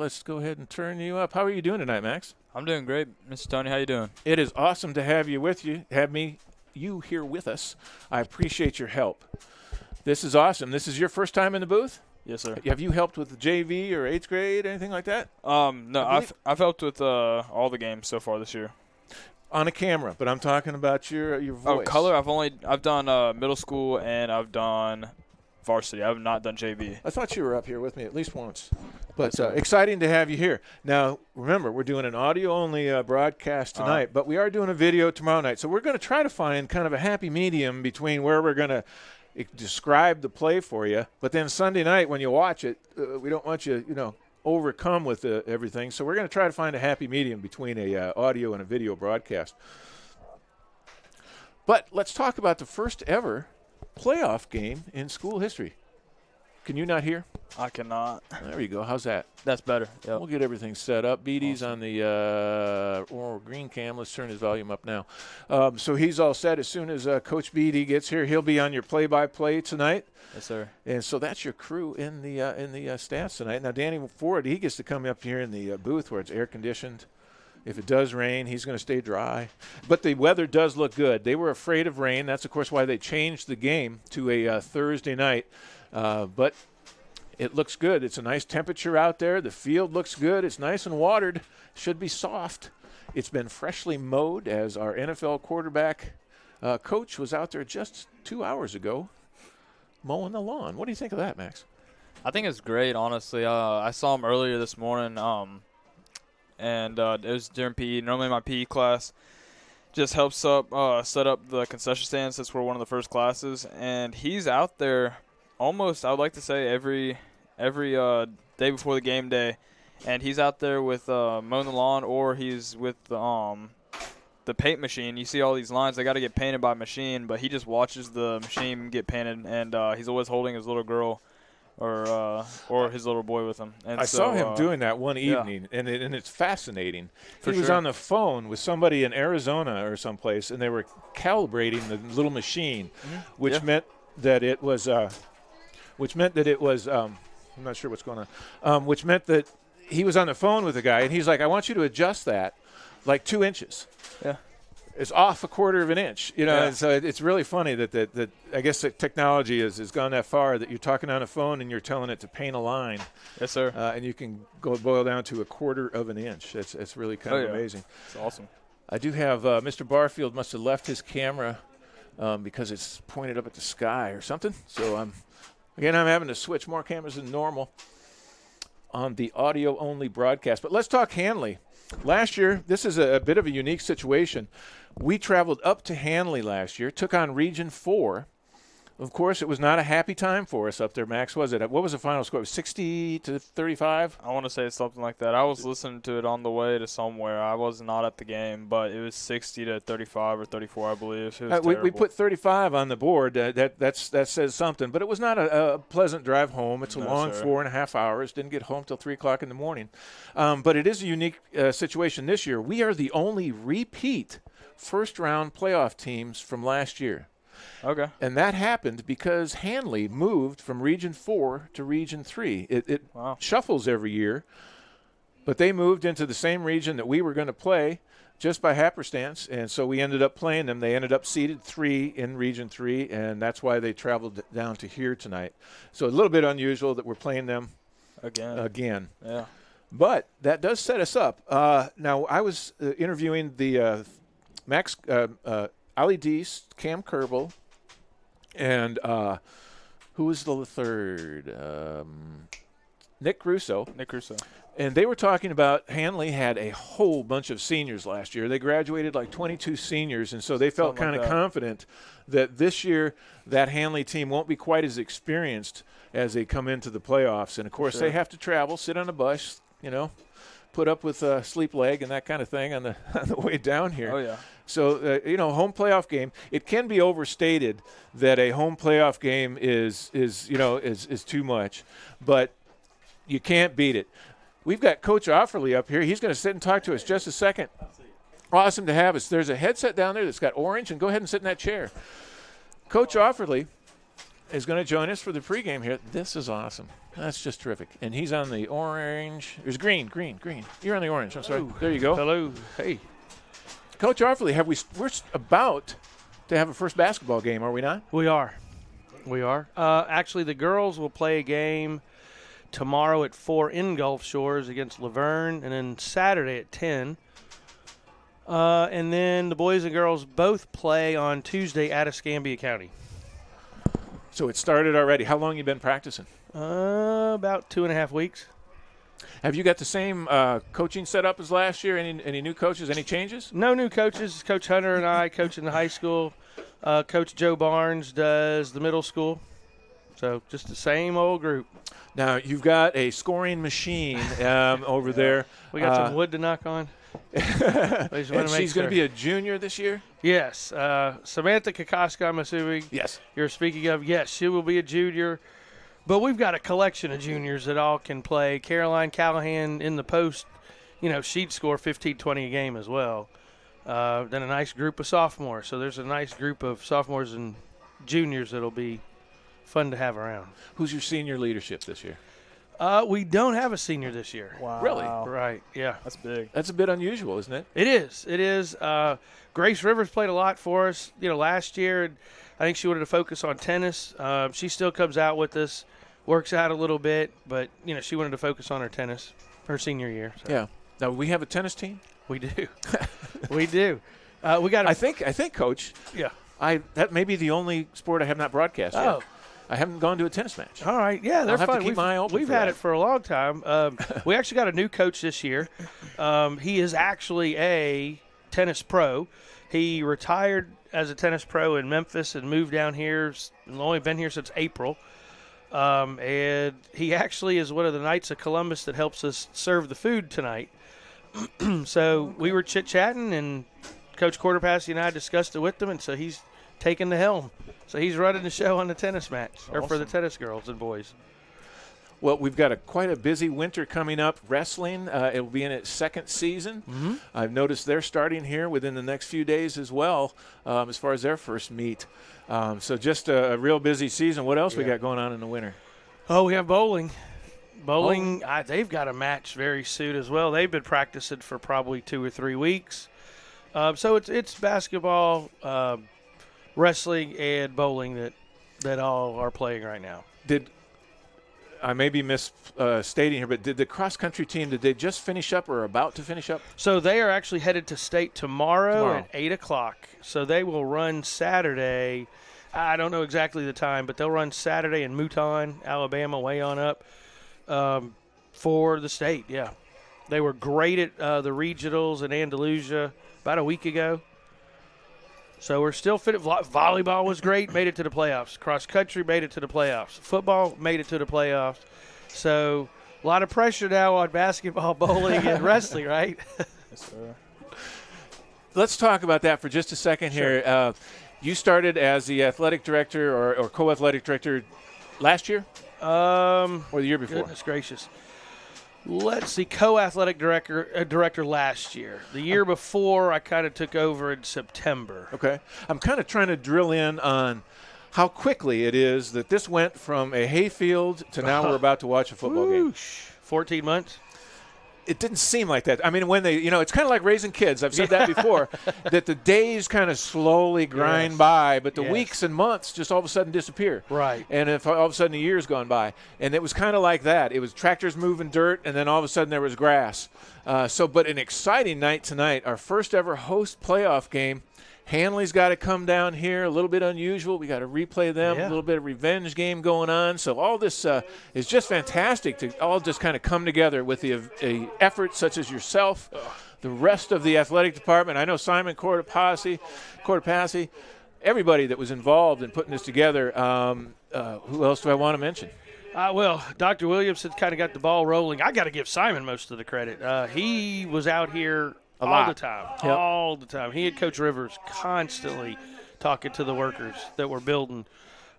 let's go ahead and turn you up. How are you doing tonight, Max? I'm doing great, Mr. Tony. How you doing? It is awesome to have you you here with us. I appreciate your help. This is awesome. This is your first time in the booth? Yes, sir. Have you helped with the JV or 8th grade, anything like that? No, I've helped with all the games so far this year. On a camera, but I'm talking about your voice. Oh, color. I've done middle school and I've done varsity. I have not done JV. I thought you were up here with me at least once. But exciting to have you here. Now, remember, we're doing an audio-only broadcast tonight, but we are doing a video tomorrow night. So we're going to try to find kind of a happy medium between where we're going to describe the play for you, but then Sunday night when you watch it, we don't want you, overcome with everything. So we're going to try to find a happy medium between a audio and a video broadcast. But let's talk about the first ever playoff game in school history. Can you not hear? I cannot. There you go. How's that? That's better. Yep. We'll get everything set up. BD's on the green cam. Let's turn his volume up now. So he's all set. As soon as Coach BD gets here, he'll be on your play-by-play tonight. Yes, sir. And so that's your crew in the stands tonight. Now, Danny Ford, he gets to come up here in the booth where it's air-conditioned. If it does rain, he's going to stay dry. But the weather does look good. They were afraid of rain. That's, of course, why they changed the game to a Thursday night. But it looks good. It's a nice temperature out there. The field looks good. It's nice and watered. Should be soft. It's been freshly mowed, as our NFL quarterback coach was out there just 2 hours ago mowing the lawn. What do you think of that, Max? I think it's great, honestly. I saw him earlier this morning, and it was during PE. Normally my PE class just helps set up the concession stands since we're one of the first classes, and he's out there almost, I would like to say, every day before the game day, and he's out there with mowing the lawn, or he's with the paint machine. You see all these lines, they got to get painted by machine, but he just watches the machine get painted, and he's always holding his little girl or his little boy with him. And I saw him doing that one evening, and it's fascinating. He was sure. on the phone with somebody in Arizona or someplace, and they were calibrating the little machine, which meant that it was I'm not sure what's going on, which meant that he was on the phone with the guy, and he's like, I want you to adjust that like 2 inches. Yeah. It's off a quarter of an inch, Yeah. And so it's really funny that I guess the technology has gone that far that you're talking on a phone and you're telling it to paint a line. Yes, sir. And you can boil down to a quarter of an inch. It's really kind of amazing. It's awesome. I do have Mr. Barfield must have left his camera because it's pointed up at the sky or something. So I'm having to switch more cameras than normal on the audio-only broadcast. But let's talk Hanley. Last year, this is a bit of a unique situation. We traveled up to Hanley last year, took on Region 4. Of course, it was not a happy time for us up there, Max, was it? What was the final score? 60-35? I want to say something like that. I was listening to it on the way to somewhere. I was not at the game, but it was 60-35 or 34, I believe. It was we put 35 on the board. That says something. But it was not a pleasant drive home. It's a long 4.5 hours. Didn't get home till 3 o'clock in the morning. But it is a unique situation this year. We are the only repeat first-round playoff teams from last year. Okay. And that happened because Hanley moved from Region 4 to Region 3. It shuffles every year, but they moved into the same region that we were going to play just by happenstance, and so we ended up playing them. They ended up seeded 3 in Region 3, and that's why they traveled down to here tonight. So a little bit unusual that we're playing them again. Yeah. But that does set us up. Now, I was interviewing the Max Ali Deese, Cam Kerbel, and who was the third? Nick Russo. And they were talking about Hanley had a whole bunch of seniors last year. They graduated like 22 seniors, and so they felt kind of confident that this year that Hanley team won't be quite as experienced as they come into the playoffs. And, of course, they have to travel, sit on a bus, put up with sleep leg and that kind of thing on the way down here. Oh, yeah. So, home playoff game, it can be overstated that a home playoff game is too much, but you can't beat it. We've got Coach Offerly up here. He's going to sit and talk to us just a second. Awesome to have us. There's a headset down there that's got orange, and go ahead and sit in that chair. Coach Offerly is going to join us for the pregame here. This is awesome. That's just terrific. And he's on the orange. There's green. You're on the orange. I'm sorry. Ooh. There you go. Hello. Hey. Coach Arfley, we're about to have a first basketball game, are we not? We are. Actually, the girls will play a game tomorrow at 4 in Gulf Shores against Laverne, and then Saturday at 10. And then the boys and girls both play on Tuesday at Escambia County. So it started already. How long you been practicing? About 2.5 weeks. Have you got the same coaching setup as last year? Any new coaches? Any changes? No new coaches. Coach Hunter and I coach in the high school. Coach Joe Barnes does the middle school. So just the same old group. Now, you've got a scoring machine over there. We got some wood to knock on. And she's going to be a junior this year? Yes. Samantha Kokoska, I'm assuming. Yes. You're speaking of. Yes, she will be a junior. But we've got a collection of juniors that all can play. Caroline Callahan in the post, she'd score 15, 20 a game as well. Then a nice group of sophomores. So there's a nice group of sophomores and juniors that'll be fun to have around. Who's your senior leadership this year? We don't have a senior this year. Wow. Really? Right, yeah. That's big. That's a bit unusual, isn't it? It is. Grace Rivers played a lot for us, last year. I think she wanted to focus on tennis. She still comes out with us, works out a little bit, but, she wanted to focus on her tennis her senior year. So. Yeah. Now, we have a tennis team? We do. We do. We got. I think, Coach. Yeah. That may be the only sport I have not broadcast yet. I haven't gone to a tennis match. All right. Yeah, they're I'll have fun. to keep my eye open We've for had that. it for a long time. We actually got a new coach this year. He is actually a tennis pro. He retired as a tennis pro in Memphis and moved down here. And only been here since April. And he actually is one of the Knights of Columbus that helps us serve the food tonight. So we were chit-chatting, and Coach Quarterpassy and I discussed it with him, and so he's taking the helm. So he's running the show on the tennis match, or for the tennis girls and boys. Well, we've got quite a busy winter coming up. Wrestling, it will be in its second season. Mm-hmm. I've noticed they're starting here within the next few days as well, as far as their first meet. So just a real busy season. What else we got going on in the winter? Oh, we have bowling. Bowling, they've got a match very soon as well. They've been practicing for probably 2 or 3 weeks. So it's basketball, wrestling, and bowling that all are playing right now. I may be misstating here, but did the cross-country team, did they just finish up or are about to finish up? So they are actually headed to state tomorrow. At 8 o'clock. So they will run Saturday. I don't know exactly the time, but they'll run Saturday in Mouton, Alabama, way on up for the state, yeah. They were great at the regionals in Andalusia about a week ago. So we're still fit. Volleyball was great, made it to the playoffs. Cross country made it to the playoffs. Football made it to the playoffs. So a lot of pressure now on basketball, bowling, and wrestling, right? Yes, sir. Let's talk about that for just a second here. You started as the athletic director or co-athletic director last year? Or the year before? Goodness gracious. Let's see, co-athletic director last year. The year before, I kind of took over in September. Okay. I'm kind of trying to drill in on how quickly it is that this went from a hayfield to now we're about to watch a football game. 14 months. It didn't seem like that. I mean, when they, it's kind of like raising kids. I've said that before, that the days kind of slowly grind by, but the weeks and months just all of a sudden disappear. Right. And if all of a sudden a year's gone by. And it was kind of like that. It was tractors moving dirt, and then all of a sudden there was grass. But an exciting night tonight. Our first ever host playoff game. Hanley's got to come down here, a little bit unusual. We got to replay them, a little bit of revenge game going on. So all this is just fantastic to all just kind of come together with the effort such as yourself, the rest of the athletic department. I know Simon Quarterpassy, everybody that was involved in putting this together. Who else do I want to mention? Well, Dr. Williamson kind of got the ball rolling. I got to give Simon most of the credit. He was out here all the time. Yep. All the time. He and Coach Rivers constantly talking to the workers that were building.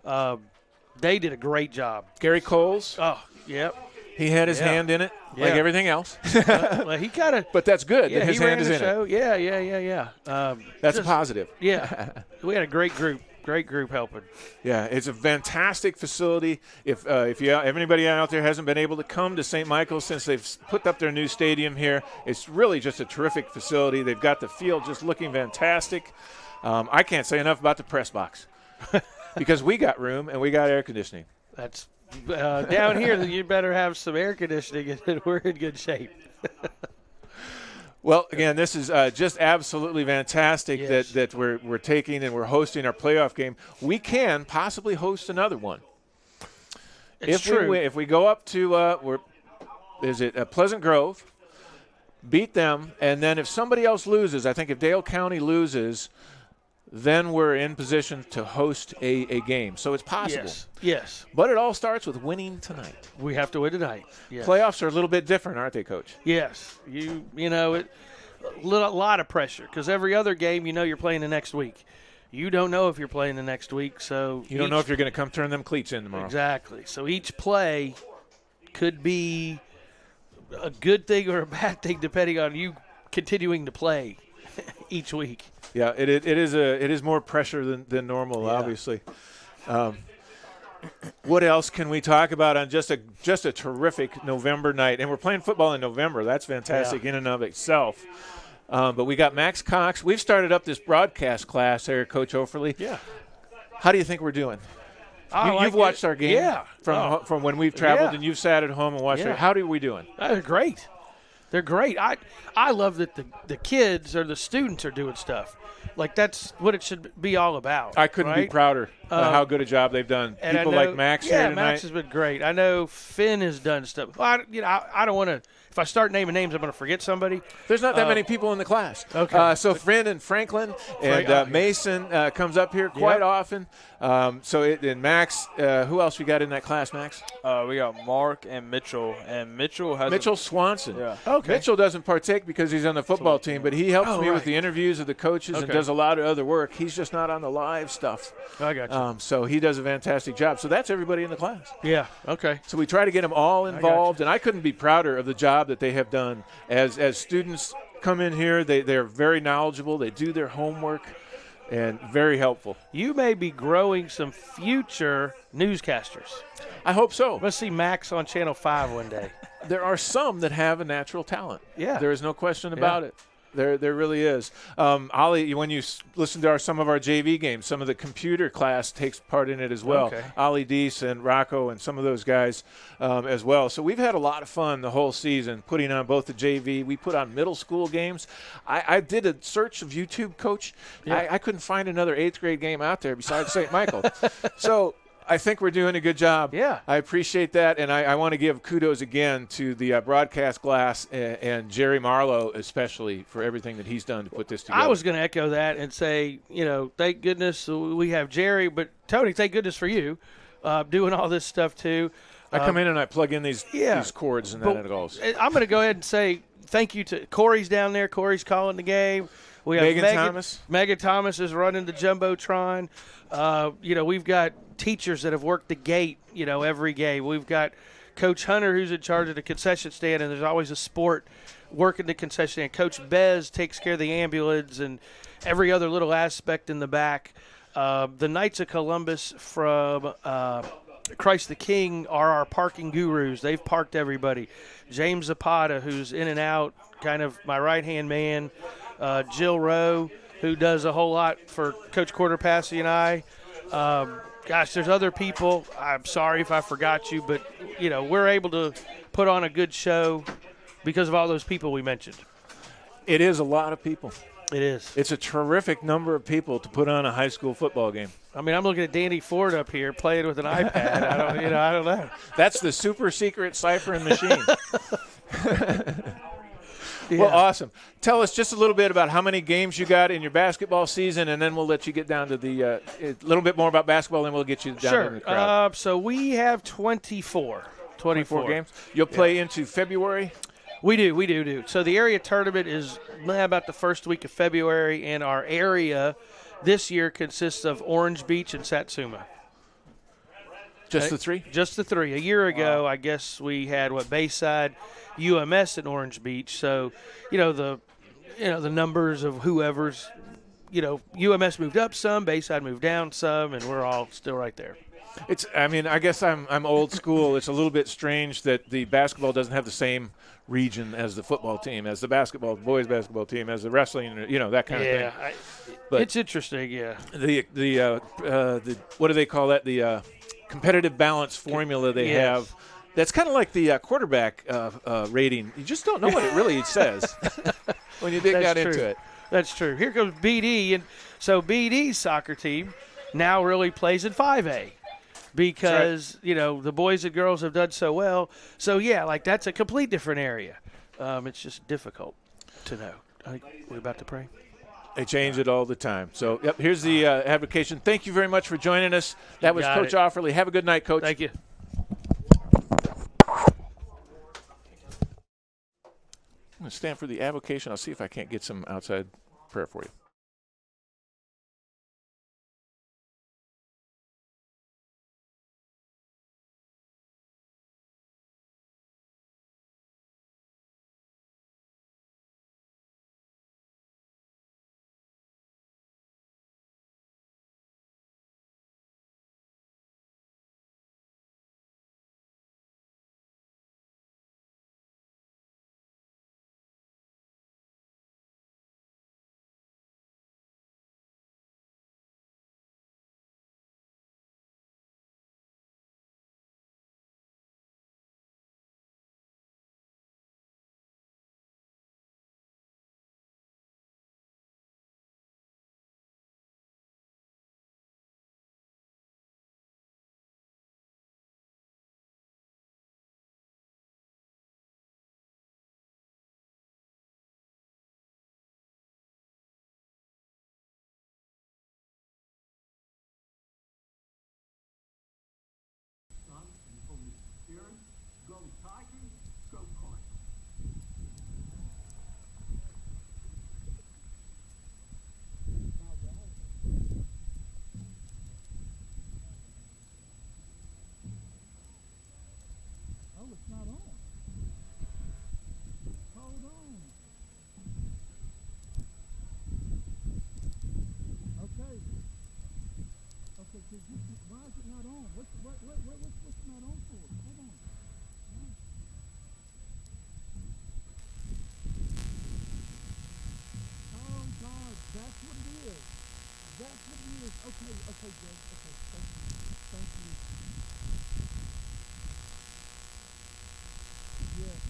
They did a great job. Gary Coles. Oh, yep. He had his hand in it, like everything else. Well, he kind of. But that's good that his hand is in it. Yeah. Yeah. That's a positive. Yeah. We had a great group. Great group helping. Yeah, it's a fantastic facility. If anybody out there hasn't been able to come to St. Michael's since they've put up their new stadium here, it's really just a terrific facility. They've got the field just looking fantastic. I can't say enough about the press box because we got room and we got air conditioning. That's down here. You better have some air conditioning, and we're in good shape. Well, again, this is just absolutely fantastic Yes. that we're taking and we're hosting our playoff game. We can possibly host another one. It's true. If we go up to Pleasant Grove, beat them, and then if somebody else loses, I think if Dale County loses, then we're in position to host a game. So it's possible. Yes. But it all starts with winning tonight. We have to win tonight. Yes. Playoffs are a little bit different, aren't they, Coach? Yes. You know, a lot of pressure because every other game you know you're playing the next week. You don't know if you're playing the next week, so you don't know if you're going to come turn them cleats in tomorrow. Exactly. So each play could be a good thing or a bad thing depending on you continuing to play each week. Yeah, it is more pressure than normal, Yeah. obviously. What else can we talk about on just a terrific November night? And we're playing football in November. That's fantastic in and of itself. But we got Max Cox. We've started up this broadcast class here, Coach Offerly. Yeah. How do you think we're doing? You've watched our game from when we've traveled, and you've sat at home and watched it. How are we doing? They're great. They're great. I love that the kids or the students are doing stuff. Like, that's what it should be all about. I couldn't be prouder of how good a job they've done. People like Max here tonight. Max has been great. I know Finn has done stuff. Well, I don't want to – if I start naming names, I'm going to forget somebody. There's not that many people in the class. Okay. So Finn and Franklin and Mason comes up here quite often. And Max, who else we got in that class, Max? We got Mark and Mitchell. And Mitchell Swanson. Yeah. Okay. Mitchell doesn't partake because he's on the football team, but he helps me with the interviews of the coaches and does a lot of other work. He's just not on the live stuff. I got you. So he does a fantastic job. So that's everybody in the class. Yeah, okay. So we try to get them all involved, and I couldn't be prouder of the job that they have done. As students come in here, they're very knowledgeable. They do their homework, and very helpful. You may be growing some future newscasters. I hope so. Let's see Max on Channel 5 one day. There are some that have a natural talent. Yeah. There is no question about it. There really is. Ollie, when you listen to some of our JV games, some of the computer class takes part in it as well. Okay. Ollie Deese and Rocco and some of those guys as well. So we've had a lot of fun the whole season putting on both the JV. We put on middle school games. I did a search of YouTube, Coach. Yeah. I couldn't find another 8th grade game out there besides St. Michael. So I think we're doing a good job. Yeah. I appreciate that, and I want to give kudos again to the broadcast glass and Jerry Marlowe especially for everything that he's done to put this together. I was going to echo that and say, thank goodness we have Jerry, but Tony, thank goodness for you doing all this stuff too. I come in and I plug in these cords and then it goes. I'm going to go ahead and say thank you to Corey's down there. Corey's calling the game. We have Megan Thomas. Megan Thomas is running the Jumbotron. We've got teachers that have worked the gate, every game. We've got Coach Hunter who's in charge of the concession stand, and there's always a sport working the concession stand. Coach Bez takes care of the ambulance and every other little aspect in the back. The Knights of Columbus from Christ the King are our parking gurus. They've parked everybody. James Zapata, who's in and out, kind of my right-hand man. Jill Rowe, who does a whole lot for Coach Quarterpassy and I. There's other people. I'm sorry if I forgot you, but, we're able to put on a good show because of all those people we mentioned. It is a lot of people. It is. It's a terrific number of people to put on a high school football game. I mean, I'm looking at Danny Ford up here playing with an iPad. I don't know. That's the super secret ciphering machine. Yeah. Well, awesome. Tell us just a little bit about how many games you got in your basketball season, and then we'll let you get down to the a little bit more about basketball, and then we'll get you down to the crowd. So we have 24 games. You'll play into February? We do. So the area tournament is about the first week of February, and our area this year consists of Orange Beach and Satsuma. Just the three? Just the three. A year ago, I guess we had Bayside, UMS, and Orange Beach. So, the numbers of whoever's UMS moved up some, Bayside moved down some, and we're all still right there. I guess I'm old school. It's a little bit strange that the basketball doesn't have the same region as the football team, as the boys basketball team, as the wrestling, that kind of thing. But it's interesting, yeah. The what do they call that? The competitive balance formula they have. That's kind of like the quarterback rating. You just don't know what it really says when you dig down into it. That's true. Here comes BD, and so BD's soccer team now really plays in 5A. Because, the boys and girls have done so well. So, that's a complete different area. It's just difficult to know. We're about to pray. They change it all the time. So, here's the application. Thank you very much for joining us. That was Coach Offerly. Have a good night, Coach. Thank you. I'm going to stand for the avocation. I'll see if I can't get some outside prayer for you. Why is it not on? What's not on for? Hold on. Oh God, that's what it is. That's what it is. Okay, Greg. Okay, thank you. Yes.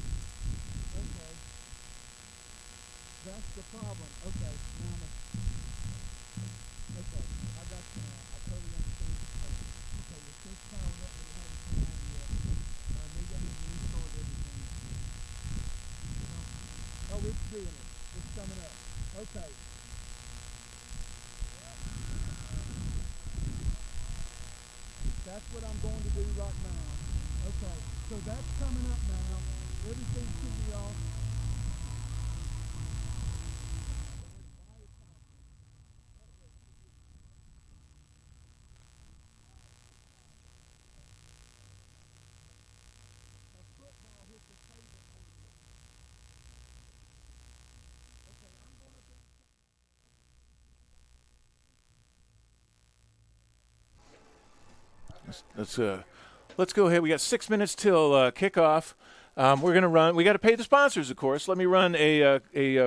Okay. That's the problem. Okay, now. Okay, I got you now. I totally understand. Okay, it's still piling up, but it hasn't come on yet. Maybe I need to restart everything. Oh, it's doing it. It's coming up. Okay. That's what I'm going to do right now. Okay, so that's coming up now. Everything should be off. Let's go ahead. We got 6 minutes till kickoff. We're going to run. We got to pay the sponsors, of course. Let me run a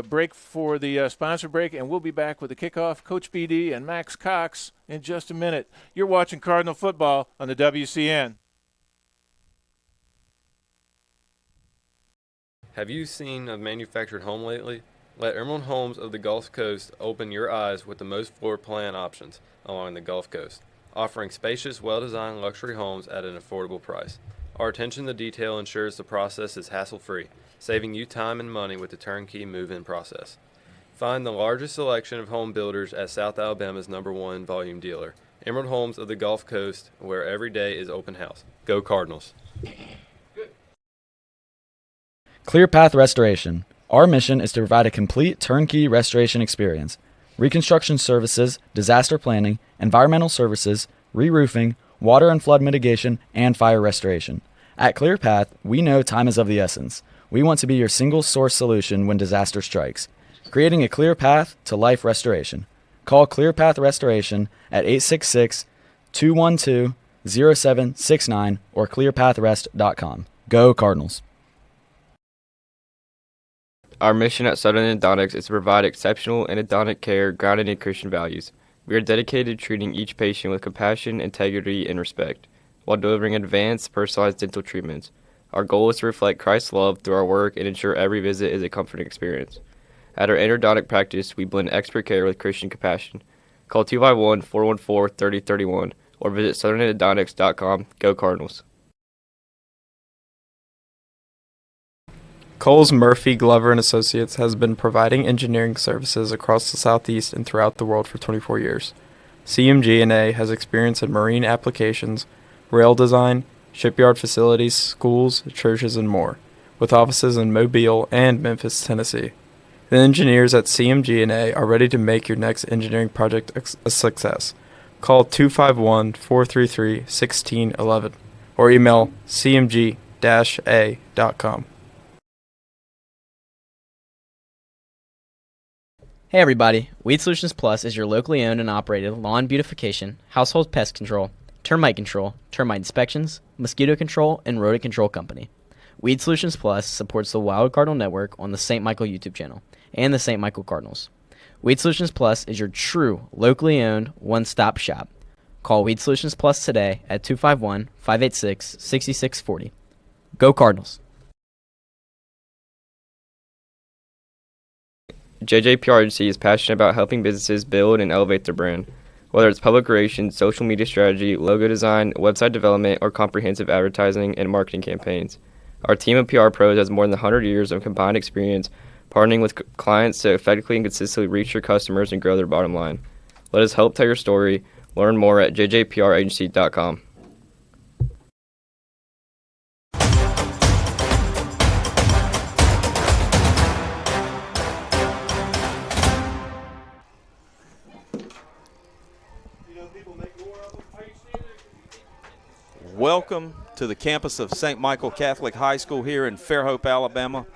break for the sponsor break, and we'll be back with the kickoff. Coach BD and Max Cox in just a minute. You're watching Cardinal football on the WCN. Have you seen a manufactured home lately? Let Emerald Homes of the Gulf Coast open your eyes with the most floor plan options along the Gulf Coast, offering spacious, well-designed luxury homes at an affordable price. Our attention to detail ensures the process is hassle-free, saving you time and money with the turnkey move-in process. Find the largest selection of home builders at South Alabama's #1 volume dealer, Emerald Homes of the Gulf Coast, where every day is open house. Go Cardinals. Clear Path Restoration. Our mission is to provide a complete turnkey restoration experience. Reconstruction services, disaster planning, environmental services, re-roofing, water and flood mitigation, and fire restoration. At Clear Path, we know time is of the essence. We want to be your single source solution when disaster strikes, creating a clear path to life restoration. Call Clear Path Restoration at 866-212-0769 or clearpathrest.com. Go Cardinals. Our mission at Southern Endodontics is to provide exceptional endodontic care grounded in Christian values. We are dedicated to treating each patient with compassion, integrity, and respect, while delivering advanced, personalized dental treatments. Our goal is to reflect Christ's love through our work and ensure every visit is a comforting experience. At our endodontic practice, we blend expert care with Christian compassion. Call 251-414-3031 or visit southernendodontics.com. Go Cardinals. Coles Murphy Glover and Associates has been providing engineering services across the Southeast and throughout the world for 24 years. CMG&A has experience in marine applications, rail design, shipyard facilities, schools, churches, and more, with offices in Mobile and Memphis, Tennessee. The engineers at CMG&A are ready to make your next engineering project a success. Call 251-433-1611 or email cmg-a.com. Hey everybody, Weed Solutions Plus is your locally owned and operated lawn beautification, household pest control, termite inspections, mosquito control, and rodent control company. Weed Solutions Plus supports the Wild Cardinal Network on the St. Michael YouTube channel and the St. Michael Cardinals. Weed Solutions Plus is your true locally owned one-stop shop. Call Weed Solutions Plus today at 251-586-6640. Go Cardinals! JJPR Agency is passionate about helping businesses build and elevate their brand. Whether it's public relations, social media strategy, logo design, website development, or comprehensive advertising and marketing campaigns. Our team of PR pros has more than 100 years of combined experience partnering with clients to effectively and consistently reach your customers and grow their bottom line. Let us help tell your story. Learn more at jjpragency.com. Welcome to the campus of St. Michael Catholic High School here in Fairhope, Alabama,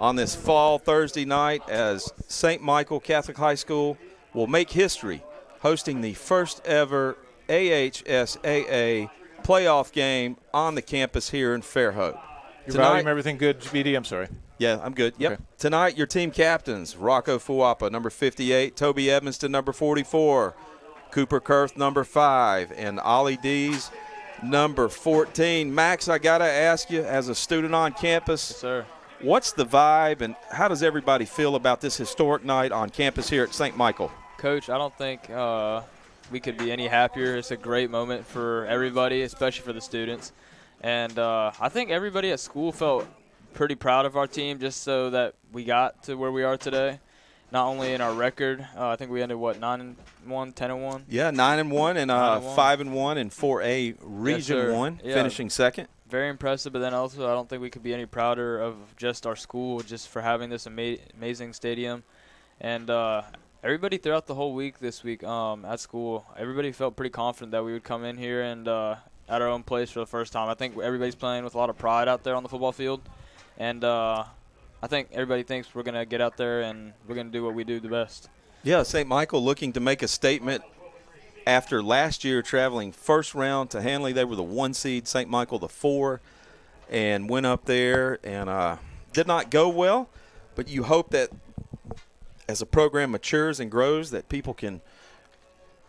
on this fall Thursday night as St. Michael Catholic High School will make history hosting the first ever AHSAA playoff game on the campus here in Fairhope. Your volume, everything good, BD? I'm sorry. Yeah, I'm good. Yep. Okay. Tonight, your team captains, Rocco Fuapa, number 58, Toby Edmonston, number 44, Cooper Kurth, number 5, and Ollie Dees, number 14. Max, I got to ask you, as a student on campus, Yes, sir. What's the vibe and how does everybody feel about this historic night on campus here at St. Michael? Coach, I don't think we could be any happier. It's a great moment for everybody, especially for the students. And I think everybody at school felt pretty proud of our team just so that we got to where we are today. Not only in our record, I think we ended, 9-1, 10-1? Yeah, 9-1 and 5-1 in 4A Region Yes, 1, yeah. finishing second. Very impressive, but then also I don't think we could be any prouder of just our school just for having this amazing stadium. And everybody throughout the whole week this week at school, everybody felt pretty confident that we would come in here and at our own place for the first time. I think everybody's playing with a lot of pride out there on the football field. And I think everybody thinks we're going to get out there and we're going to do what we do the best. Yeah, St. Michael looking to make a statement after last year traveling first round to Hanley. They were the 1 seed, St. Michael the 4, and went up there and did not go well. But you hope that as a program matures and grows that people can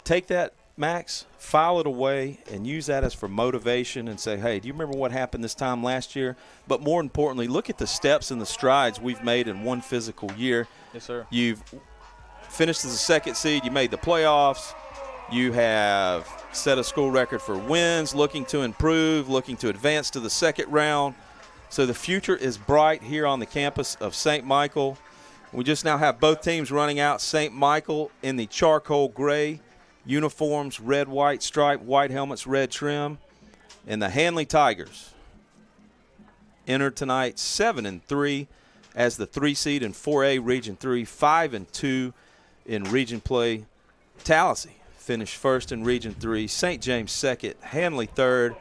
take that, Max, file it away and use that as for motivation and say, hey, do you remember what happened this time last year? But more importantly, look at the steps and the strides we've made in one physical year. Yes, sir. You've finished as a 2nd seed. You made the playoffs. You have set a school record for wins, looking to improve, looking to advance to the 2nd round. So the future is bright here on the campus of St. Michael. We just now have both teams running out. St. Michael in the charcoal gray uniforms, red, white stripe, white helmets, red trim. And the Handley Tigers enter tonight 7-3 as the 3 seed in 4A Region 3, 5-2 in Region play. Tallahassee finished first in Region 3, St. James second, Hanley third,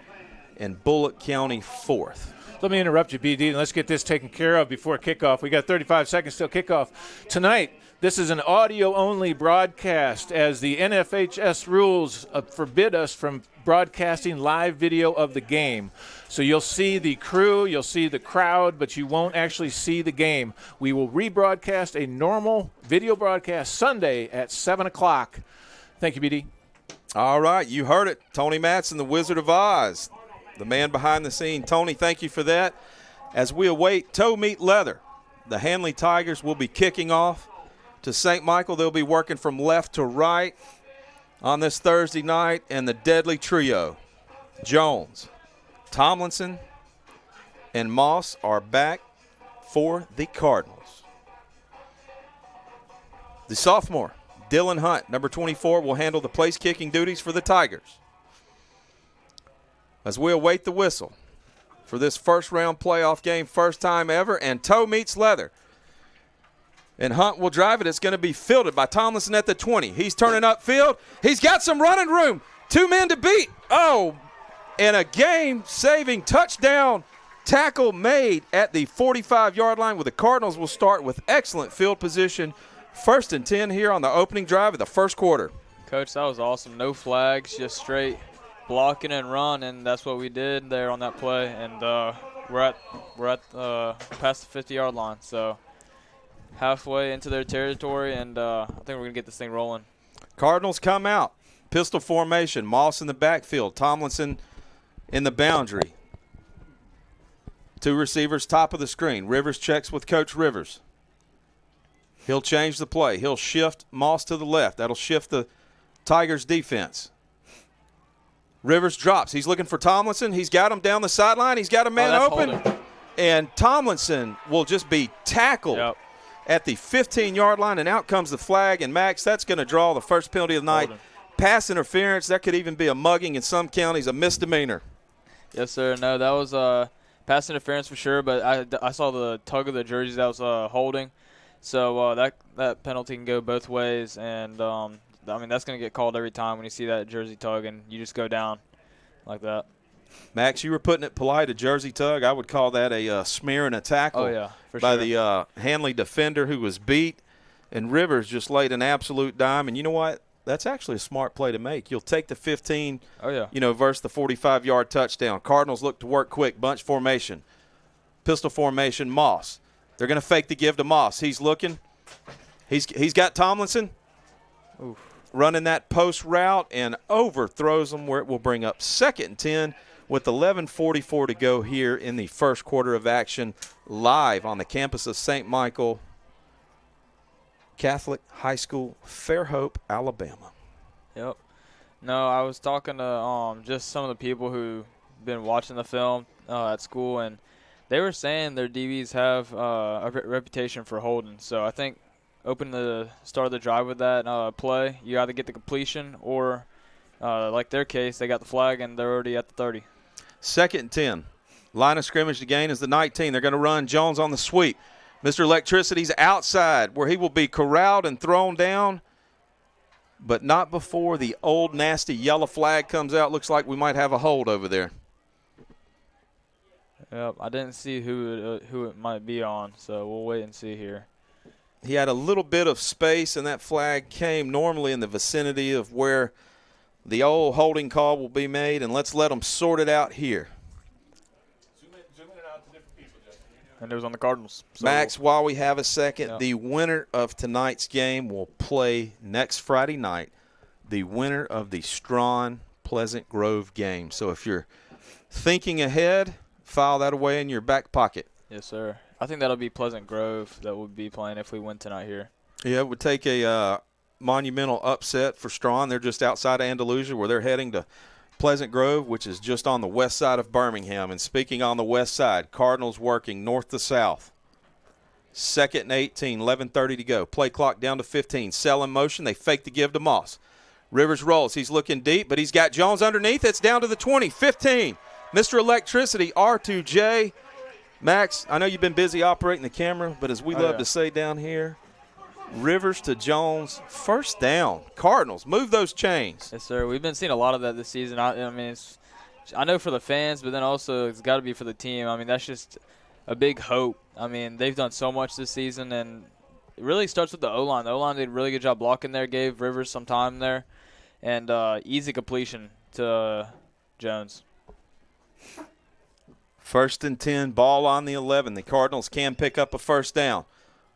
and Bullock County fourth. Let me interrupt you, BD, and let's get this taken care of before kickoff. We got 35 seconds till kickoff. Tonight, this is an audio-only broadcast as the NFHS rules forbid us from broadcasting live video of the game. So you'll see the crew, you'll see the crowd, but you won't actually see the game. We will rebroadcast a normal video broadcast Sunday at 7 o'clock. Thank you, BD. All right, you heard it. Tony Matson, the Wizard of Oz, the man behind the scene. Tony, thank you for that. As we await toe meet leather, the Handley Tigers will be kicking off to St. Michael. They'll be working from left to right on this Thursday night, and the deadly trio, Jones, Tomlinson, and Moss, are back for the Cardinals. The sophomore, Dylan Hunt, number 24, will handle the place kicking duties for the Tigers. As we await the whistle for this first round playoff game, first time ever, and toe meets leather. And Hunt will drive it. It's going to be fielded by Tomlinson at the 20. He's turning upfield. He's got some running room. 2 men to beat. Oh, and a game-saving touchdown tackle made at the 45-yard line, where the Cardinals will start with excellent field position. 1st and 10 here on the opening drive of the first quarter. Coach, that was awesome. No flags, just straight blocking and run, and that's what we did there on that play. And we're at past the 50-yard line, so halfway into their territory, and I think we're going to get this thing rolling. Cardinals come out. Pistol formation. Moss in the backfield. Tomlinson in the boundary. 2 receivers top of the screen. Rivers checks with Coach Rivers. He'll change the play. He'll shift Moss to the left. That'll shift the Tigers' defense. Rivers drops. He's looking for Tomlinson. He's got him down the sideline. He's got a man open. Holding. And Tomlinson will just be tackled at the 15-yard line, and out comes the flag. And, Max, that's going to draw the first penalty of the night. Pass interference. That could even be a mugging in some counties, a misdemeanor. Yes, sir. No, that was pass interference for sure, but I saw the tug of the jerseys that was holding. So that penalty can go both ways, and I mean that's going to get called every time when you see that jersey tug and you just go down like that. Max, you were putting it polite, a jersey tug. I would call that a smear and a tackle by the Hanley defender who was beat, and Rivers just laid an absolute dime. And you know what? That's actually a smart play to make. You'll take the 15, versus the 45-yard touchdown. Cardinals look to work quick, bunch formation, pistol formation, Moss. They're going to fake the give to Moss. He's looking. He's got Tomlinson running that post route and overthrows him, where it will bring up 2nd and 10 with 11:44 to go here in the first quarter of action, live on the campus of St. Michael Catholic High School, Fairhope, Alabama. Yep. No, I was talking to just some of the people who've been watching the film at school, and they were saying their DBs have a reputation for holding. So I think opening the start of the drive with that play, you either get the completion or, like their case, they got the flag and they're already at the 30. 2nd and 10. Line of scrimmage to gain is the 19. They're going to run Jones on the sweep. Mr. Electricity's outside, where he will be corralled and thrown down, but not before the old nasty yellow flag comes out. Looks like we might have a hold over there. Yep, I didn't see who it might be on, so we'll wait and see here. He had a little bit of space, and that flag came normally in the vicinity of where the old holding call will be made, and let's let them sort it out here. Zoom in out to different people, Justin. And it was on the Cardinals. So Max, while we have a second, the winner of tonight's game will play next Friday night, the winner of the Strawn-Pleasant Grove game. So if you're thinking ahead, file that away in your back pocket. Yes, sir. I think that'll be Pleasant Grove that we'll be playing if we win tonight here. Yeah, it would take a monumental upset for Strawn. They're just outside of Andalusia, where they're heading to Pleasant Grove, which is just on the west side of Birmingham. And speaking on the west side, Cardinals working north to south. 2nd and 18, 11:30 to go. Play clock down to 15. Sell in motion. They fake the give to Moss. Rivers rolls. He's looking deep, but he's got Jones underneath. It's down to the 20, 15. Mr. Electricity, R2J. Max, I know you've been busy operating the camera, but as we love to say down here, Rivers to Jones, first down. Cardinals, move those chains. Yes, sir. We've been seeing a lot of that this season. I mean, it's I know for the fans, but then also it's got to be for the team. I mean, that's just a big hope. I mean, they've done so much this season, and it really starts with the O-line. The O-line did a really good job blocking there, gave Rivers some time there, and easy completion to Jones. 1st and 10, ball on the 11. The Cardinals can pick up a first down.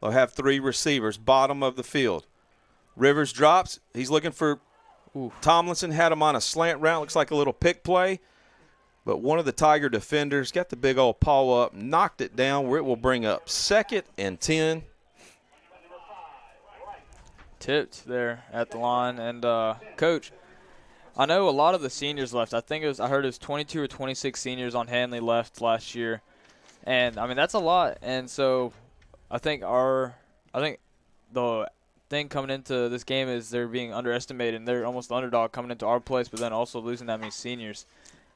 They'll have 3 receivers, bottom of the field. Rivers drops. He's looking for Tomlinson, had him on a slant route. Looks like a little pick play. But one of the Tiger defenders got the big old paw up, knocked it down where it will bring up 2nd and 10. Tipped there at the line. And, Coach, I know a lot of the seniors left. I heard it was 22 or 26 seniors on Hanley left last year. And, I mean, that's a lot. And so I think the thing coming into this game is they're being underestimated, and they're almost the underdog coming into our place, but then also losing that many seniors.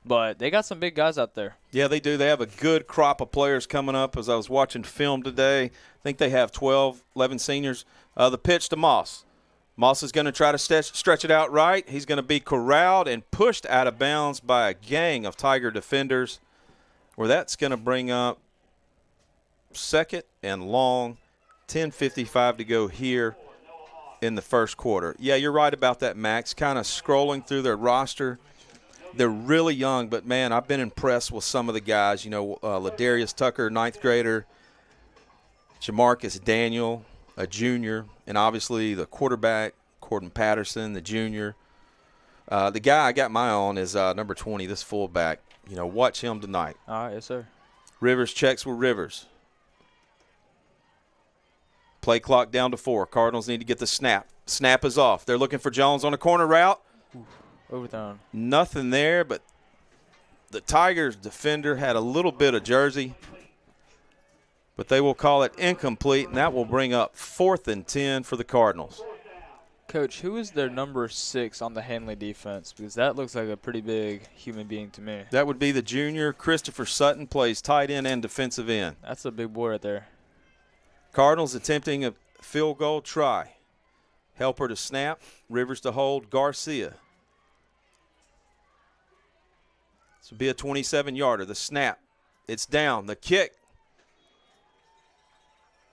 But they got some big guys out there. Yeah, they do. They have a good crop of players coming up. As I was watching film today, I think they have 12, 11 seniors. The pitch to Moss. Moss is going to try to stretch it out right. He's going to be corralled and pushed out of bounds by a gang of Tiger defenders, where that's going to bring up 2nd and long, 10:55 to go here in the first quarter. Yeah, you're right about that, Max. Kind of scrolling through their roster. They're really young, but, man, I've been impressed with some of the guys. You know, Ladarius Tucker, 9th grader, Jamarcus Daniel, a junior, and obviously the quarterback, Corden Patterson, the junior. The guy I got my eye on is number 20, this fullback. You know, watch him tonight. All right, yes, sir. Rivers checks with Rivers. Play clock down to 4. Cardinals need to get the snap. Snap is off. They're looking for Jones on a corner route. Overthrown. Nothing there, but the Tigers defender had a little bit of jersey. But they will call it incomplete, and that will bring up 4th and 10 for the Cardinals. Coach, who is their number 6 on the Hanley defense? Because that looks like a pretty big human being to me. That would be the junior. Christopher Sutton plays tight end and defensive end. That's a big boy right there. Cardinals attempting a field goal try. Helper to snap. Rivers to hold. Garcia. This would be a 27-yarder. The snap. It's down. The kick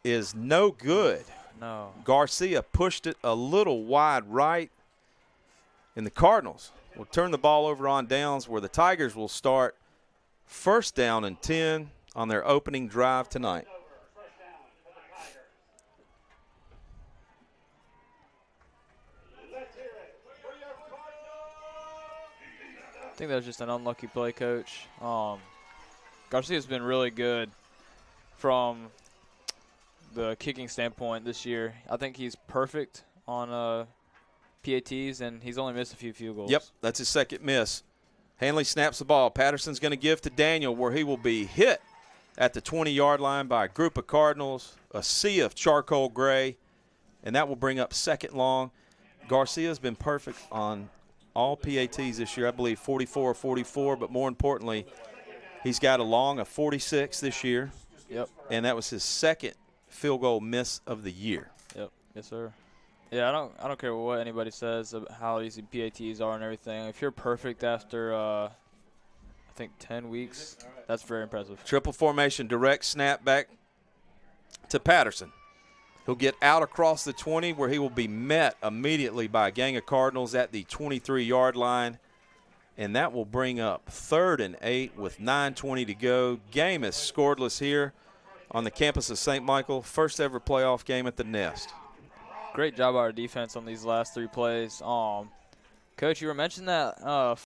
is no good. No. Garcia pushed it a little wide right. And the Cardinals will turn the ball over on downs, where the Tigers will start 1st down and 10 on their opening drive tonight. I think that was just an unlucky play, Coach. Garcia's been really good from the kicking standpoint this year. I think he's perfect on PATs, and he's only missed a few field goals. Yep, that's his 2nd miss. Hanley snaps the ball. Patterson's going to give to Daniel, where he will be hit at the 20-yard line by a group of Cardinals, a sea of charcoal gray, and that will bring up 2nd long. Garcia's been perfect on all PATs this year. I believe 44 or 44, but more importantly, he's got a long of 46 this year. Yep. And that was his 2nd field goal miss of the year. Yep. Yes, sir. Yeah, I don't care what anybody says about how easy PATs are and everything. If you're perfect after, I think 10 weeks, that's very impressive. Triple formation, direct snap back to Patterson. He'll get out across the 20, where he will be met immediately by a gang of Cardinals at the 23-yard line. And that will bring up 3rd and 8 with 9:20 to go. Game is scoreless here on the campus of St. Michael. First ever playoff game at the Nest. Great job by our defense on these last 3 plays. Coach, you were mentioning that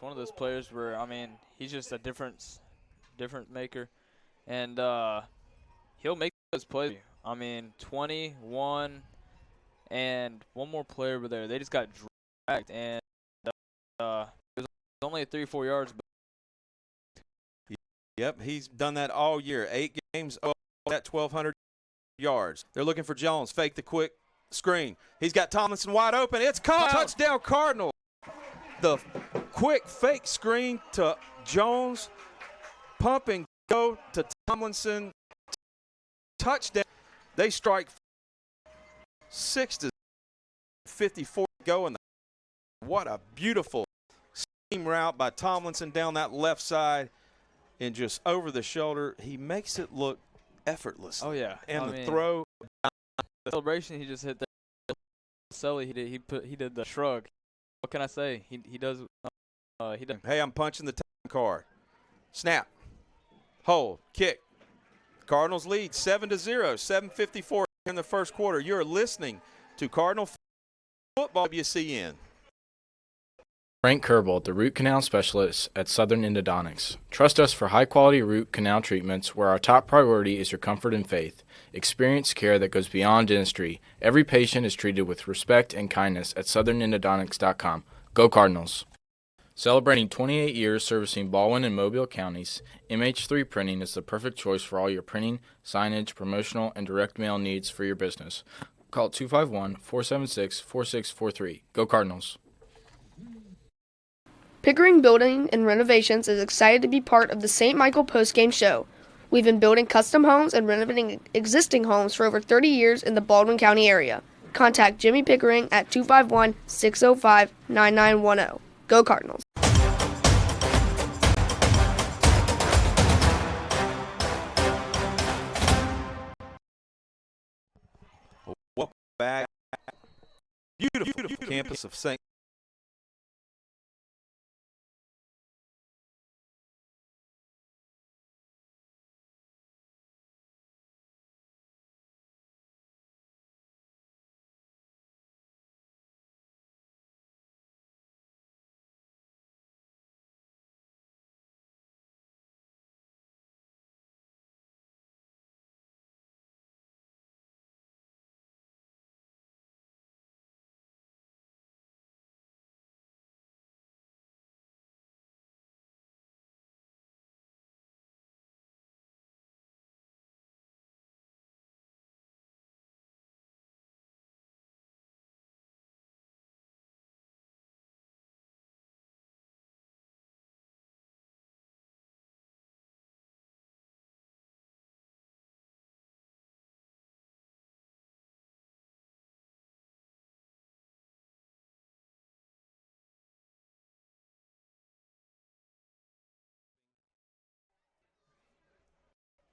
one of those players where, I mean, he's just a different maker. And he'll make those plays. I mean, 21 and one more player over there. They just got dragged. And it was only at 3 or 4 yards. Yep, he's done that all year. 8 games at 1,200 yards. They're looking for Jones. Fake the quick screen. He's got Tomlinson wide open. It's caught. Touchdown, Cardinal. The quick fake screen to Jones. Pump and go to Tomlinson. Touchdown. They strike 6-54 to go. And what a beautiful seam route by Tomlinson down that left side. And just over the shoulder, he makes it look effortless. Oh, yeah. And the throw. The celebration he just hit there. Sully, he did the shrug. What can I say? He does. He does. Hey, I'm punching the time card. Snap. Hold. Kick. Cardinals lead 7-0. 7:54 in the first quarter. You're listening to Cardinal Football WCN. Frank Kerbel, the root canal specialist at Southern Endodontics. Trust us for high-quality root canal treatments where our top priority is your comfort and faith. Experience care that goes beyond dentistry. Every patient is treated with respect and kindness at southernendodontics.com. Go Cardinals! Celebrating 28 years servicing Baldwin and Mobile counties, MH3 Printing is the perfect choice for all your printing, signage, promotional, and direct mail needs for your business. Call 251-476-4643. Go Cardinals! Pickering Building and Renovations is excited to be part of the St. Michael Postgame Show. We've been building custom homes and renovating existing homes for over 30 years in the Baldwin County area. Contact Jimmy Pickering at 251-605-9910. Go Cardinals! Welcome back. Beautiful campus of St.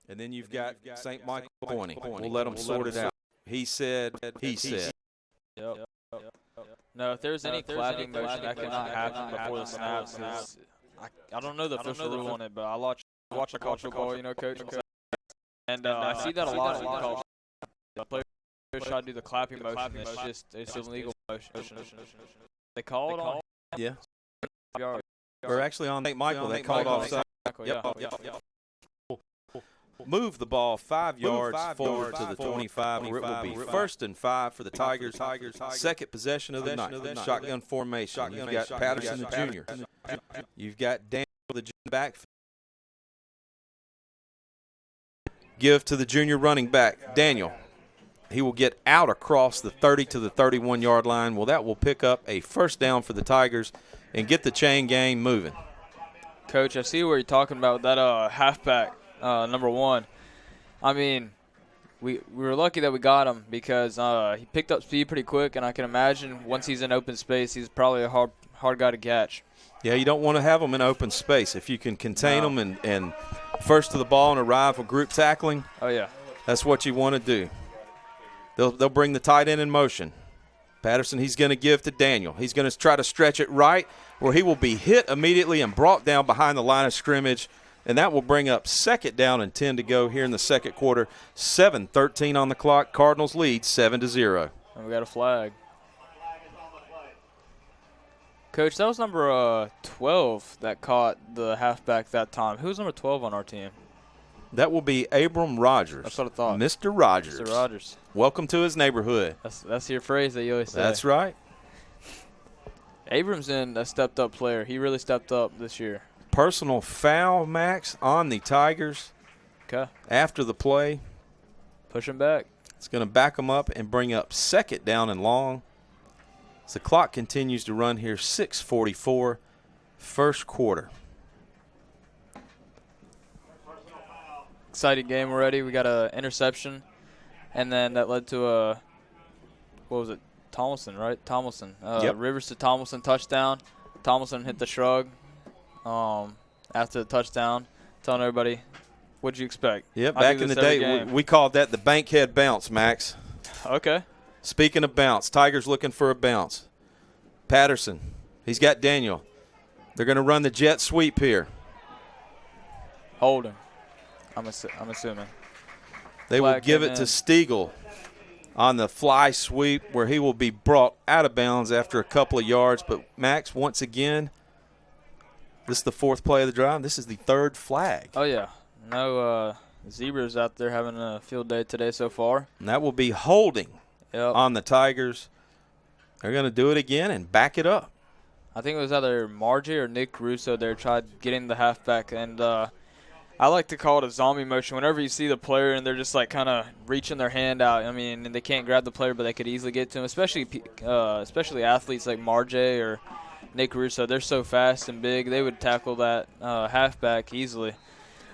And then you've got St. Michael pointing. We'll let them sort it out. He said. Yep. No, if there's any clapping motion, that cannot happen before the snaps. I don't know the official rule on it, but I watch college football, Coach. And I see that a lot in college. The players try to do the clapping motion. It's illegal motion. They call it on. Yeah. Or actually on St. Michael, they called offside. Yep. Move the ball 5 yards forward to the 25, where it will be 1st and 5 for the Tigers. Second possession of the night. Shotgun formation. You've got Patterson, the junior. You've got Daniel, the junior backfield. Give to the junior running back, Daniel. He will get out across the 30 to the 31-yard line. Well, that will pick up a first down for the Tigers and get the chain gang moving. Coach, I see what you're talking about, that halfback. Number 1. I mean, we were lucky that we got him because he picked up speed pretty quick, and I can imagine once he's in open space, he's probably a hard guy to catch. Yeah, you don't want to have him in open space. If you can contain him and first to the ball and arrive with group tackling, oh yeah, that's what you want to do. They'll bring the tight end in motion. Patterson, he's going to give to Daniel. He's going to try to stretch it right where he will be hit immediately and brought down behind the line of scrimmage. And that will bring up 2nd down and 10 to go here in the second quarter. 7:13 on the clock. Cardinals lead 7-0. And we got a flag. Coach, that was number 12 that caught the halfback that time. Who's number 12 on our team? That will be Abram Rogers. That's what I thought. Mr. Rogers. Mr. Rogers. Welcome to his neighborhood. That's your phrase that you always say. That's right. Abram's in a stepped-up player. He really stepped up this year. Personal foul, Max, on the Tigers. Okay. After the play. Push him back. It's going to back them up and bring up 2nd down and long. As the clock continues to run here, 6:44, first quarter. Exciting game already. We got an interception, and then that led to a, what was it, Tomlinson, right? Tomlinson. Yep. Rivers to Tomlinson touchdown. Tomlinson hit the shrug after the touchdown, telling everybody, what'd you expect? Yeah, I back do in the this every day, game. we called that the bankhead bounce, Max. Okay. Speaking of bounce, Tigers looking for a bounce. Patterson, he's got Daniel. They're going to run the jet sweep here. Hold him. I'm assuming. They will Flag give came it to in. Stiegel on the fly sweep where he will be brought out of bounds after a couple of yards. But, Max, once again, this is the 4th play of the drive. This is the 3rd flag. Oh, yeah. No zebras out there having a field day today so far. And that will be holding on the Tigers. They're going to do it again and back it up. I think it was either Margie or Nick Russo there tried getting the halfback. And I like to call it a zombie motion. Whenever you see the player and they're just like kind of reaching their hand out, I mean, and they can't grab the player, but they could easily get to him, especially athletes like Margie or Nick Russo. They're so fast and big. They would tackle that halfback easily.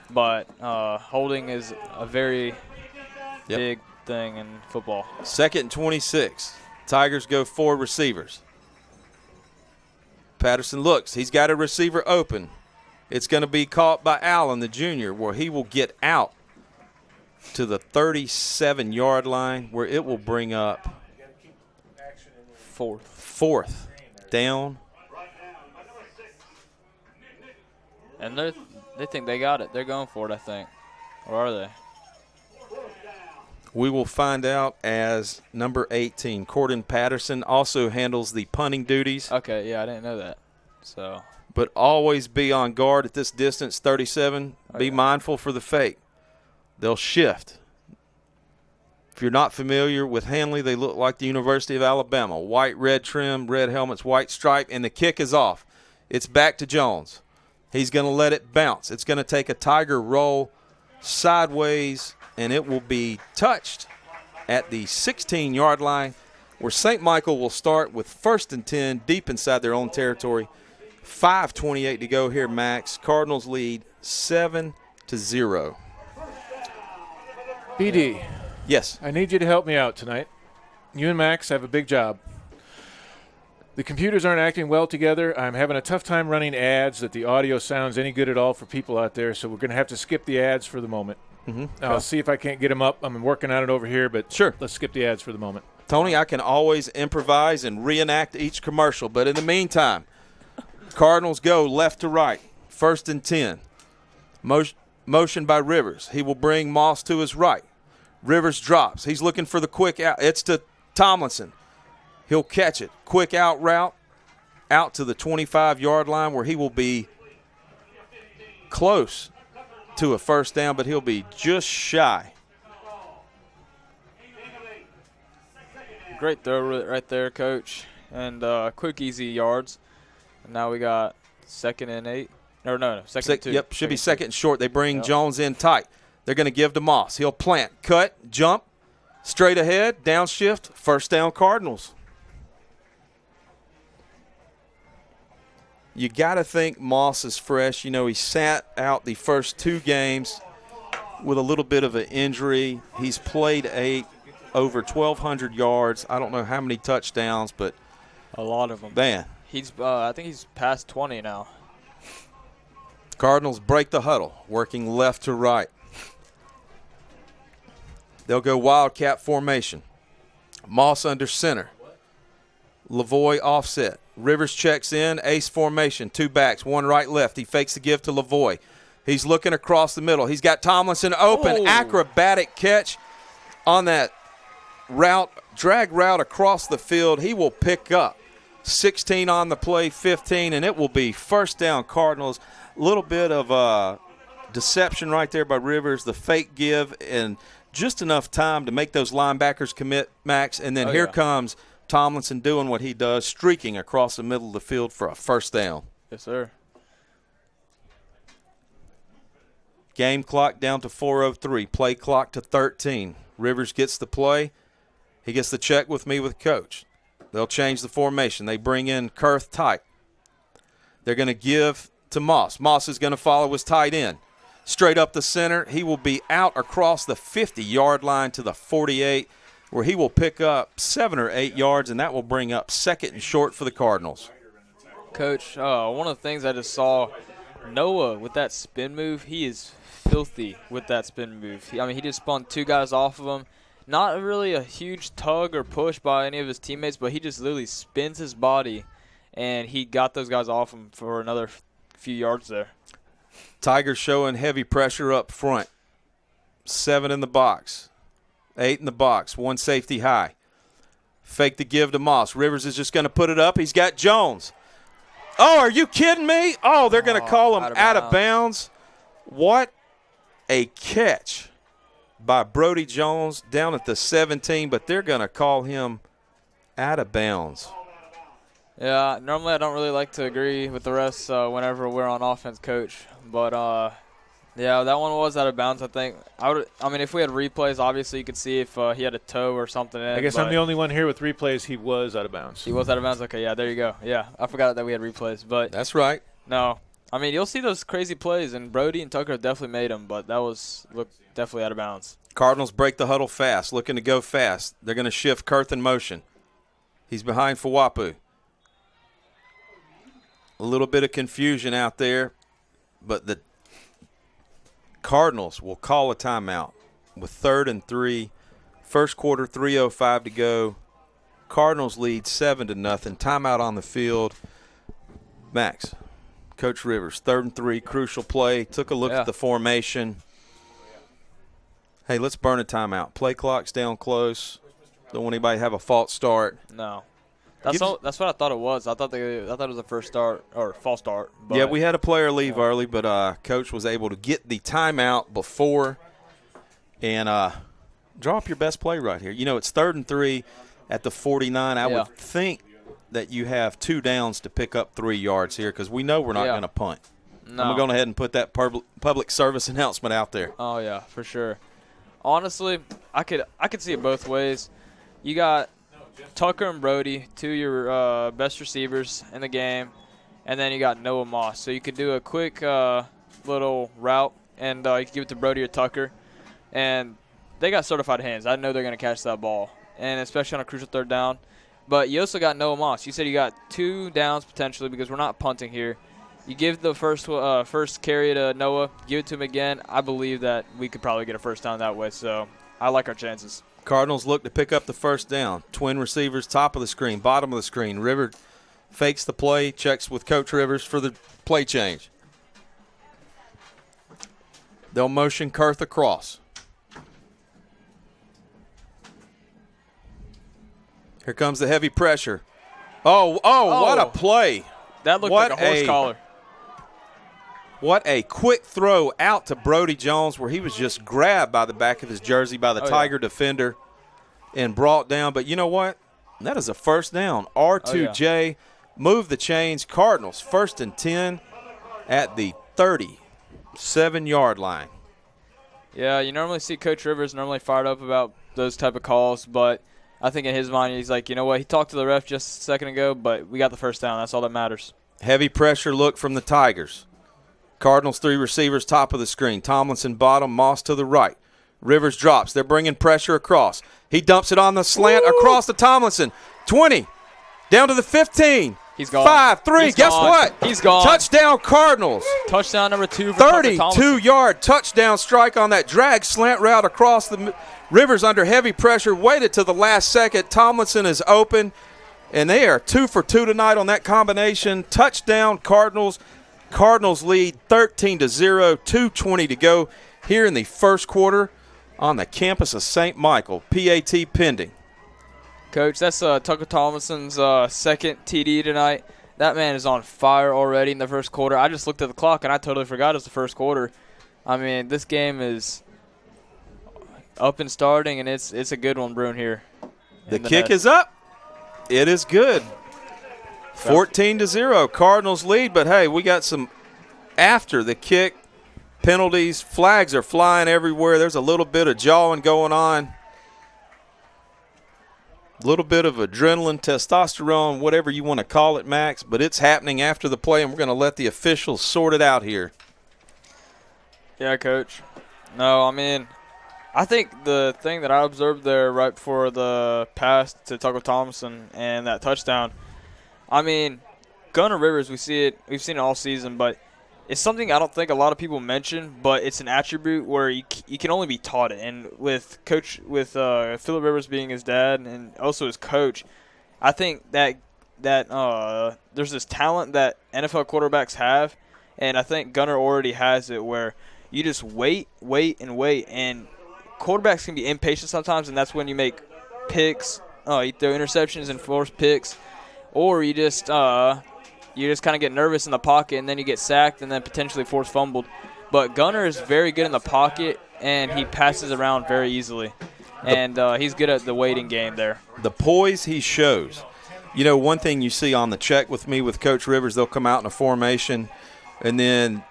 But holding is a very big thing in football. 2nd and 26. Tigers go 4 receivers. Patterson looks. He's got a receiver open. It's going to be caught by Allen, the junior, where he will get out to the 37-yard line where it will bring up 4th down. And they think they got it. They're going for it, I think. Or are they? We will find out as number 18, Corden Patterson, also handles the punting duties. Okay, yeah, I didn't know that. So, but always be on guard at this distance, 37. Be mindful for the fake. They'll shift. If you're not familiar with Hanley, they look like the University of Alabama. White, red trim, red helmets, white stripe, and the kick is off. It's back to Jones. He's going to let it bounce. It's going to take a Tiger roll sideways, and it will be touched at the 16-yard line where St. Michael will start with 1st and 10 deep inside their own territory. 5:28 to go here, Max. Cardinals lead 7-0. BD. Yes. I need you to help me out tonight. You and Max have a big job. The computers aren't acting well together. I'm having a tough time running ads that the audio sounds any good at all for people out there, so we're going to have to skip the ads for the moment. I'll see if I can't get them up. I'm working on it over here, but sure, let's skip the ads for the moment. Tony, I can always improvise and reenact each commercial, but in the meantime, Cardinals go left to right, 1st and 10. Motion by Rivers. He will bring Moss to his right. Rivers drops. He's looking for the quick out. It's to Tomlinson. He'll catch it. Quick out route out to the 25-yard line where he will be close to a 1st down, but he'll be just shy. Great throw right there, Coach. And quick, easy yards. And now we got 2nd and 8. Or no, 2nd and 2. Yep, should be 2nd and short. They bring Yep. Jones in tight. They're going to give to Moss. He'll plant, cut, jump, straight ahead, downshift, 1st down Cardinals. You got to think Moss is fresh. You know, he sat out the first 2 games with a little bit of an injury. He's played 8, over 1,200 yards. I don't know how many touchdowns, but a lot of them. Man. He's I think he's past 20 now. Cardinals break the huddle, working left to right. They'll go Wildcat formation. Moss under center. Lavoie offset. Rivers checks in, ace formation, 2 backs, 1 right, left. He fakes the give to Lavoie. He's looking across the middle. He's got Tomlinson open, acrobatic catch on that route, drag route across the field. He will pick up 16 on the play, 15, and it will be first down Cardinals. A little bit of deception right there by Rivers, the fake give, and just enough time to make those linebackers commit, Max. And then here comes Tomlinson doing what he does, streaking across the middle of the field for a first down. Yes, sir. Game clock down to 4:03. Play clock to 13. Rivers gets the play. He gets the check with me with coach. They'll change the formation. They bring in Kurth tight. They're going to give to Moss. Moss is going to follow his tight end. Straight up the center. He will be out across the 50-yard line to the 48, where he will pick up 7 or 8 yards, and that will bring up second and short for the Cardinals. Coach, one of the things I just saw, Noah with that spin move, he is filthy with that spin move. He just spun 2 guys off of him. Not really a huge tug or push by any of his teammates, but he just literally spins his body, and he got those guys off him for another few yards there. Tigers showing heavy pressure up front. 7 in the box. 8 in the box. 1 safety high. Fake the give to Moss. Rivers is just going to put it up. He's got Jones. Oh, are you kidding me? Oh, they're going to call him out of bounds. What a catch by Brody Jones down at the 17, but they're going to call him out of bounds. Yeah, normally I don't really like to agree with the refs whenever we're on offense, Coach. But, yeah, that one was out of bounds, I think. If we had replays, obviously you could see if he had a toe or something in. I guess I'm the only one here with replays. He was out of bounds. He was out of bounds? Okay, yeah, there you go. Yeah, I forgot that we had replays. But that's right. No. You'll see those crazy plays, and Brody and Tucker definitely made them, but that looked definitely out of bounds. Cardinals break the huddle fast, looking to go fast. They're going to shift Kurth in motion. He's behind Fawapu. A little bit of confusion out there, but the Cardinals will call a timeout with 3rd and 3. First quarter, 3:05 to go. Cardinals lead 7-0. Timeout on the field. Max, Coach Rivers, 3rd and 3, crucial play. Took a look at the formation. Hey, let's burn a timeout. Play clock's down close. Don't want anybody to have a false start. No. That's what I thought it was. I thought it was a first start or false start. But yeah, we had a player leave early, but Coach was able to get the timeout before and draw up your best play right here. It's 3rd and 3 at the 49. I would think that you have 2 downs to pick up 3 yards here because we know we're not going to punt. No. I'm going ahead and put that public service announcement out there. Oh, yeah, for sure. Honestly, I could see it both ways. You got Tucker and Brody, 2 of your best receivers in the game, and then you got Noah Moss. So you could do a quick little route, and you could give it to Brody or Tucker, and they got certified hands. I know they're going to catch that ball, and especially on a crucial 3rd down. But you also got Noah Moss. You said you got 2 downs potentially because we're not punting here. You give the first carry to Noah, give it to him again. I believe that we could probably get a first down that way, so I like our chances. Cardinals look to pick up the first down. Twin receivers, top of the screen, bottom of the screen. River fakes the play, checks with Coach Rivers for the play change. They'll motion Kurth across. Here comes the heavy pressure. Oh, what a play. That looked like a horse collar. What a quick throw out to Brody Jones where he was just grabbed by the back of his jersey by the Tiger defender and brought down. But you know what? That is a first down. R2J move the chains. Cardinals 1st and 10 at the 37-yard line. Yeah, you normally see Coach Rivers normally fired up about those type of calls, but I think in his mind he's like, you know what, he talked to the ref just a second ago, but we got the first down. That's all that matters. Heavy pressure look from the Tigers. Cardinals 3 receivers, top of the screen. Tomlinson bottom, Moss to the right. Rivers drops. They're bringing pressure across. He dumps it on the slant across to Tomlinson. 20, down to the 15. He's gone. 5, 3. Guess what? He's gone. Touchdown Cardinals. Touchdown number 2 for 32-yard touchdown strike on that drag slant route across the Rivers under heavy pressure. Waited to the last second. Tomlinson is open, and they are 2 for 2 tonight on that combination. Touchdown Cardinals. Cardinals lead 13-0, 2:20 to go here in the first quarter on the campus of St. Michael. PAT pending. Coach, that's Tucker Thomason's second TD tonight. That man is on fire already in the first quarter. I just looked at the clock, and I totally forgot it was the first quarter. I mean, this game is up and starting, and it's a good one brewing here. The kick is up. It is good. 14-0. Cardinals lead, but, hey, we got some after the kick penalties. Flags are flying everywhere. There's a little bit of jawing going on. A little bit of adrenaline, testosterone, whatever you want to call it, Max, but it's happening after the play, and we're going to let the officials sort it out here. Yeah, Coach. No, I mean, I think the thing that I observed there right before the pass to Tucker Thompson and that touchdown, I mean, Gunnar Rivers, we've seen it all season, but it's something I don't think a lot of people mention, but it's an attribute where you can only be taught it. And with Phillip Rivers being his dad and also his coach, I think that there's this talent that NFL quarterbacks have, and I think Gunnar already has it where you just wait, and quarterbacks can be impatient sometimes, and that's when you make picks, you throw interceptions and force picks, or you just kind of get nervous in the pocket, and then you get sacked and then potentially force fumbled. But Gunnar is very good in the pocket, and he passes around very easily. And he's good at the waiting game there. The poise he shows. You know, one thing you see on the check with me with Coach Rivers, they'll come out in a formation and then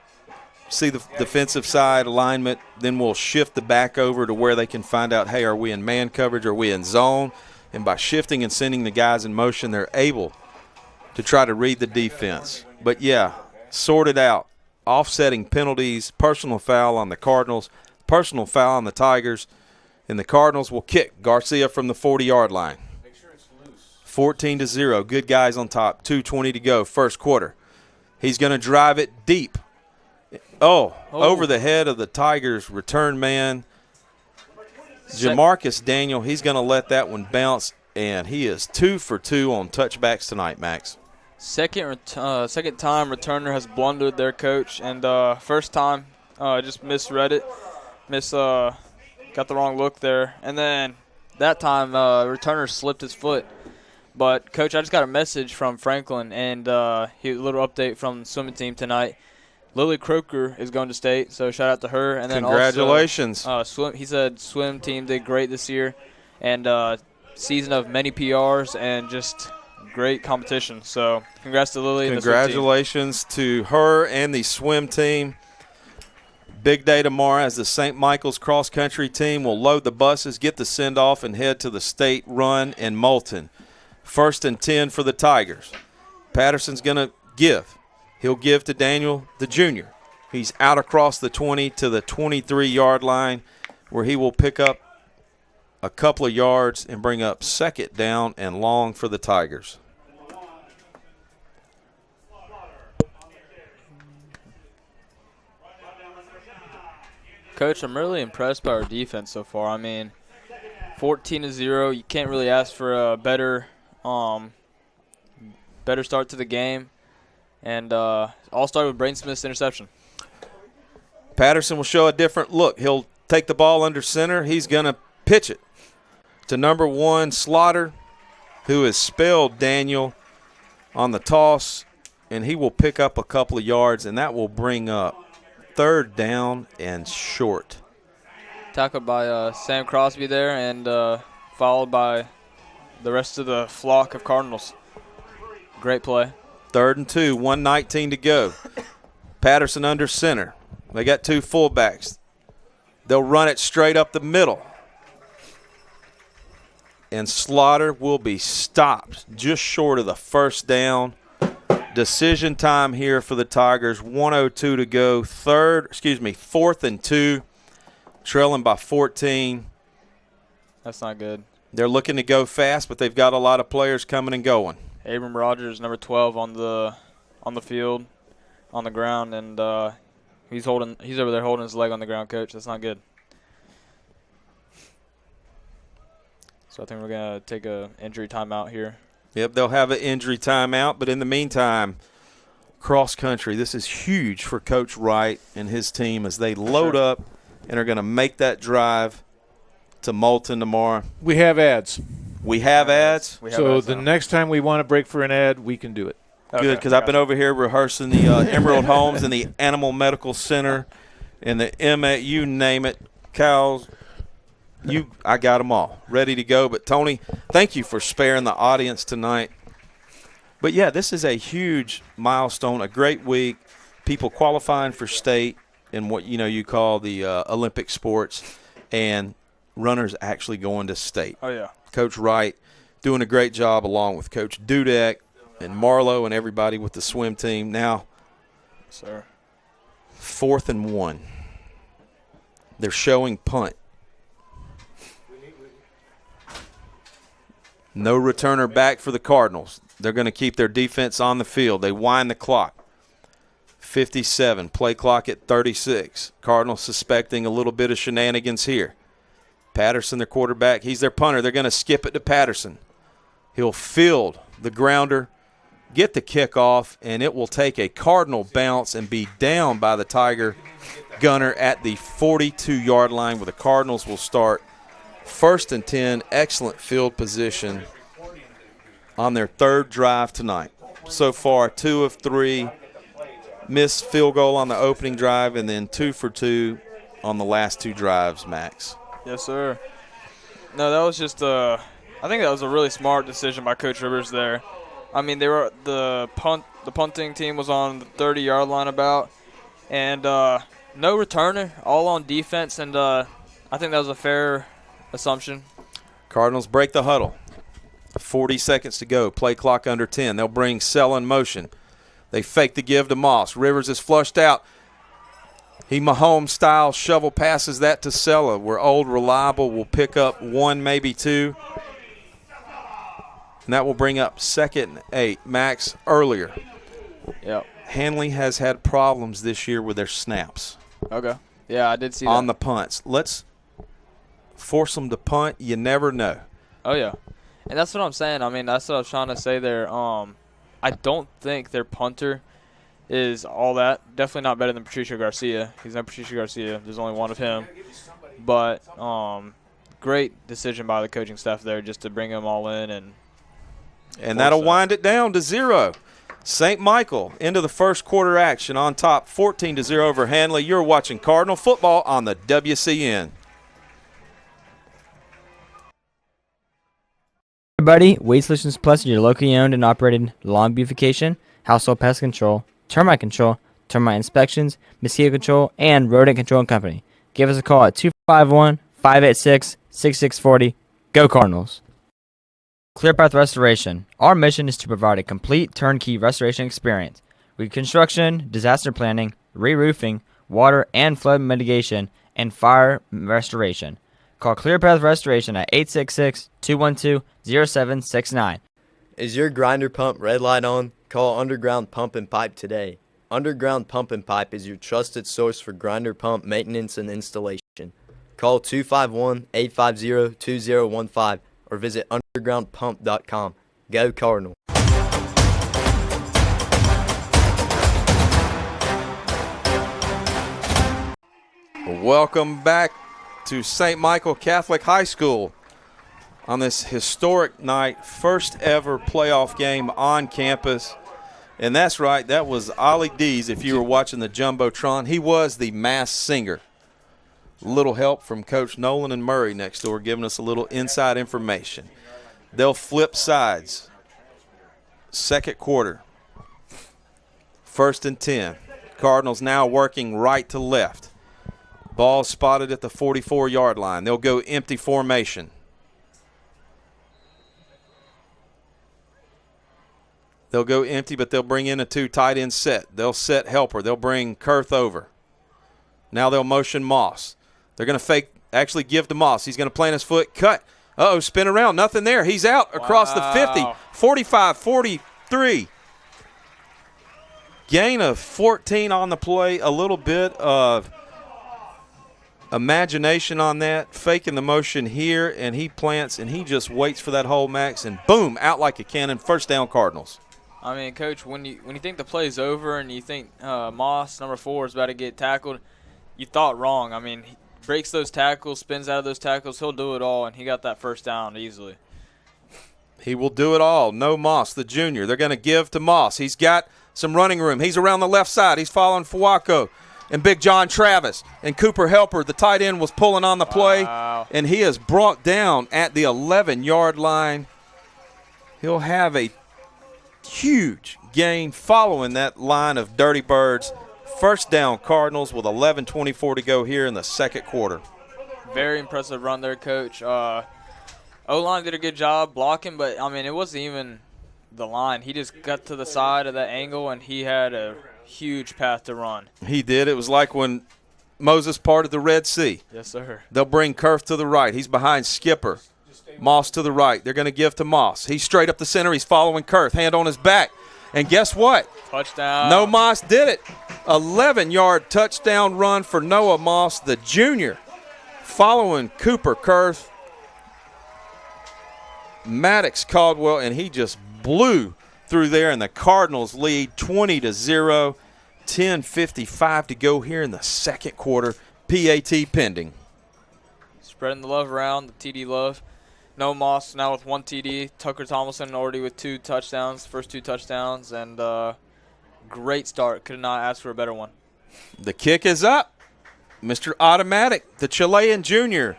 see the defensive side alignment. Then we'll shift the back over to where they can find out, hey, are we in man coverage? Are we in zone? And by shifting and sending the guys in motion, they're able to try to read the defense. But, yeah, sort it out. Offsetting penalties, personal foul on the Cardinals, personal foul on the Tigers, and the Cardinals will kick Garcia from the 40-yard line. 14-0. Good guys on top. 2:20 to go, first quarter. He's going to drive it deep. Over the head of the Tigers' return man. Jamarcus Daniel, he's going to let that one bounce, and he is 2 for 2 on touchbacks tonight, Max. Second time returner has blundered their coach, and first time just misread it, got the wrong look there, and then that time returner slipped his foot. But Coach, I just got a message from Franklin, and a little update from the swimming team tonight. Lily Croker is going to state, so shout out to her. And then congratulations. Also, he said swim team did great this year, and season of many PRs and just great competition. So congrats to Lily. Congratulations to her and the swim team. Big day tomorrow as the St. Michael's cross-country team will load the buses, get the send-off, and head to the state run in Moulton. 1st and 10 for the Tigers. Patterson's going to give. He'll give to Daniel, the junior. He's out across the 20 to the 23-yard line where he will pick up a couple of yards and bring up 2nd down and long for the Tigers. Coach, I'm really impressed by our defense so far. I mean, 14-0. You can't really ask for a better start to the game. And all started with Braden Smith's interception. Patterson will show a different look. He'll take the ball under center. He's going to pitch it to number 1, Slaughter, who has spelled Daniel on the toss, and he will pick up a couple of yards, and that will bring up 3rd down and short. Tackled by Sam Crosby there, and followed by the rest of the flock of Cardinals. Great play. 3rd and 2, 1:19 to go. Patterson under center. They got 2 fullbacks. They'll run it straight up the middle. And Slaughter will be stopped just short of the 1st down. Decision time here for the Tigers. 1:02 to go. 4th and 2. Trailing by 14. That's not good. They're looking to go fast, but they've got a lot of players coming and going. Abram Rogers, number 12 on the field, on the ground, and he's over there holding his leg on the ground, Coach. That's not good. So I think we're going to take an injury timeout here. Yep, they'll have an injury timeout, but in the meantime, cross country, this is huge for Coach Wright and his team as they load up and are going to make that drive to Moulton tomorrow. We have ads. We have ads. So the next time we want to break for an ad, we can do it. Good, because I've been over here rehearsing the Emerald Homes and the Animal Medical Center and the you name it, cows. I got them all ready to go. But, Tony, thank you for sparing the audience tonight. But, yeah, this is a huge milestone, a great week. People qualifying for state in what, you call the Olympic sports, and runners actually going to state. Oh, yeah. Coach Wright doing a great job along with Coach Dudek and Marlowe and everybody with the swim team. Now, sir, 4th and 1. They're showing punt. No returner back for the Cardinals. They're going to keep their defense on the field. They wind the clock. 57, play clock at 36. Cardinals suspecting a little bit of shenanigans here. Patterson, their quarterback, he's their punter. They're going to skip it to Patterson. He'll field the grounder, get the kickoff, and it will take a Cardinal bounce and be down by the Tiger gunner at the 42-yard line, where the Cardinals will start 1st and 10. Excellent field position on their 3rd drive tonight. So far, 2 of 3. Missed field goal on the opening drive, and then 2 for 2 on the last 2 drives, Max. Yes, sir. No, that was just I think that was a really smart decision by Coach Rivers there. I mean, the punting team was on the 30-yard line about, and no returner, all on defense, and I think that was a fair assumption. Cardinals break the huddle. 40 seconds to go. Play clock under 10. They'll bring Sell in motion. They fake the give to Moss. Rivers is flushed out. He Mahomes-style shovel passes that to Sella, where Old Reliable will pick up 1, maybe 2. And that will bring up 2nd and 8. Max, earlier. Yep. Hanley has had problems this year with their snaps. Okay. Yeah, I did see that. On the punts. Let's force them to punt. You never know. Oh, yeah. And that's what I'm saying. I mean, that's what I was trying to say there. I don't think their punter is all that. Definitely not better than Patricio Garcia. He's not Patricio Garcia. There's only one of him. But great decision by the coaching staff there just to bring them all in. And that'll wind it down to 0. St. Michael into the first quarter action on top, 14-0 over Hanley. You're watching Cardinal football on the WCN. Everybody, Weed Solutions Plus is your locally owned and operated lawn beautification, household pest control, termite inspections, mosquito control, and rodent control company. Give us a call at 251-586-6640. Go Cardinals. ClearPath Restoration. Our mission is to provide a complete turnkey restoration experience. Reconstruction, disaster planning, re-roofing, water and flood mitigation, and fire restoration. Call ClearPath Restoration at 866-212-0769. Is your grinder pump red light on? Call Underground Pump and Pipe today. Underground Pump and Pipe is your trusted source for grinder pump maintenance and installation. Call 251-850-2015 or visit undergroundpump.com. Go Cardinal. Welcome back to St. Michael Catholic High School on this historic night, first ever playoff game on campus. And that's right, that was Ollie Dees, if you were watching the Jumbotron. He was the masked singer. Little help from Coach Nolan and Murray next door giving us a little inside information. They'll flip sides. Second quarter. 1st and 10. Cardinals now working right to left. Ball spotted at the 44-yard line. They'll go empty formation. They'll go empty, but they'll bring in a 2 tight end set. They'll set helper. They'll bring Kurth over. Now they'll motion Moss. They're going to fake, actually give to Moss. He's going to plant his foot, cut. Uh-oh, spin around. Nothing there. He's out across the 50, 45, 43. Gain of 14 on the play. A little bit of imagination on that, faking the motion here, and he plants, and he just waits for that hole, Max, and boom, out like a cannon, first down Cardinals. I mean, Coach, when you think the play's over and you think Moss, number 4, is about to get tackled, you thought wrong. I mean, he breaks those tackles, spins out of those tackles, he'll do it all, and he got that first down easily. He will do it all. No Moss, the junior. They're going to give to Moss. He's got some running room. He's around the left side. He's following Fuaco and Big John Travis. And Cooper Helper, the tight end, was pulling on the play. And he is brought down at the 11-yard line. He'll have a huge gain following that line of Dirty Birds. First down, Cardinals, with 11:24 to go here in the second quarter. Very impressive run there, Coach. O-line did a good job blocking, but, I mean, it wasn't even the line. He just got to the side of that angle, and he had a huge path to run. He did. It was like when Moses parted the Red Sea. Yes, sir. They'll bring Kurth to the right. He's behind Skipper. Moss to the right. They're going to give to Moss. He's straight up the center. He's following Kurth. Hand on his back. And guess what? Touchdown. No Moss did it. 11-yard touchdown run for Noah Moss, the junior, following Cooper Kurth. Maddox Caldwell, and he just blew through there, and the Cardinals lead 20-0. 10:55 to go here in the second quarter. PAT pending. Spreading the love around, the TD love. No Moss now with 1 TD. Tucker Tomlinson already with 2 touchdowns, first 2 touchdowns, and great start. Could not ask for a better one. The kick is up. Mr. Automatic, the Chilean junior.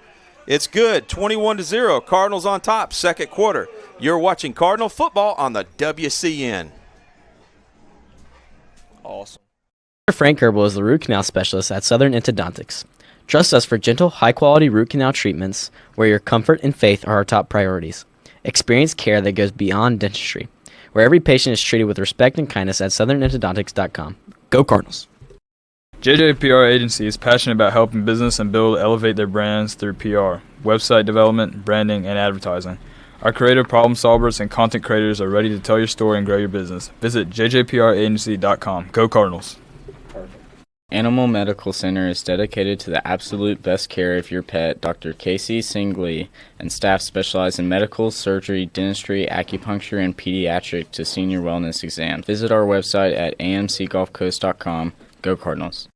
It's good. 21-0. Cardinals on top, second quarter. You're watching Cardinal football on the WCN. Awesome. Dr. Frank Kerbel is the root canal specialist at Southern Endodontics. Trust us for gentle, high-quality root canal treatments where your comfort and faith are our top priorities. Experience care that goes beyond dentistry, where every patient is treated with respect and kindness at southernendodontics.com. Go Cardinals! JJPR Agency is passionate about helping business and build elevate their brands through PR, website development, branding, and advertising. Our creative problem solvers and content creators are ready to tell your story and grow your business. Visit jjpragency.com. Go Cardinals! Animal Medical Center is dedicated to the absolute best care of your pet. Dr. Casey Singley and staff specialize in medical, surgery, dentistry, acupuncture, and pediatric to senior wellness exams. Visit our website at amcgulfcoast.com. Go Cardinals.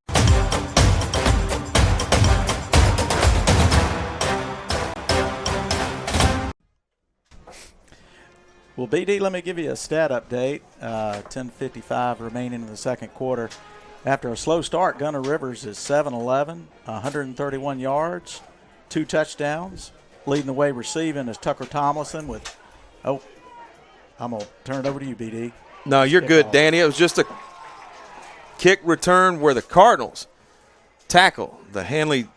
Well, BD, let me give you a stat update. 10:55 remaining in the second quarter. After a slow start, Gunner Rivers is 7-11, 131 yards, 2 touchdowns. Leading the way receiving is Tucker Tomlinson with, I'm going to turn it over to you, BD. No, you're good, Danny. It was just a kick return where the Cardinals tackle the Hanley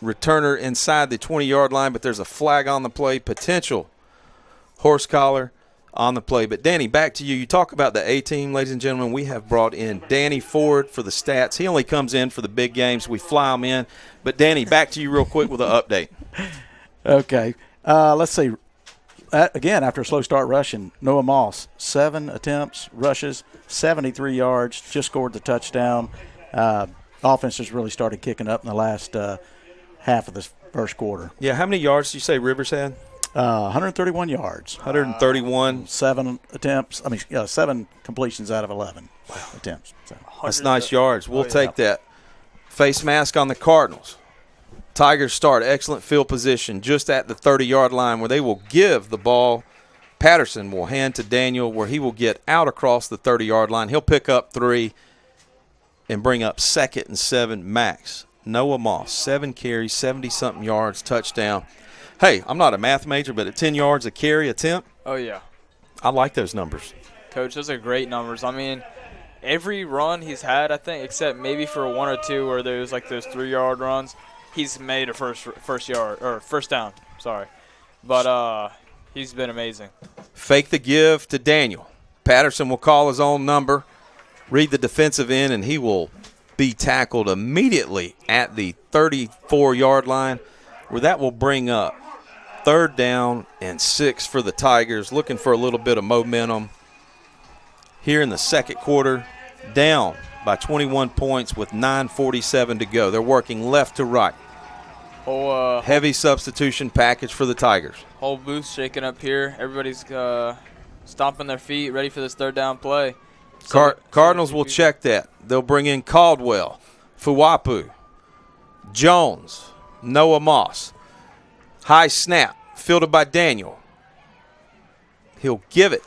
returner inside the 20-yard line, but there's a flag on the play, potential horse collar on the play. But, Danny, back to you. You talk about the A-team, ladies and gentlemen. We have brought in Danny Ford for the stats. He only comes in for the big games. We fly him in. But, Danny, back to you real quick with an update. Okay. Let's see. Again, after a slow start rushing, Noah Moss, 7 attempts, rushes, 73 yards, just scored the touchdown. Offense has really started kicking up in the last half of the first quarter. Yeah, how many yards did you say Rivers had? 131 yards. 131. 7 attempts. 7 completions out of 11 attempts. So. That's nice yards. We'll take that. Face mask on the Cardinals. Tigers start excellent field position just at the 30-yard line where they will give the ball. Patterson will hand to Daniel where he will get out across the 30-yard line. He'll pick up 3 and bring up 2nd and 7 max. Noah Moss, 7 carries, 70-something yards, touchdown. Hey, I'm not a math major, but at 10 yards a carry attempt, Oh, yeah. I like those numbers. Coach, those are great numbers. I mean, every run he's had, I think, except maybe for 1 or 2 where there's like those 3-yard runs, he's made a first down. Sorry, but he's been amazing. Fake the give to Daniel. Patterson will call his own number, read the defensive end, and he will be tackled immediately at the 34-yard line, where that will bring up 3rd down and 6 for the Tigers, looking for a little bit of momentum here in the second quarter, down by 21 points with 9:47 to go. They're working left to right. Heavy substitution package for the Tigers. Whole booth shaking up here. Everybody's stomping their feet, ready for this 3rd down play. Cardinals will check that. They'll bring in Caldwell, Fuapu, Jones, Noah Moss. High snap, fielded by Daniel. He'll give it.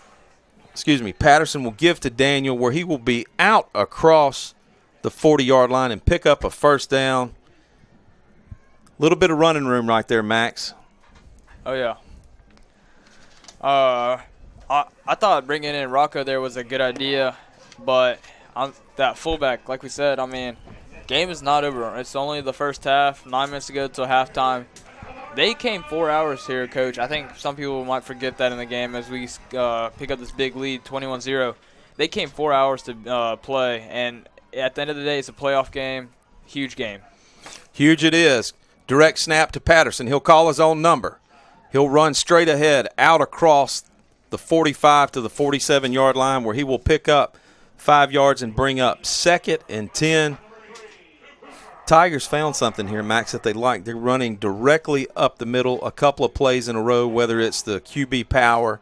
Patterson will give to Daniel, where he will be out across the 40-yard line and pick up a first down. A little bit of running room right there, Max. Oh, yeah. I thought bringing in Rocco there was a good idea, but that fullback, like we said, I mean, game is not over. It's only the first half, 9 minutes to go till halftime. They came 4 hours here, Coach. I think some people might forget that in the game as we pick up this big lead, 21-0. They came 4 hours to play, and at the end of the day, it's a playoff game, huge game. Huge it is. Direct snap to Patterson. He'll call his own number. He'll run straight ahead out across the 45 to the 47-yard line, where he will pick up 5 yards and bring up 2nd and 10. Tigers found something here, Max, that they like. They're running directly up the middle a couple of plays in a row, whether it's the QB power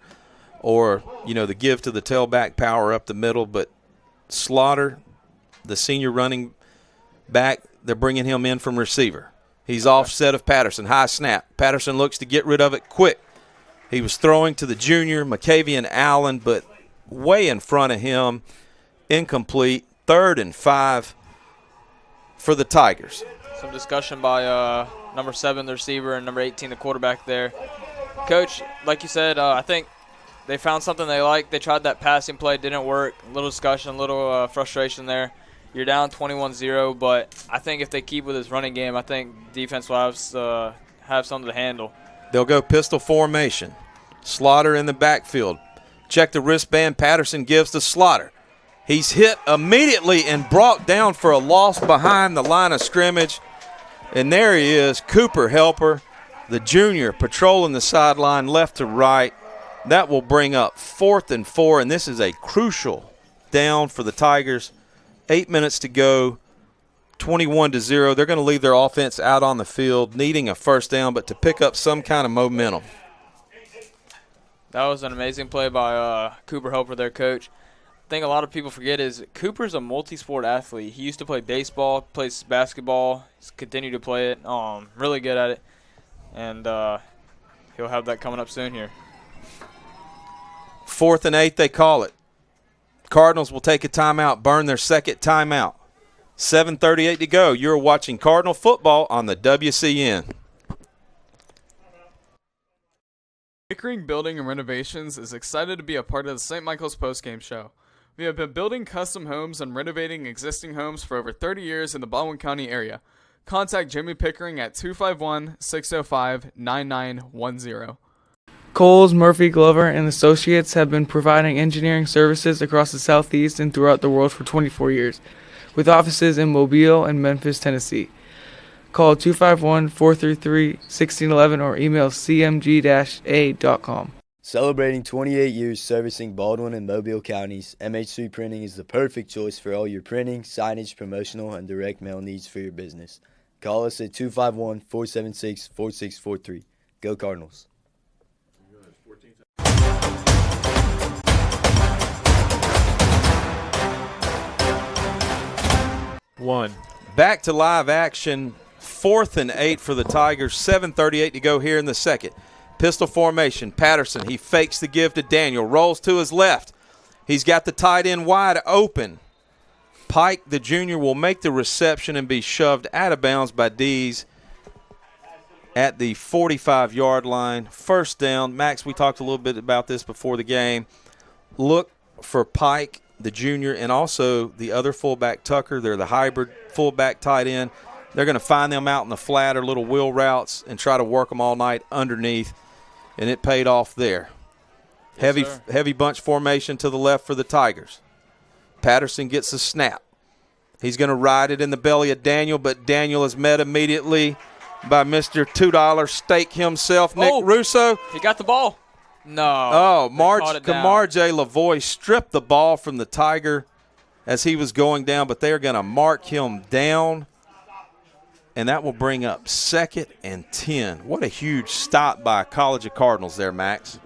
or, the give to the tailback power up the middle. But Slaughter, the senior running back, they're bringing him in from receiver. He's offset of Patterson. High snap. Patterson looks to get rid of it quick. He was throwing to the junior, McCavian Allen, but way in front of him. Incomplete. 3rd and 5 for the Tigers. Some discussion by number 7, the receiver, and number 18, the quarterback there. Coach, like you said, I think they found something they like. They tried that passing play. Didn't work. A little discussion, a little frustration there. You're down 21-0, but I think if they keep with this running game, I think defense will have something to handle. They'll go pistol formation. Slaughter in the backfield. Check the wristband. Patterson gives to Slaughter. He's hit immediately and brought down for a loss behind the line of scrimmage. And there he is, Cooper Helper, the junior, patrolling the sideline left to right. That will bring up 4th and 4, and this is a crucial down for the Tigers. 8 minutes to go, 21-0. They're going to leave their offense out on the field, needing a first down, but to pick up some kind of momentum. That was an amazing play by Cooper Helper, their coach. I think a lot of people forget is Cooper's a multi-sport athlete. He used to play baseball, plays basketball. He's continued to play it. Really good at it. And he'll have that coming up soon here. 4th and 8, they call it. Cardinals will take a timeout, burn their second timeout. 7:38 to go. You're watching Cardinal football on the WCN. Pickering Building and Renovations is excited to be a part of the St. Michael's Postgame Show. We have been building custom homes and renovating existing homes for over 30 years in the Baldwin County area. Contact Jimmy Pickering at 251-605-9910. Coles, Murphy, Glover, and Associates have been providing engineering services across the Southeast and throughout the world for 24 years, with offices in Mobile and Memphis, Tennessee. Call 251-433-1611 or email cmg-a.com. Celebrating 28 years servicing Baldwin and Mobile counties, MH3 Printing is the perfect choice for all your printing, signage, promotional, and direct mail needs for your business. Call us at 251-476-4643. Go Cardinals. One. Back to live action. 4th and 8 for the Tigers. 7:38 to go here in the second. Pistol formation. Patterson, he fakes the give to Daniel. Rolls to his left. He's got the tight end wide open. Pike, the junior, will make the reception and be shoved out of bounds by Dees at the 45-yard line. First down. Max, we talked a little bit about this before the game. Look for Pike, the junior, and also the other fullback, Tucker. They're the hybrid fullback tight end. They're going to find them out in the flat or little wheel routes and try to work them all night underneath, and it paid off there. Yes, heavy bunch formation to the left for the Tigers. Patterson gets a snap. He's going to ride it in the belly of Daniel, but Daniel is met immediately by Mr. $2 Steak himself, Nick Russo. He got the ball. No. Oh, Camarje Lavoie stripped the ball from the Tiger as he was going down, but they're going to mark him down, and that will bring up 2nd and 10. What a huge stop by College of Cardinals there, Max.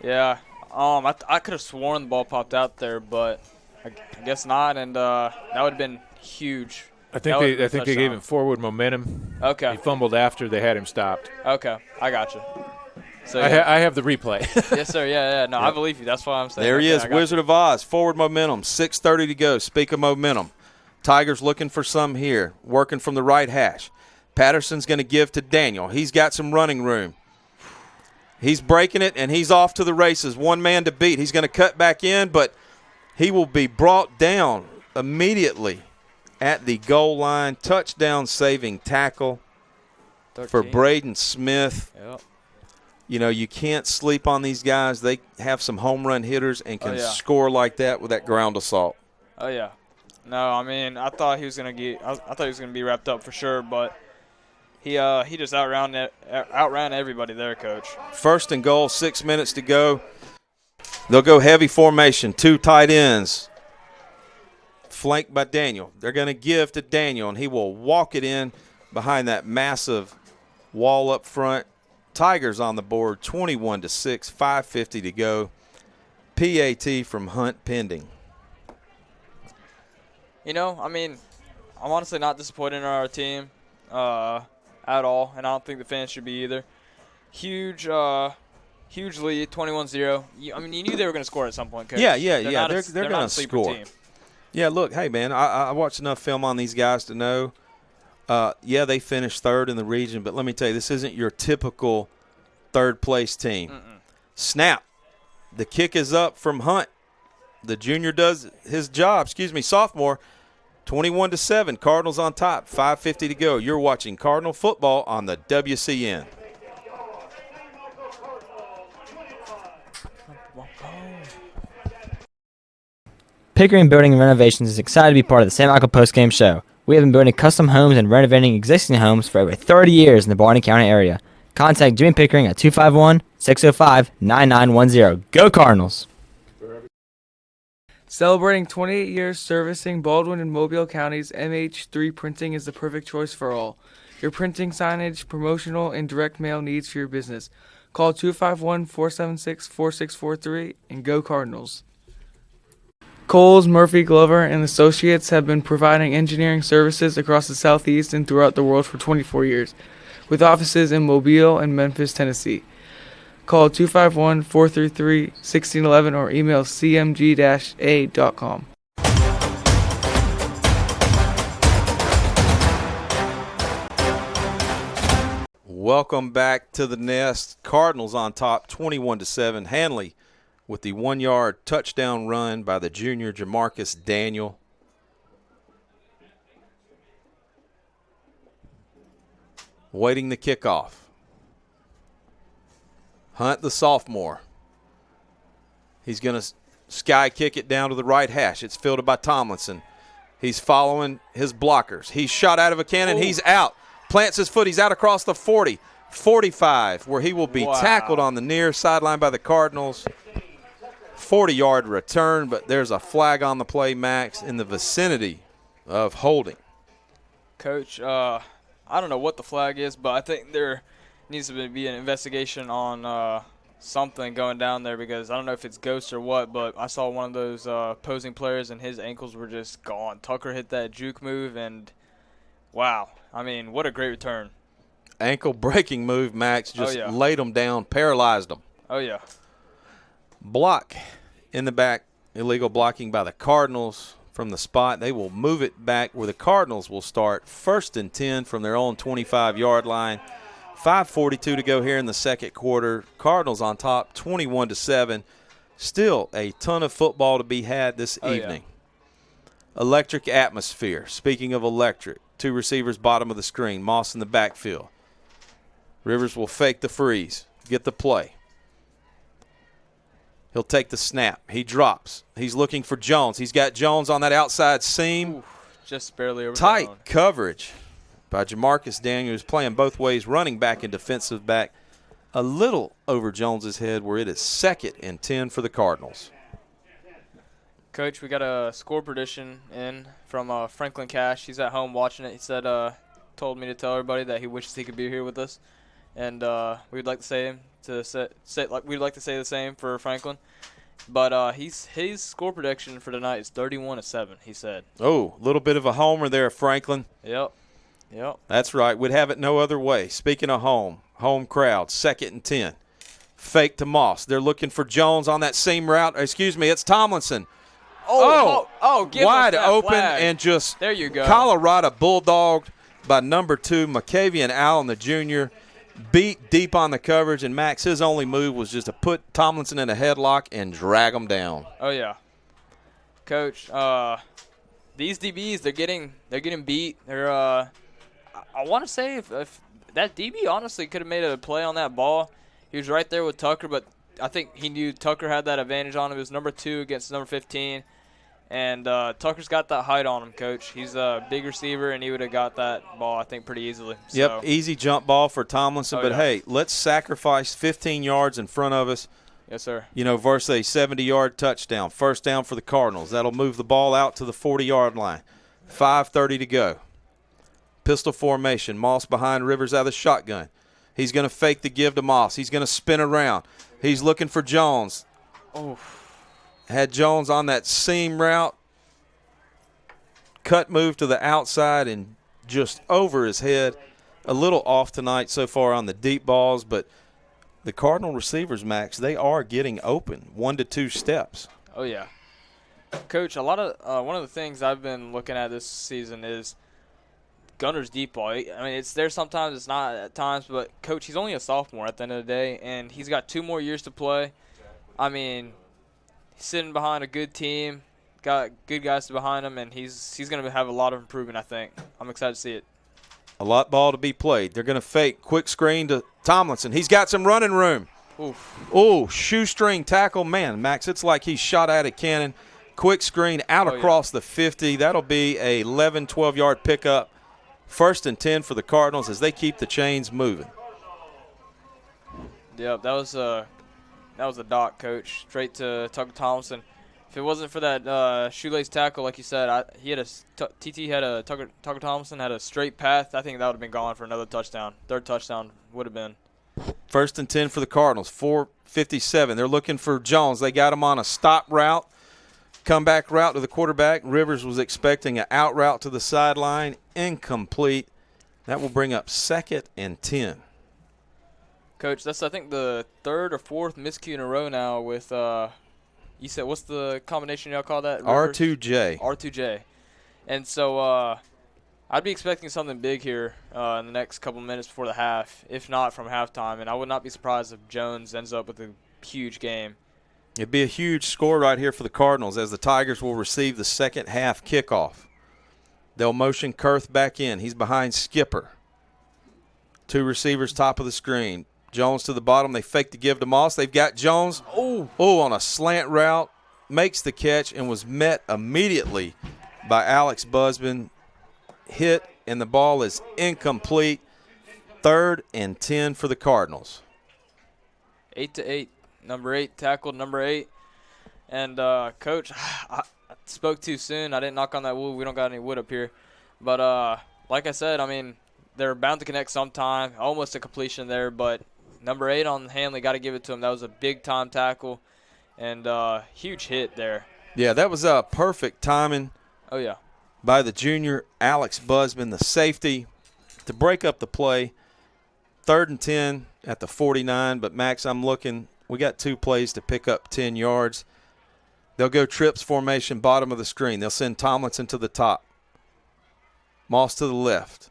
Yeah. I could have sworn the ball popped out there, but I guess not, and that would have been huge. I think they gave him forward momentum. Okay. He fumbled after they had him stopped. Okay, I got you. So I have the replay. Yes, sir. Yeah. No, I believe you. That's why I'm saying. There he okay, is, Wizard of Oz. Forward momentum, 6:30 to go. Speak of momentum. Tigers looking for some here, working from the right hash. Patterson's going to give to Daniel. He's got some running room. He's breaking it, and he's off to the races. One man to beat. He's going to cut back in, but he will be brought down immediately at the goal line. Touchdown saving tackle 13. for Braden Smith. Yep. You know, you can't sleep on these guys. They have some home run hitters and can score like that with that ground assault. Oh yeah. No, I mean, I thought he was gonna get. I thought he was gonna be wrapped up for sure, but he just outran everybody there, Coach. First and goal, 6 minutes to go. They'll go heavy formation, 2 tight ends, flanked by Daniel. They're going to give to Daniel, and he will walk it in behind that massive wall up front. Tigers on the board, 21-6, 5:50 to go. PAT from Hunt pending. You know, I mean, I'm honestly not disappointed in our team at all, and I don't think the fans should be either. Huge lead, 21-0. I mean, you knew they were going to score at some point, Coach. Yeah. They're going to score. Team. Yeah, look, hey, man, I watched enough film on these guys to know, they finished third in the region, but let me tell you, this isn't your typical third-place team. Snap. The kick is up from Hunt. The junior does his job. Sophomore. 21-7. Cardinals on top. 5:50 to go. You're watching Cardinal football on the WCN. Pickering Building and Renovations is excited to be part of the St. Michael Postgame Show. We have been building custom homes and renovating existing homes for over 30 years in the Baldwin County area. Contact Jimmy Pickering at 251-605-9910. Go Cardinals! Celebrating 28 years servicing Baldwin and Mobile counties, MH3 Printing is the perfect choice for all. Your printing, signage, promotional, and direct mail needs for your business. Call 251-476-4643 and go Cardinals. Coles, Murphy, Glover, and Associates have been providing engineering services across the Southeast and throughout the world for 24 years, with offices in Mobile and Memphis, Tennessee. Call 251-433-1611 or email cmg-a.com. Welcome back to the nest. Cardinals on top, 21-7. Hanley with the 1-yard touchdown run by the junior Jamarcus Daniel. Waiting the kickoff. Hunt, the sophomore. He's going to sky kick it down to the right hash. It's fielded by Tomlinson. He's following his blockers. He's shot out of a cannon. He's out. Plants his foot. He's out across the 40. 45, where he will be tackled on the near sideline by the Cardinals. 40-yard return, but there's a flag on the play, Max, in the vicinity of holding. Coach, I don't know what the flag is, but I think there needs to be an investigation on something going down there, because I don't know if it's ghosts or what, but I saw one of those opposing players and his ankles were just gone. Tucker hit that juke move, and wow. I mean, what a great return. Ankle breaking move, Max. Just laid him down, paralyzed him. Oh, yeah. Block in the back, illegal blocking by the Cardinals from the spot. They will move it back where the Cardinals will start 1st and 10 from their own 25-yard line. 5:42 to go here in the second quarter. Cardinals on top, 21-7. Still a ton of football to be had this evening. Yeah. Electric atmosphere. Speaking of electric, 2 receivers bottom of the screen. Moss in the backfield. Rivers will fake the freeze, get the play. He'll take the snap. He drops. He's looking for Jones. He's got Jones on that outside seam. Just barely over. Tight coverage by Jamarcus Daniel, who's playing both ways, running back and defensive back. A little over Jones's head, where it is 2nd and 10 for the Cardinals. Coach, we got a score prediction in from Franklin Cash. He's at home watching it. He said, told me to tell everybody that he wishes he could be here with us, and we'd like to say we'd like to say the same for Franklin. But his score prediction for tonight is 31-7. He said. Oh, a little bit of a homer there, Franklin. Yep. That's right. We'd have it no other way. Speaking of home crowd, 2nd and 10. Fake to Moss. They're looking for Jones on that seam route. Excuse me, it's Tomlinson. Give wide us that open flag. and just There you go. Colorado bulldogged by number 2, McCavian Allen, the junior. Beat deep on the coverage, and Max, his only move was just to put Tomlinson in a headlock and drag him down. Oh yeah, Coach. These DBs, they're getting beat. They're I want to say if that DB honestly could have made a play on that ball. He was right there with Tucker, but I think he knew Tucker had that advantage on him. It was number 2 against number 15. And Tucker's got that height on him, Coach. He's a big receiver, and he would have got that ball, I think, pretty easily. Yep, easy jump ball for Tomlinson. But, hey, let's sacrifice 15 yards in front of us. Yes, sir. Versus a 70-yard touchdown. First down for the Cardinals. That'll move the ball out to the 40-yard line. 5:30 to go. Pistol formation. Moss behind Rivers out of the shotgun. He's going to fake the give to Moss. He's going to spin around. He's looking for Jones. Oh. Had Jones on that seam route. Cut move to the outside and just over his head. A little off tonight so far on the deep balls, but the Cardinal receivers, Max, they are getting open 1 to 2 steps. Oh, yeah. Coach, a lot of one of the things I've been looking at this season is Gunner's deep ball. I mean, it's there sometimes, it's not at times, but, Coach, he's only a sophomore at the end of the day, and he's got 2 more years to play. I mean, he's sitting behind a good team, got good guys behind him, and he's going to have a lot of improvement, I think. I'm excited to see it. A lot ball to be played. They're going to fake. Quick screen to Tomlinson. He's got some running room. Oof. Shoestring tackle. Man, Max, it's like he's shot out of cannon. Quick screen out across the 50. That'll be a 11, 12-yard pickup. 1st and 10 for the Cardinals as they keep the chains moving. Yep, that was a dot, Coach. Straight to Tucker Thompson. If it wasn't for that shoelace tackle, like you said, Tucker Thompson had a straight path. I think that would have been gone for another touchdown. 3rd touchdown would have been. 1st and 10 for the Cardinals. 4:57. They're looking for Jones. They got him on a stop route. Comeback route to the quarterback. Rivers was expecting an out route to the sideline. Incomplete. That will bring up 2nd and 10. Coach, that's, I think, the 3rd or 4th miscue in a row now with you said, what's the combination y'all call that? Rivers? R2J. R2J. And so I'd be expecting something big here in the next couple minutes before the half, if not from halftime. And I would not be surprised if Jones ends up with a huge game. It'd be a huge score right here for the Cardinals as the Tigers will receive the second half kickoff. They'll motion Kurth back in. He's behind Skipper. 2 receivers top of the screen. Jones to the bottom. They fake the give to Moss. They've got Jones on a slant route. Makes the catch and was met immediately by Alex Busman. Hit, and the ball is incomplete. 3rd and 10 for the Cardinals. 8-8. Number 8 tackled number 8. And, Coach, I spoke too soon. I didn't knock on that wood. We don't got any wood up here. But, like I said, I mean, they're bound to connect sometime. Almost a completion there, but number 8 on Hanley, got to give it to him. That was a big-time tackle and huge hit there. Yeah, that was perfect timing. Oh, yeah. By the junior Alex Busman, the safety, to break up the play. 3rd and 10 at the 49. But, Max, I'm looking. We got 2 plays to pick up 10 yards. They'll go trips formation, bottom of the screen. They'll send Tomlinson to the top. Moss to the left.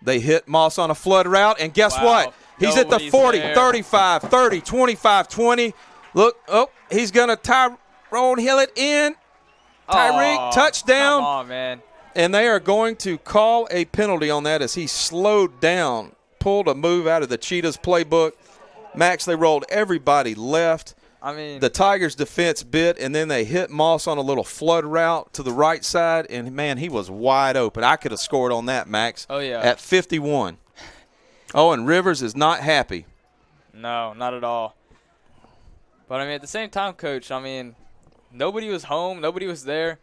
They hit Moss on a flood route, and guess what? He's at the 40, there. 35, 30, 25, 20. Look, he's going to Tyrone Hill it in. Tyreek, touchdown. Come on, man. And they are going to call a penalty on that as he slowed down, pulled a move out of the Cheetahs playbook. Max, they rolled everybody left. I mean, the Tigers' defense bit, and then they hit Moss on a little flood route to the right side, and, man, he was wide open. I could have scored on that, Max. Oh, yeah. At 51. Oh, and Rivers is not happy. No, not at all. But, I mean, at the same time, Coach, I mean, nobody was home. Nobody was there.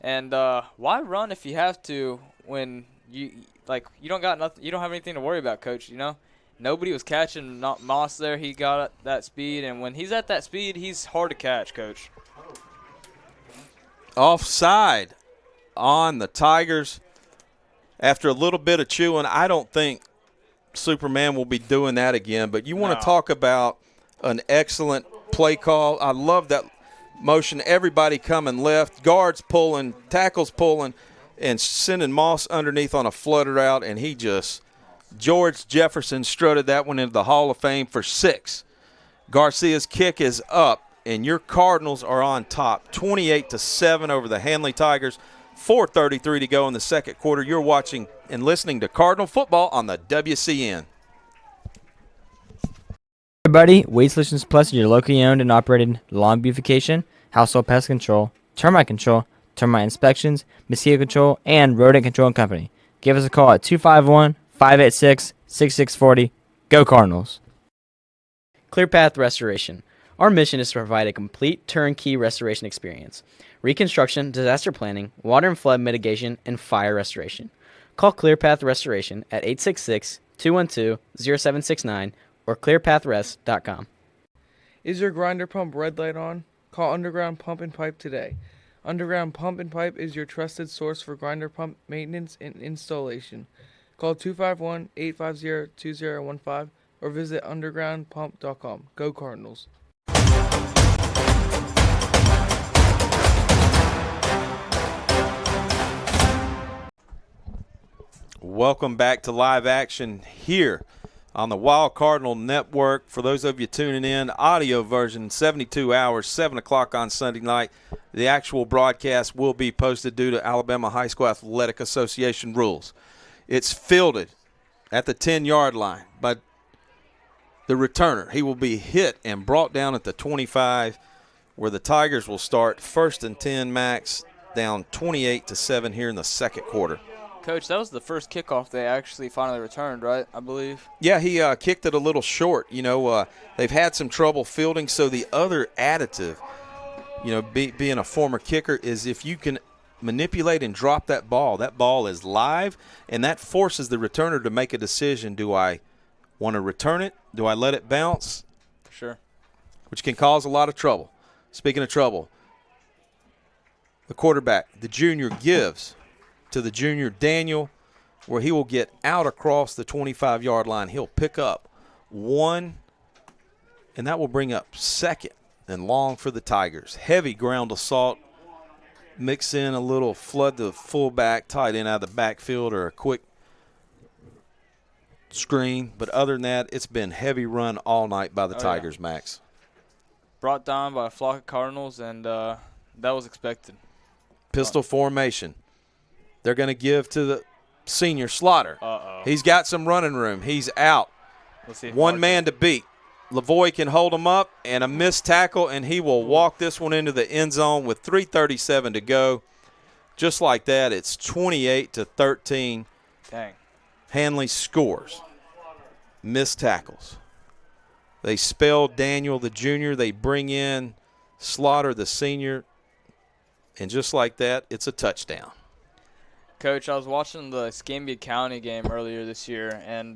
And why run if you have to when you don't got nothing? You don't have anything to worry about, Coach, you know? Nobody was catching Moss there. He got that speed, and when he's at that speed, he's hard to catch, Coach. Offside on the Tigers. After a little bit of chewing, I don't think Superman will be doing that again. But you want to talk about an excellent play call. I love that motion. Everybody coming left, guards pulling, tackles pulling, and sending Moss underneath on a flutter route, and he just – George Jefferson strutted that one into the Hall of Fame for 6. Garcia's kick is up, and your Cardinals are on top, 28-7 over the Handley Tigers. 4:33 to go in the second quarter. You're watching and listening to Cardinal football on the WCN. Everybody, Weed Solutions Plus is your locally owned and operated lawn beautification, household pest control, termite inspections, mosquito control, and rodent control company. Give us a call at 251-586-6640. Go Cardinals. ClearPath Restoration. Our mission is to provide a complete turnkey restoration experience. Reconstruction, disaster planning, water and flood mitigation, and fire restoration. Call ClearPath Restoration at 866-212-0769 or clearpathrest.com. Is your grinder pump red light on? Call Underground Pump and Pipe today. Underground Pump and Pipe is your trusted source for grinder pump maintenance and installation. Call 251-850-2015 or visit undergroundpump.com. Go Cardinals. Welcome back to live action here on the Wild Cardinal Network. For those of you tuning in, audio version, 72 hours, 7 o'clock on Sunday night. The actual broadcast will be posted due to Alabama High School Athletic Association rules. It's fielded at the 10-yard line by the returner. He will be hit and brought down at the 25, where the Tigers will start 1st and 10 max, down 28-7 here in the second quarter. Coach, that was the first kickoff they actually finally returned, right, I believe? Yeah, he kicked it a little short. You know, they've had some trouble fielding, so the other additive, you know, being a former kicker, is if you can manipulate and drop that ball is live, and that forces the returner to make a decision. Do I want to return it? Do I let it bounce? Sure. Which can cause a lot of trouble. Speaking of trouble, the quarterback, the junior, gives to the junior Daniel, where he will get out across the 25-yard line. He'll pick up 1, and that will bring up 2nd and long for the Tigers. Heavy ground assault. Mix in a little flood the fullback, tight end out of the backfield, or a quick screen. But other than that, it's been heavy run all night by the Tigers, yeah. Max. Brought down by a flock of Cardinals, and that was expected. Pistol formation. They're going to give to the senior Slaughter. Uh-oh. He's got some running room. He's out. Let's see. One man to beat. Lavoie can hold him up, and a missed tackle, and he will walk this one into the end zone with 3:37 to go. Just like that, it's 28-13. Dang. Hanley scores. Missed tackles. They spell Daniel, the junior. They bring in Slaughter, the senior. And just like that, it's a touchdown. Coach, I was watching the Escambia County game earlier this year, and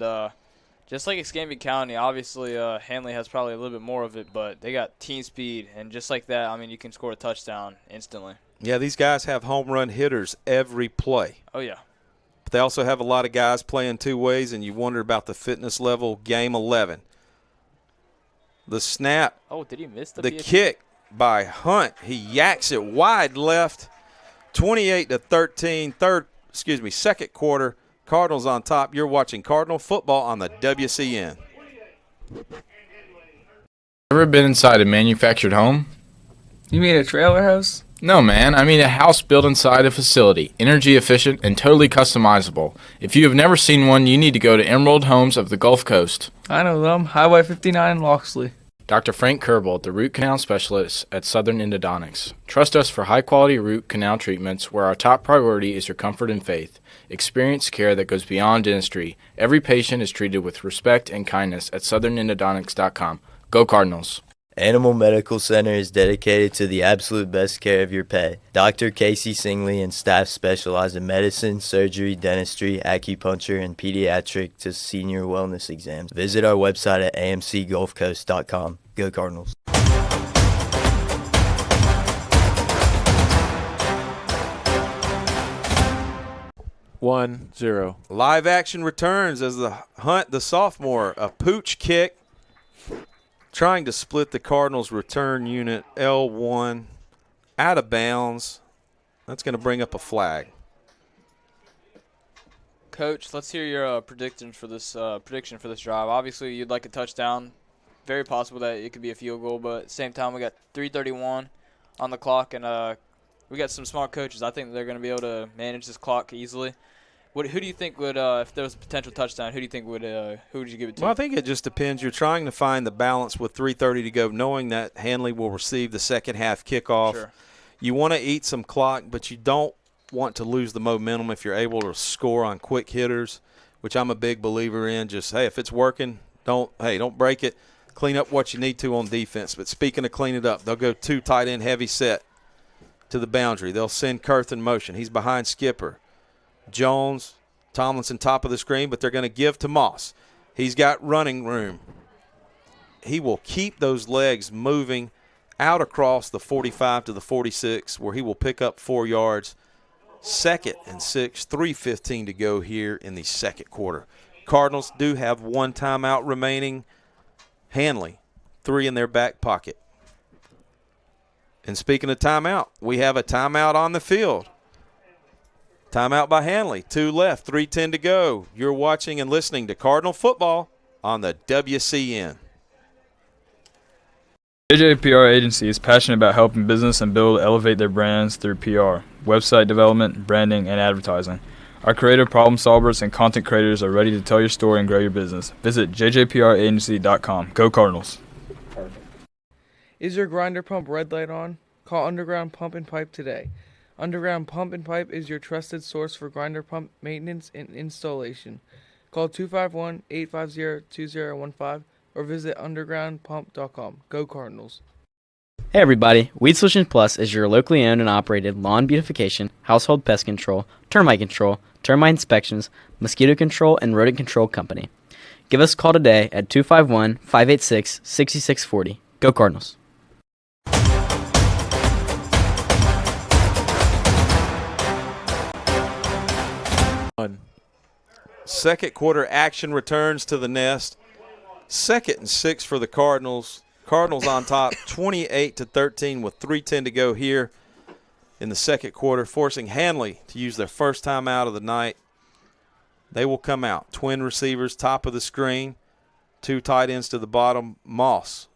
just like Escambia County, obviously Hanley has probably a little bit more of it, but they got team speed, and just like that, I mean, you can score a touchdown instantly. Yeah, these guys have home run hitters every play. Oh, yeah. But they also have a lot of guys playing two ways, and you wonder about the fitness level. Game 11. The snap. Oh, did he miss the kick by Hunt? He yaks it wide left. 28-13. Second quarter. Cardinals on top. You're watching Cardinal football on the WCN. Ever been inside a manufactured home? You mean a trailer house? No, man. I mean a house built inside a facility, energy efficient and totally customizable. If you have never seen one, you need to go to Emerald Homes of the Gulf Coast. I know them. Highway 59 in Loxley. Dr. Frank Kerbel, the root canal specialist at Southern Endodontics. Trust us for high-quality root canal treatments where our top priority is your comfort and faith. Experience care that goes beyond dentistry. Every patient is treated with respect and kindness at southernendodontics.com. Go Cardinals. Animal Medical Center is dedicated to the absolute best care of your pet. Dr. Casey Singley and staff specialize in medicine, surgery, dentistry, acupuncture, and pediatric to senior wellness exams. Visit our website at amcgulfcoast.com. Go Cardinals. One, zero. Live action returns as the Hunt, the sophomore, a pooch kick. trying to split the Cardinals return unit L1 out of bounds. That's going to bring up a flag. Coach, let's hear your prediction for this drive. Obviously, you'd like a touchdown. Very possible that it could be a field goal, but at the same time, we got 3:31 on the clock, and we got some smart coaches. I think they're going to be able to manage this clock easily. Who do you think would, if there was a potential touchdown, who would you give it to? Well, I think it just depends. You're trying to find the balance with 3:30 to go, knowing that Hanley will receive the second half kickoff. Sure. You want to eat some clock, but you don't want to lose the momentum if you're able to score on quick hitters, which I'm a big believer in. Just, hey, if it's working, don't break it. Clean up what you need to on defense. But speaking of clean it up, they'll go 2 tight end heavy set to the boundary. They'll send Kurth in motion. He's behind Skipper. Jones, Tomlinson top of the screen, but they're going to give to Moss. He's got running room. He will keep those legs moving out across the 45 to the 46, where he will pick up 4 yards. 2nd and 6, 3:15 to go here in the second quarter. Cardinals do have 1 timeout remaining. Hanley, 3 in their back pocket. And speaking of timeout, we have a timeout on the field. Timeout by Hanley, 2 left, 3:10 to go. You're watching and listening to Cardinal football on the WCN. JJPR Agency is passionate about helping business and elevate their brands through PR, website development, branding, and advertising. Our creative problem solvers and content creators are ready to tell your story and grow your business. Visit jjpragency.com. Go Cardinals. Is your grinder pump red light on? Call Underground Pump and Pipe today. Underground Pump and Pipe is your trusted source for grinder pump maintenance and installation. Call 251-850-2015 or visit undergroundpump.com. Go Cardinals. Hey everybody, Weed Solutions Plus is your locally owned and operated lawn beautification, household pest control, termite inspections, mosquito control, and rodent control company. Give us a call today at 251-586-6640. Go Cardinals. Second quarter action returns to the nest. 2nd and 6 for the Cardinals. Cardinals on top, 28-13 with 3:10 to go here in the second quarter, forcing Hanley to use their first time out of the night. They will come out. Twin receivers, top of the screen. 2 tight ends to the bottom. Moss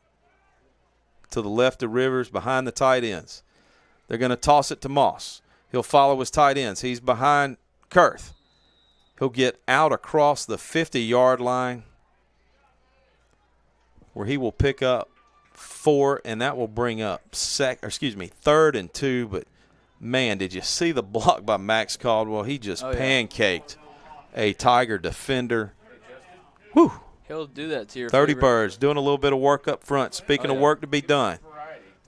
to the left of Rivers, behind the tight ends. They're going to toss it to Moss. He'll follow his tight ends. He's behind Kurth. He'll get out across the 50-yard line, where he will pick up 4, and that will bring up 3rd and 2. But, man, did you see the block by Max Caldwell? He just pancaked a Tiger defender. Whew. He'll do that to your 30 favorite. birds, doing a little bit of work up front. Speaking of work to be done.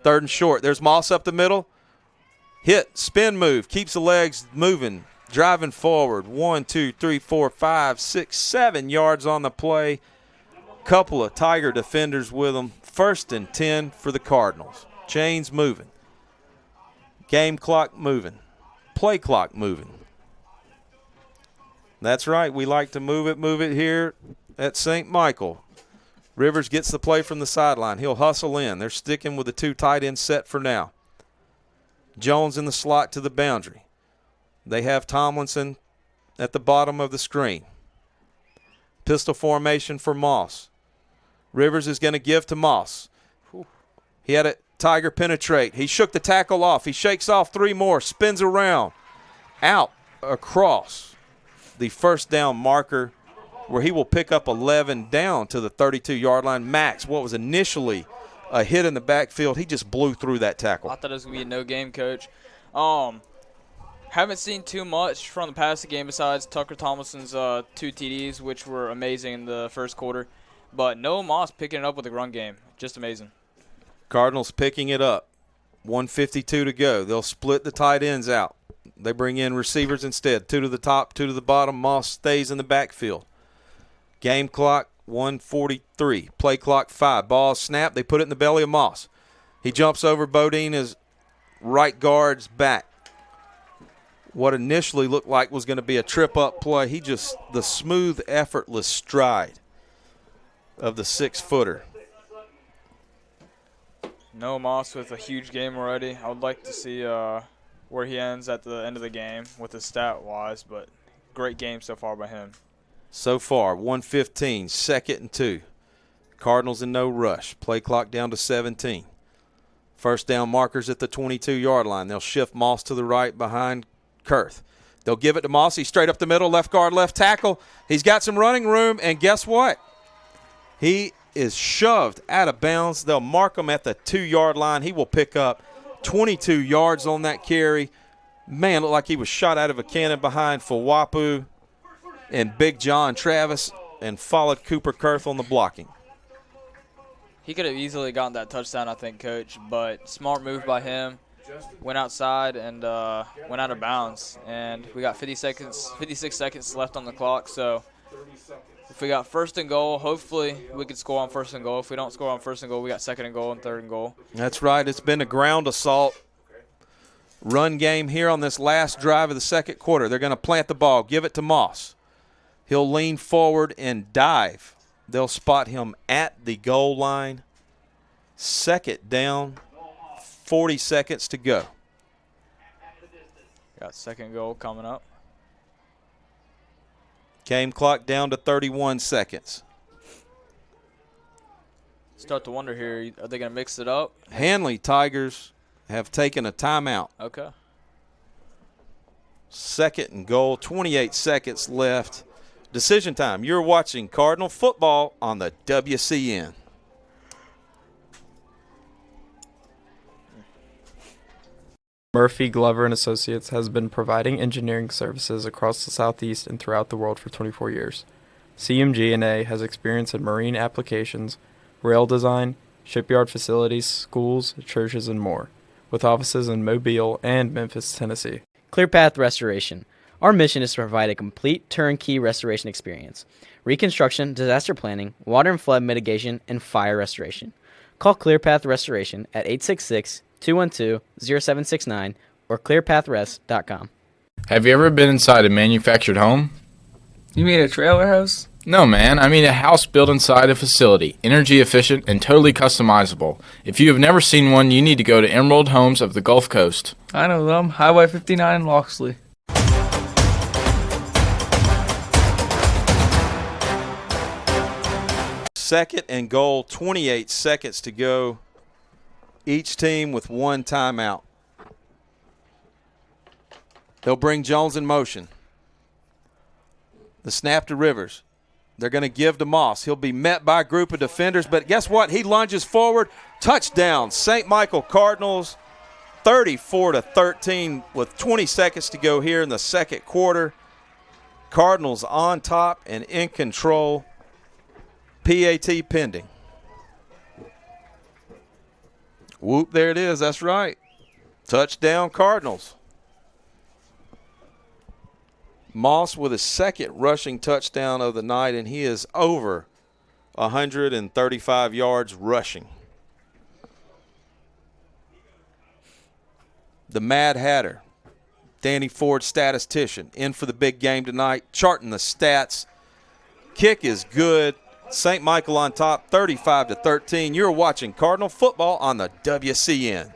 3rd and short. There's Moss up the middle. Hit, spin move, keeps the legs moving, driving forward. 1, 2, 3, 4, 5, 6, 7 yards on the play. Couple of Tiger defenders with them. 1st and 10 for the Cardinals. Chains moving. Game clock moving. Play clock moving. That's right. We like to move it here at St. Michael. Rivers gets the play from the sideline. He'll hustle in. They're sticking with the 2 tight end set for now. Jones in the slot to the boundary. They have Tomlinson at the bottom of the screen. Pistol formation for Moss. Rivers is going to give to Moss. He had a Tiger penetrate. He shook the tackle off. He shakes off 3 more, spins around, out across the first down marker, where he will pick up 11 down to the 32-yard line. Max, what was initially a hit in the backfield, he just blew through that tackle. I thought it was going to be a no game, Coach. Haven't seen too much from the passing game besides Tucker Tomlinson's 2 TDs, which were amazing in the first quarter. But Noah Moss picking it up with the run game. Just amazing. Cardinals picking it up. 1:52 to go. They'll split the tight ends out. They bring in receivers instead. 2 to the top, 2 to the bottom. Moss stays in the backfield. Game clock, 1:43. Play clock, 5. Ball snap. They put it in the belly of Moss. He jumps over Bodine as right guard's back. What initially looked like was going to be a trip-up play, the smooth, effortless stride of the 6-footer. Noah Moss with a huge game already. I would like to see where he ends at the end of the game with his stat-wise, but great game so far by him. So far, 1:15, 2nd and 2. Cardinals in no rush. Play clock down to 17. First down markers at the 22-yard line. They'll shift Moss to the right behind Kurth. They'll give it to Moss. He's straight up the middle, left guard, left tackle. He's got some running room, and guess what? He is shoved out of bounds. They'll mark him at the 2-yard line. He will pick up 22 yards on that carry. Man, looked like he was shot out of a cannon behind Fawapu and Big John Travis and followed Cooper Kurth on the blocking. He could have easily gotten that touchdown, I think, Coach, but smart move by him. Went outside and went out of bounds. And we got 56 seconds left on the clock. So if we got 1st and goal, hopefully we could score on 1st and goal. If we don't score on 1st and goal, we got 2nd and goal and 3rd and goal. That's right. It's been a ground assault run game here on this last drive of the 2nd quarter. They're going to plant the ball, give it to Moss. He'll lean forward and dive. They'll spot him at the goal line. 2nd down, 40 seconds to go. Got 2nd goal coming up. Game clock down to 31 seconds. Start to wonder here, are they going to mix it up? Hanley Tigers have taken a timeout. Okay. 2nd and goal, 28 seconds left. Decision time. You're watching Cardinal football on the WCN. Murphy, Glover and Associates has been providing engineering services across the Southeast and throughout the world for 24 years. CMG&A has experience in marine applications, rail design, shipyard facilities, schools, churches, and more, with offices in Mobile and Memphis, Tennessee. ClearPath Restoration. Our mission is to provide a complete turnkey restoration experience. Reconstruction, disaster planning, water and flood mitigation, and fire restoration. Call ClearPath Restoration at 866-212-0769 or clearpathrest.com. Have you ever been inside a manufactured home? You mean a trailer house? No, man. I mean a house built inside a facility, energy efficient and totally customizable. If you have never seen one, you need to go to Emerald Homes of the Gulf Coast. I know them. Highway 59 in Loxley. Second and goal, 28 seconds to go. Each team with one timeout. They'll bring Jones in motion. The snap to Rivers. They're going to give to Moss. He'll be met by a group of defenders, but guess what? He lunges forward. Touchdown, St. Michael Cardinals, 34-13 with 20 seconds to go here in the 2nd quarter. Cardinals on top and in control. PAT pending. Whoop, there it is. That's right. Touchdown, Cardinals. Moss with his 2nd rushing touchdown of the night, and he is over 135 yards rushing. The Mad Hatter, Danny Ford statistician, in for the big game tonight, charting the stats. Kick is good. St. Michael on top, 35-13. You're watching Cardinal football on the WCN.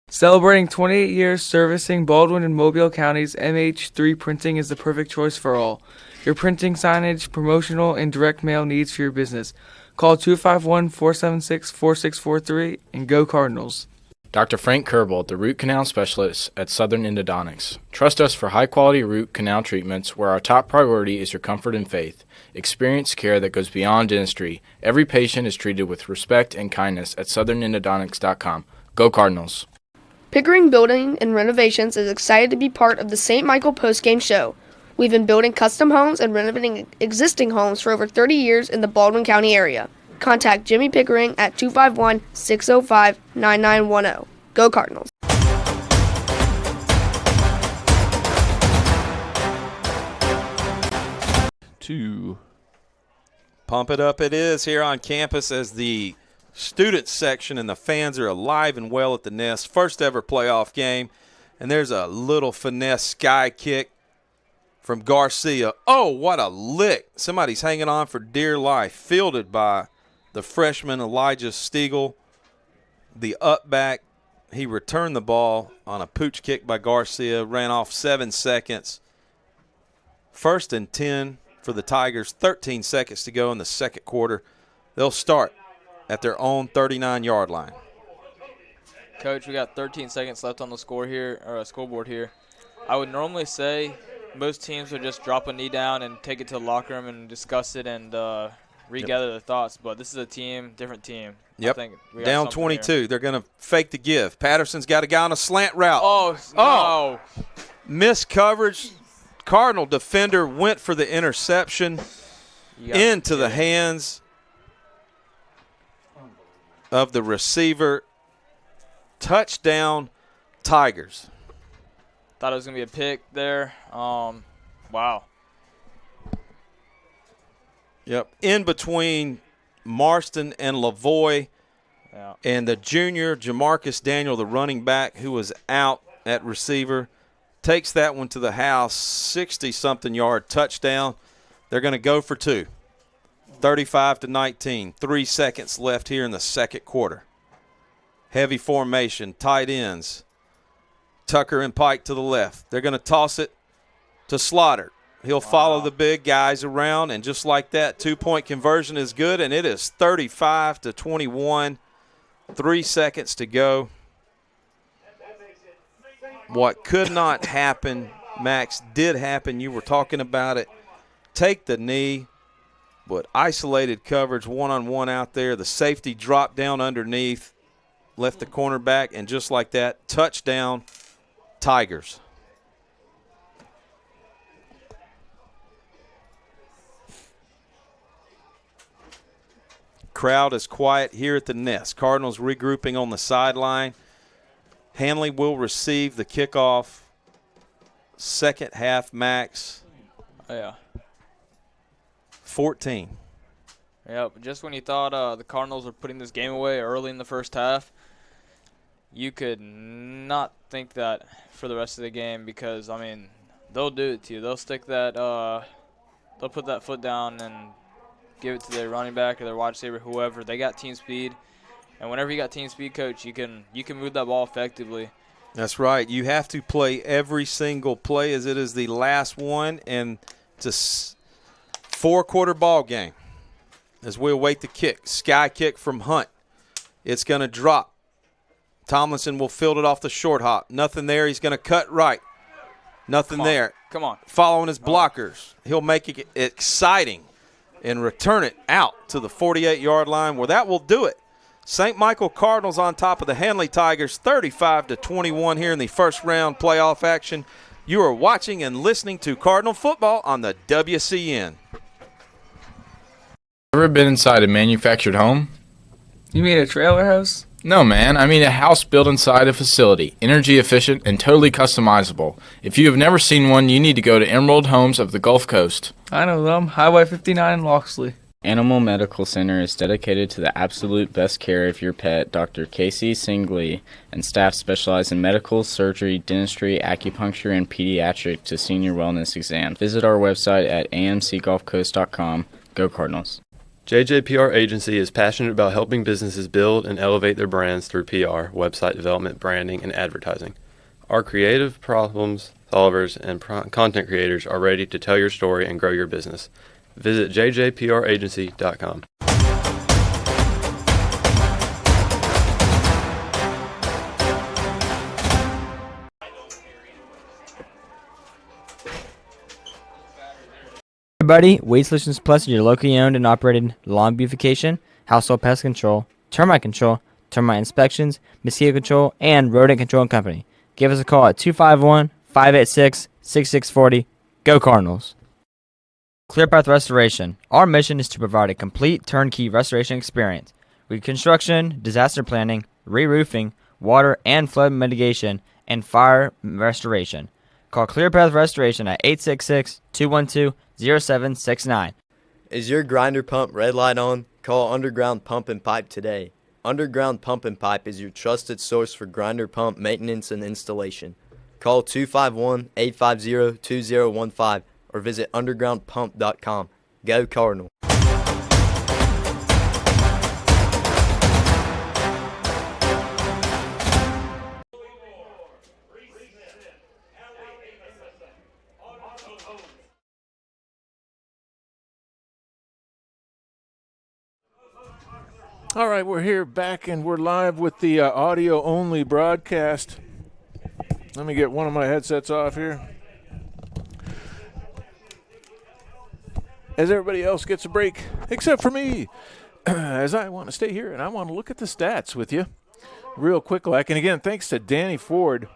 Celebrating 28 years servicing Baldwin and Mobile counties, MH3 Printing is the perfect choice for all. Your printing, signage, promotional, and direct mail needs for your business. Call 251-476-4643 and go Cardinals. Dr. Frank Kerbel, the root canal specialist at Southern Endodontics. Trust us for high-quality root canal treatments where our top priority is your comfort and faith. Experience care that goes beyond dentistry. Every patient is treated with respect and kindness at southernendodontics.com. Go Cardinals. Pickering Building and Renovations is excited to be part of the St. Michael Postgame Show. We've been building custom homes and renovating existing homes for over 30 years in the Baldwin County area. Contact Jimmy Pickering at 251-605-9910. Go Cardinals. Pump it up it is here on campus as the student section and the fans are alive and well at the Nest. First ever playoff game. And there's a little finesse sky kick from Garcia. Oh, what a lick. Somebody's hanging on for dear life. Fielded by the freshman Elijah Stiegel, the up back. He returned the ball on a pooch kick by Garcia, ran off 7 seconds. 1st and 10 for the Tigers, 13 seconds to go in the second quarter. They'll start at their own 39-yard line. Coach, we got 13 seconds left on the scoreboard here. I would normally say most teams would just drop a knee down and take it to the locker room and discuss it and regather their thoughts, but this is a different team. Yep. I think we got down 22. here. They're going to fake the give. Patterson's got a guy on a slant route. Oh, no. Missed coverage. Cardinal defender went for the interception into the hands of the receiver. Touchdown, Tigers. Thought it was going to be a pick there. Wow. Yep. In between Marston and Lavoie, yeah, and the junior Jamarcus Daniel, the running back, who was out at receiver, takes that one to the house, 60-something yard touchdown. They're going to go for 2. 35-19. 3 seconds left here in the second quarter. Heavy formation, tight ends. Tucker and Pike to the left. They're going to toss it to Slaughter. He'll follow the big guys around, and just like that, 2-point conversion is good, and it is 35-21. 3 seconds to go. What could not happen, Max, did happen. You were talking about it. Take the knee, but isolated coverage, one-on-one out there. The safety dropped down underneath, left the cornerback, and just like that, touchdown, Tigers. Crowd is quiet here at the Nest. Cardinals regrouping on the sideline. Hanley will receive the kickoff. Second half, Max. Oh, yeah. 14. Yeah, but just when you thought the Cardinals were putting this game away early in the first half, you could not think that for the rest of the game because, I mean, they'll do it to you. They'll stick that they'll put that foot down and give it to their running back or their wide receiver, whoever. They got team speed. And whenever you got team speed, Coach, you can move that ball effectively. That's right. You have to play every single play as it is the last one, and it's a 4-quarter ball game as we await the kick. Sky kick from Hunt. It's going to drop. Tomlinson will field it off the short hop. Nothing there. He's going to cut right. Nothing there. Come on. Following his blockers. He'll make it exciting and return it out to the 48-yard line where that will do it. St. Michael Cardinals on top of the Handley Tigers, 35-21 here in the first round playoff action. You are watching and listening to Cardinal football on the WCN. Ever been inside a manufactured home? You mean a trailer house? No, man. I mean a house built inside a facility, energy efficient and totally customizable. If you have never seen one, you need to go to Emerald Homes of the Gulf Coast. I know them. Highway 59 in Loxley. Animal Medical Center is dedicated to the absolute best care of your pet. Dr. Casey Singley and staff specialize in medical, surgery, dentistry, acupuncture, and pediatric to senior wellness exams. Visit our website at amcgulfcoast.com. Go Cardinals. JJPR Agency is passionate about helping businesses build and elevate their brands through PR, website development, branding, and advertising. Our creative problem solvers and content creators are ready to tell your story and grow your business. Visit jjpragency.com. Everybody, Weed Solutions Plus is your locally owned and operated lawn beautification, household pest control, termite inspections, mosquito control, and rodent control company. Give us a call at 251-586-6640. Go Cardinals. ClearPath Restoration. Our mission is to provide a complete turnkey restoration experience. Reconstruction, disaster planning, re-roofing, water and flood mitigation, and fire restoration. Call ClearPath Restoration at 866-212-0769. Is your grinder pump red light on? Call Underground Pump and Pipe today. Underground Pump and Pipe is your trusted source for grinder pump maintenance and installation. Call 251-850-2015 or visit undergroundpump.com. Go Cardinal. All right, we're here back, and we're live with the audio-only broadcast. Let me get one of my headsets off here. As everybody else gets a break, except for me, as I want to stay here, and I want to look at the stats with you real quick. And again, thanks to Danny Ford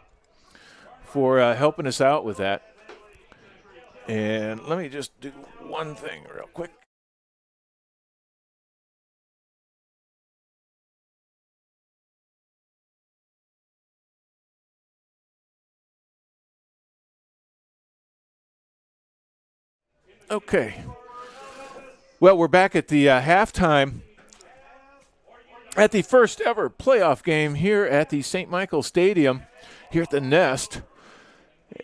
for helping us out with that. And let me just do one thing real quick. Okay. Well, we're back at the halftime at the first ever playoff game here at the St. Michael Stadium here at the Nest.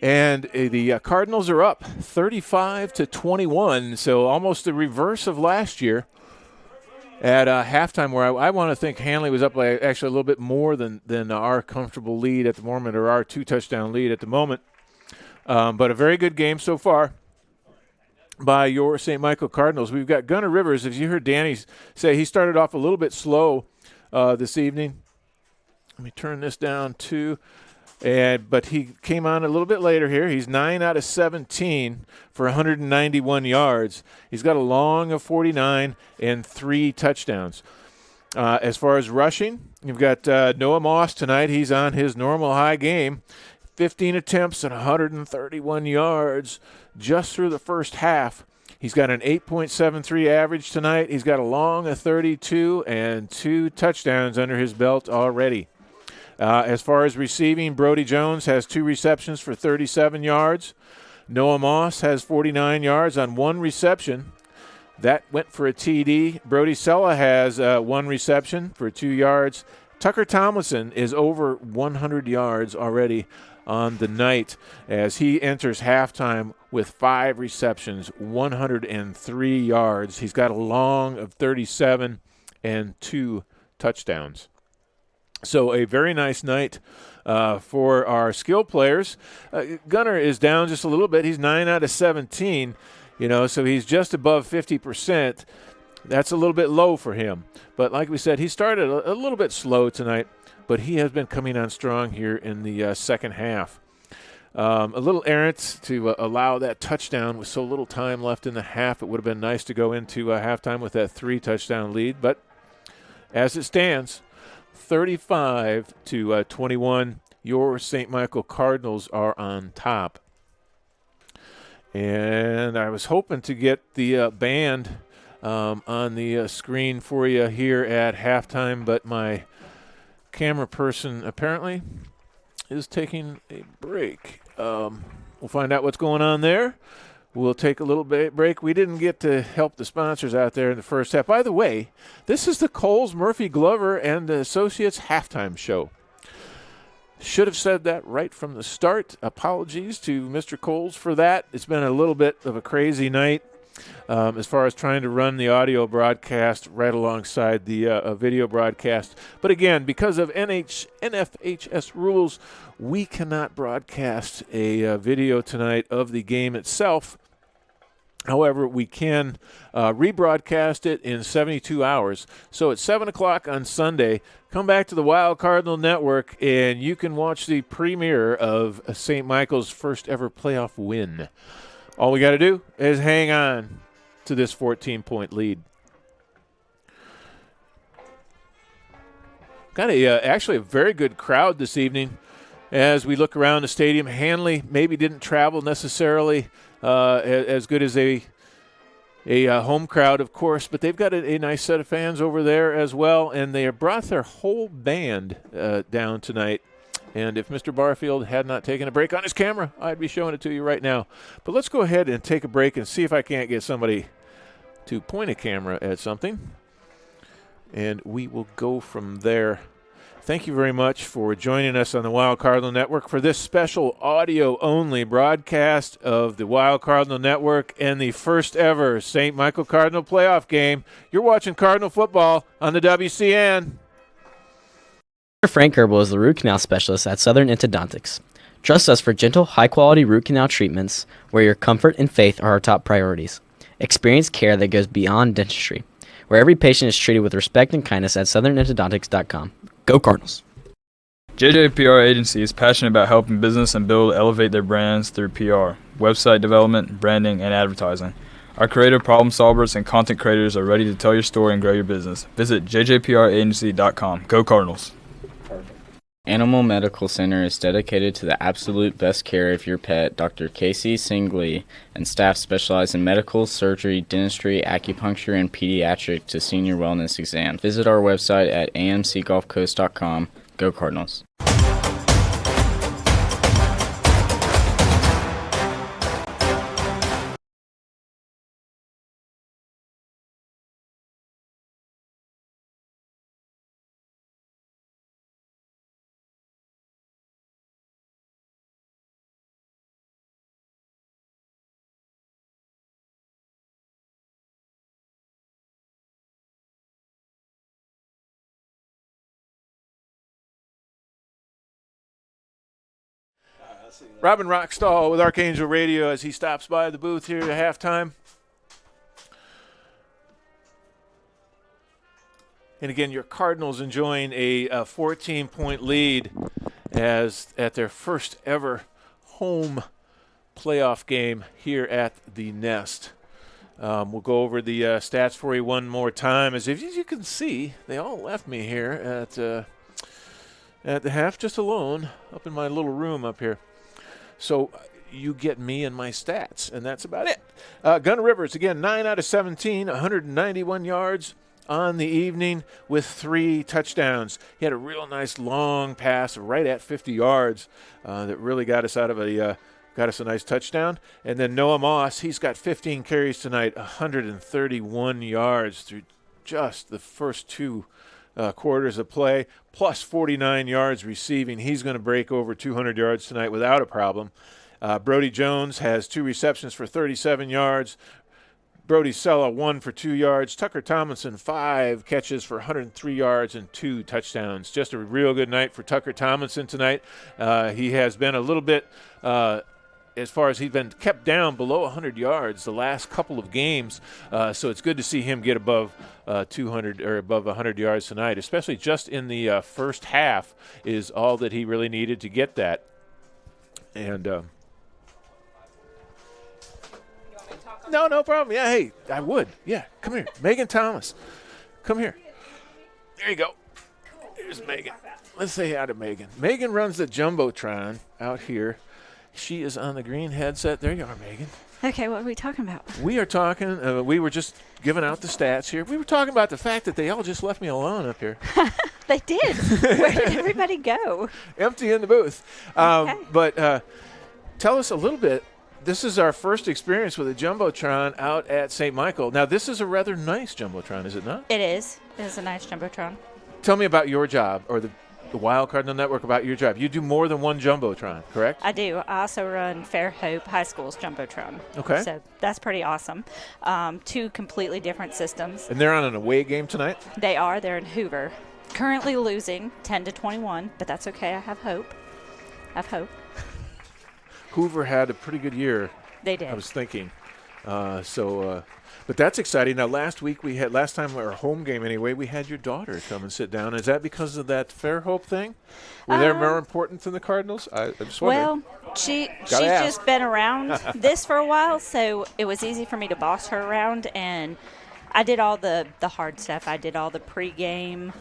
And the Cardinals are up 35-21, so almost the reverse of last year at halftime, where I want to think Hanley was up by actually a little bit more than our comfortable lead at the moment, or our 2-touchdown lead at the moment. But a very good game so far by your St. Michael Cardinals. We've got Gunnar Rivers. As you heard Danny say, he started off a little bit slow this evening. Let me turn this down too. But he came on a little bit later here. He's 9 out of 17 for 191 yards. He's got a long of 49 and 3 touchdowns. As far as rushing, you've got Noah Moss tonight. He's on his normal high game. 15 attempts and 131 yards just through the first half. He's got an 8.73 average tonight. He's got a long of 32 and 2 touchdowns under his belt already. As far as receiving, Brody Jones has 2 receptions for 37 yards. Noah Moss has 49 yards on 1 reception. That went for a TD. Brody Sella has 1 reception for 2 yards. Tucker Tomlinson is over 100 yards already on the night as he enters halftime with 5 receptions, 103 yards. He's got a long of 37 and 2 touchdowns. So a very nice night for our skill players. Gunnar is down just a little bit. He's 9 out of 17, so he's just above 50%. That's a little bit low for him. But like we said, he started a little bit slow tonight, but he has been coming on strong here in the second half. A little errant to allow that touchdown with so little time left in the half. It would have been nice to go into halftime with that 3-touchdown lead, but as it stands, 35-21, your St. Michael Cardinals are on top. And I was hoping to get the band on the screen for you here at halftime, but my camera person apparently is taking a break. We'll find out what's going on there. We'll take a little break. We didn't get to help the sponsors out there in the first half. By the way, this is the Coles, Murphy, Glover, and Associates halftime show. Should have said that right from the start. Apologies to Mr. Coles for that. It's been a little bit of a crazy night as far as trying to run the audio broadcast right alongside the video broadcast. But again, because of NFHS rules, we cannot broadcast a video tonight of the game itself. However, we can rebroadcast it in 72 hours. So at 7 o'clock on Sunday, come back to the Wild Cardinal Network, and you can watch the premiere of St. Michael's first ever playoff win. All we got to do is hang on to this 14-point lead. Got actually a very good crowd this evening as we look around the stadium. Hanley maybe didn't travel necessarily as good as a home crowd, of course, but they've got a nice set of fans over there as well, and they brought their whole band down tonight. And if Mr. Barfield had not taken a break on his camera, I'd be showing it to you right now. But let's go ahead and take a break and see if I can't get somebody to point a camera at something, and we will go from there. Thank you very much for joining us on the Wild Cardinal Network for this special audio-only broadcast of the Wild Cardinal Network and the first ever St. Michael Cardinal playoff game. You're watching Cardinal football on the WCN. Dr. Frank Kerbel is the root canal specialist at Southern Endodontics. Trust us for gentle, high-quality root canal treatments where your comfort and faith are our top priorities. Experience care that goes beyond dentistry. where every patient is treated with respect and kindness at southernendodontics.com. Go Cardinals! JJPR Agency is passionate about helping business and build elevate their brands through PR, website development, branding, and advertising. Our creative problem solvers and content creators are ready to tell your story and grow your business. Visit jjpragency.com. Go Cardinals! Animal Medical Center is dedicated to the absolute best care of your pet. Dr. Casey Singley and staff specialize in medical, surgery, dentistry, acupuncture, and pediatric to senior wellness exams. Visit our website at amcgulfcoast.com. Go Cardinals! Robin Rockstall with Archangel Radio as he stops by the booth here at halftime. And again, your Cardinals enjoying a 14-point lead as at their first ever home playoff game here at the Nest. We'll go over the stats for you one more time. As you can see, they all left me here at the half just alone up in my little room up here. So you get me and my stats, and that's about it. Gunner Rivers, again, 9 out of 17, 191 yards on the evening with 3 touchdowns. He had a real nice long pass right at 50 yards that really got us out of got us a nice touchdown. And then Noah Moss, he's got 15 carries tonight, 131 yards through just the first 2 quarters of play, plus 49 yards receiving. He's going to break over 200 yards tonight without a problem. Brody Jones has 2 receptions for 37 yards. Brody Sella 1 for 2 yards. Tucker Tomlinson 5 catches for 103 yards and 2 touchdowns. Just a real good night for Tucker Tomlinson tonight. He has been a little bit as far as he's been kept down below 100 yards the last couple of games. So it's good to see him get above 200 or above 100 yards tonight, especially just in the first half is all that he really needed to get that. And no problem. Yeah, hey, I would. Yeah, come here. Megan Thomas. Come here. There you go. Here's Megan. Let's say hi to Megan. Megan runs the Jumbotron out here. She is on the green headset. There you are, Megan. Okay, what are we talking about? We are talking, we were just giving out the stats here. We were talking about the fact that they all just left me alone up here. They did. Where did everybody go? Empty in the booth. Okay. But tell us a little bit. This is our first experience with a Jumbotron out at St. Michael. Now, this is a rather nice Jumbotron, is it not? It is. It is a nice Jumbotron. Tell me about your job, or the Wild Cardinal Network, about your job. You do more than one Jumbotron, correct? I do. I also run Fairhope High School's Jumbotron. Okay. So that's pretty awesome. 2 completely different systems. And they're on an away game tonight? They are. They're in Hoover. Currently losing 10-21, but that's okay. I have hope. Hoover had a pretty good year. They did. I was thinking. But that's exciting. Now, last time our home game anyway, we had your daughter come and sit down. Is that because of that Fairhope thing? Were they more important than the Cardinals? I'm just wondering. Well, she's just been around this for a while, so it was easy for me to boss her around, and I did all the hard stuff. I did all the pregame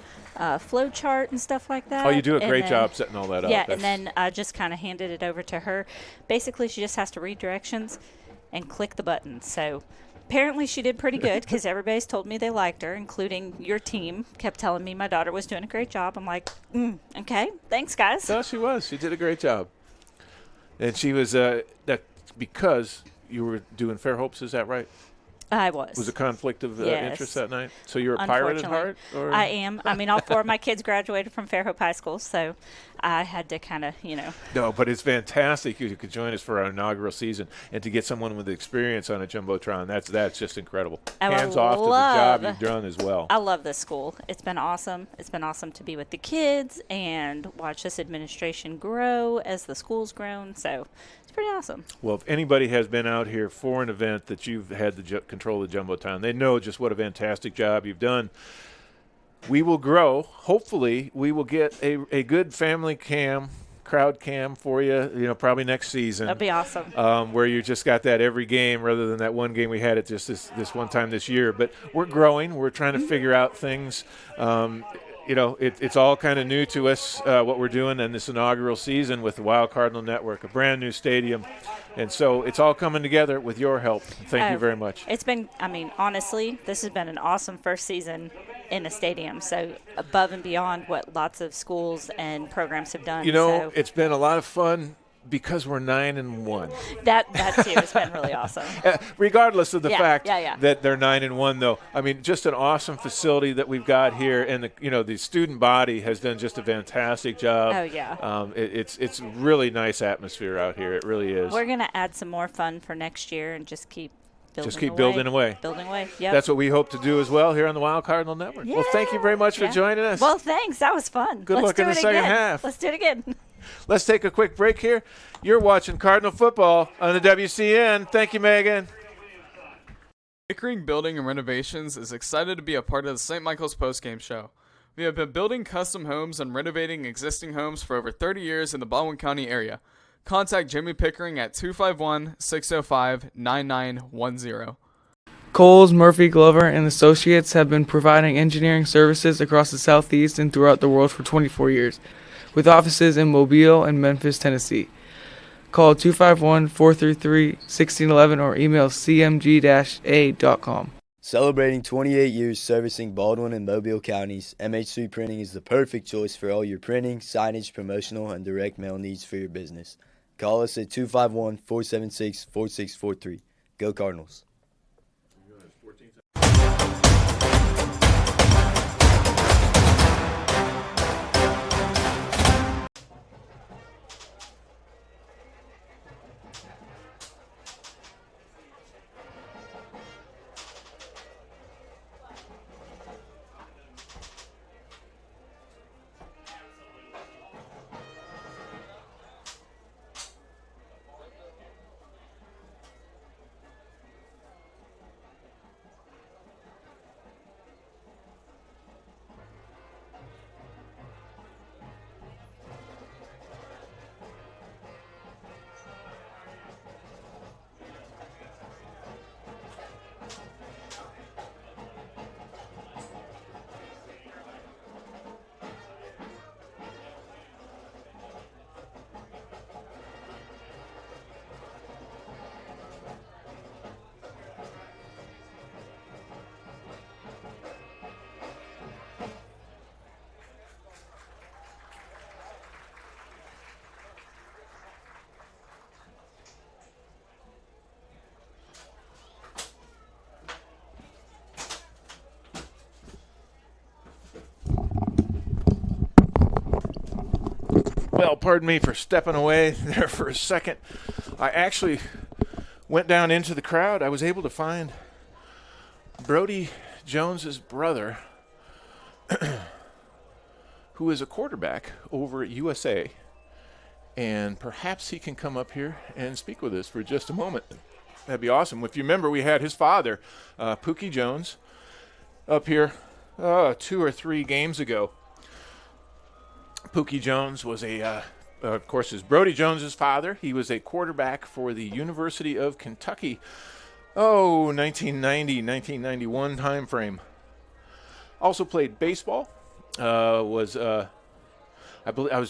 flow chart and stuff like that. Oh, you do a great job setting all that up. Yeah, and then I just kind of handed it over to her. Basically, she just has to read directions and click the buttons. So apparently she did pretty good because everybody's told me they liked her, including your team. Kept telling me my daughter was doing a great job. I'm like, okay, thanks, guys. No, she was. She did a great job. And she was that because you were doing Fairhopes, is that right? I was. Was a conflict of Yes. interest that night? So you're a pirate at heart? Or? I am. I mean, all 4 of my kids graduated from Fairhope High School, so I had to kind of, No, but it's fantastic you could join us for our inaugural season and to get someone with experience on a Jumbotron. That's just incredible. Hands off to the job you've done as well. I love this school. It's been awesome. It's been awesome to be with the kids and watch this administration grow as the school's grown. So it's pretty awesome. Well, if anybody has been out here for an event that you've had the control of the Jumbotron, they know just what a fantastic job you've done. We will grow. Hopefully, we will get a good family cam, crowd cam for you, probably next season. That'd be awesome. Where you just got that every game rather than that one game we had it just this one time this year. But we're growing. We're trying to figure out things. It's all kind of new to us, what we're doing in this inaugural season with the Wild Cardinal Network, a brand new stadium. And so it's all coming together with your help. Thank you very much. It's been, honestly, this has been an awesome first season in a stadium. So above and beyond what lots of schools and programs have done. It's been a lot of fun because we're 9-1. That too has been really awesome. Regardless of the fact yeah. that they're 9-1, though, just an awesome facility that we've got here, and the student body has done just a fantastic job. Oh yeah. It's really nice atmosphere out here. It really is. We're gonna add some more fun for next year and just keep building away. Building away. Yep. That's what we hope to do as well here on the Wild Cardinal Network. Yeah. Well, thank you very much for joining us. Well, thanks. That was fun. Good luck in the second half. Let's do it again. Let's take a quick break here. You're watching Cardinal football on the WCN. Thank you, Megan. Pickering Building and Renovations is excited to be a part of the St. Michael's Postgame Show. We have been building custom homes and renovating existing homes for over 30 years in the Baldwin County area. Contact Jimmy Pickering at 251-605-9910. Coles, Murphy, Glover, and Associates have been providing engineering services across the Southeast and throughout the world for 24 years, with offices in Mobile and Memphis, Tennessee. Call 251-433-1611 or email cmg-a.com. Celebrating 28 years servicing Baldwin and Mobile counties, MH3 Printing is the perfect choice for all your printing, signage, promotional, and direct mail needs for your business. Call us at 251-476-4643. Go Cardinals. Well, pardon me for stepping away there for a second. I actually went down into the crowd. I was able to find Brody Jones's brother, who is a quarterback over at USA. And perhaps he can come up here and speak with us for just a moment. That'd be awesome. If you remember, we had his father, Pookie Jones, up here 2 or 3 games ago. Pookie Jones was of course, is Brody Jones's father. He was a quarterback for the University of Kentucky. 1990, 1991 time frame. Also played baseball. I was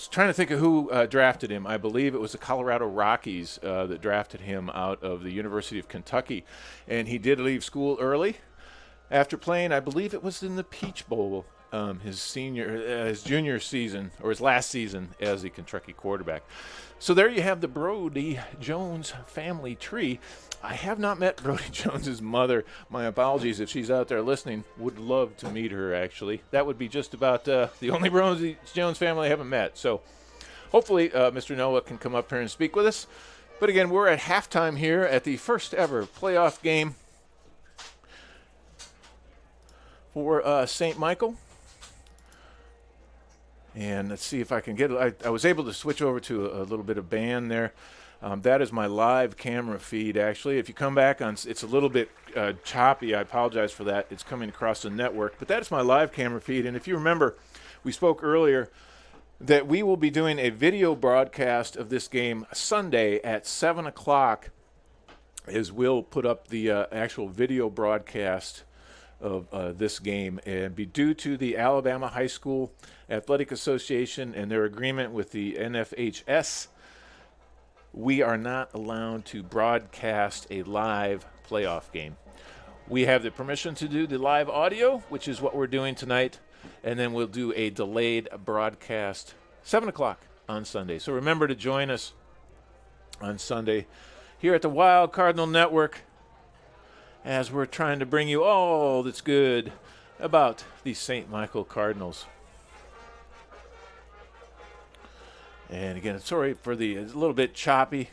trying to think of who drafted him. I believe it was the Colorado Rockies that drafted him out of the University of Kentucky. And he did leave school early after playing. I believe it was in the Peach Bowl. His junior season, or his last season as a Kentucky quarterback. So there you have the Brody Jones family tree. I have not met Brody Jones's mother. My apologies if she's out there listening. Would love to meet her, actually. That would be just about the only Brody Jones family I haven't met. So hopefully Mr. Noah can come up here and speak with us. But again, we're at halftime here at the first ever playoff game for St. Michael. And let's see if I can get it. I was able to switch over to a little bit of band there. That is my live camera feed, actually. If you come back on, it's a little bit choppy. I apologize for that. It's coming across the network. But that is my live camera feed. And if you remember, we spoke earlier that we will be doing a video broadcast of this game Sunday at 7 o'clock, as we'll put up the actual video broadcast of this game, and be due to the Alabama High School Athletic Association and their agreement with the NFHS, we are not allowed to broadcast a live playoff game. We have the permission to do the live audio, which is what we're doing tonight, and then we'll do a delayed broadcast 7 o'clock on Sunday. So remember to join us on Sunday here at the Wild Cardinal Network as we're trying to bring you all that's good about the St. Michael Cardinals. And again, sorry for it's a little bit choppy.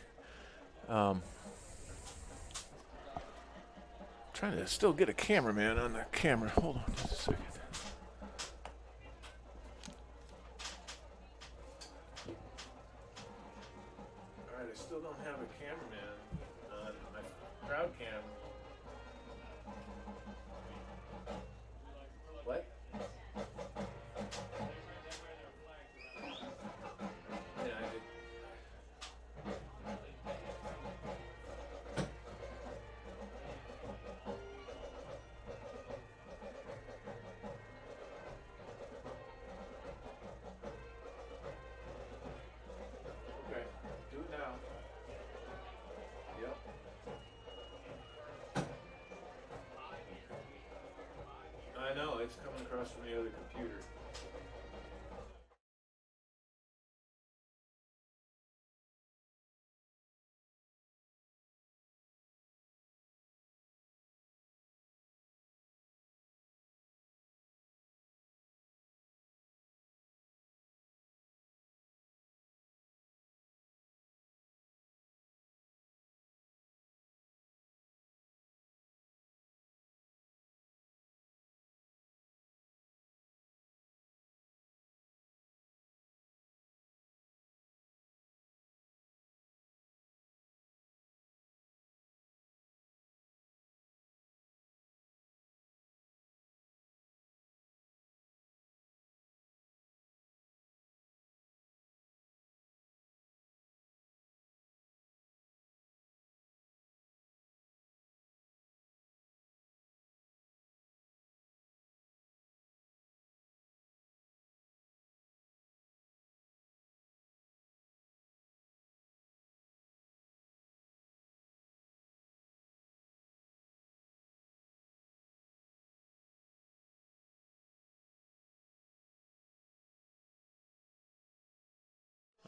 Trying to still get a cameraman on the camera. Hold on just a second. All right, I still don't have a cameraman on my crowd cam. What? Yeah, I did. Okay, do it now. Yep. I know, it's coming across from the other computer.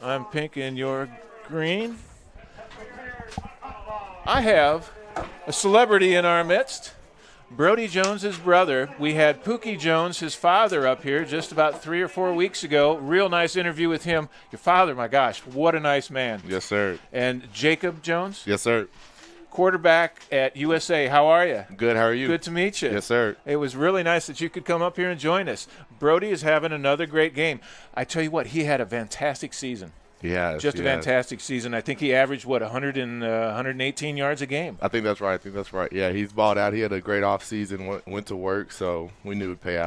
I'm pink and you're green. I have a celebrity in our midst, Brody Jones's brother. We had Pookie Jones, his father, up here just about 3 or 4 weeks ago. Real nice interview with him. Your father, my gosh, what a nice man. Yes, sir. And Jacob Jones? Yes, sir. Quarterback at USA. How are you? Good. How are you? Good to meet you. Yes, sir. It was really nice that you could come up here and join us. Brody is having another great game. I tell you what, he had a fantastic season. Yeah, just a fantastic season. I think he averaged, 118 yards a game. I think that's right. Yeah, he's balled out. He had a great off season, went to work, so we knew it would pay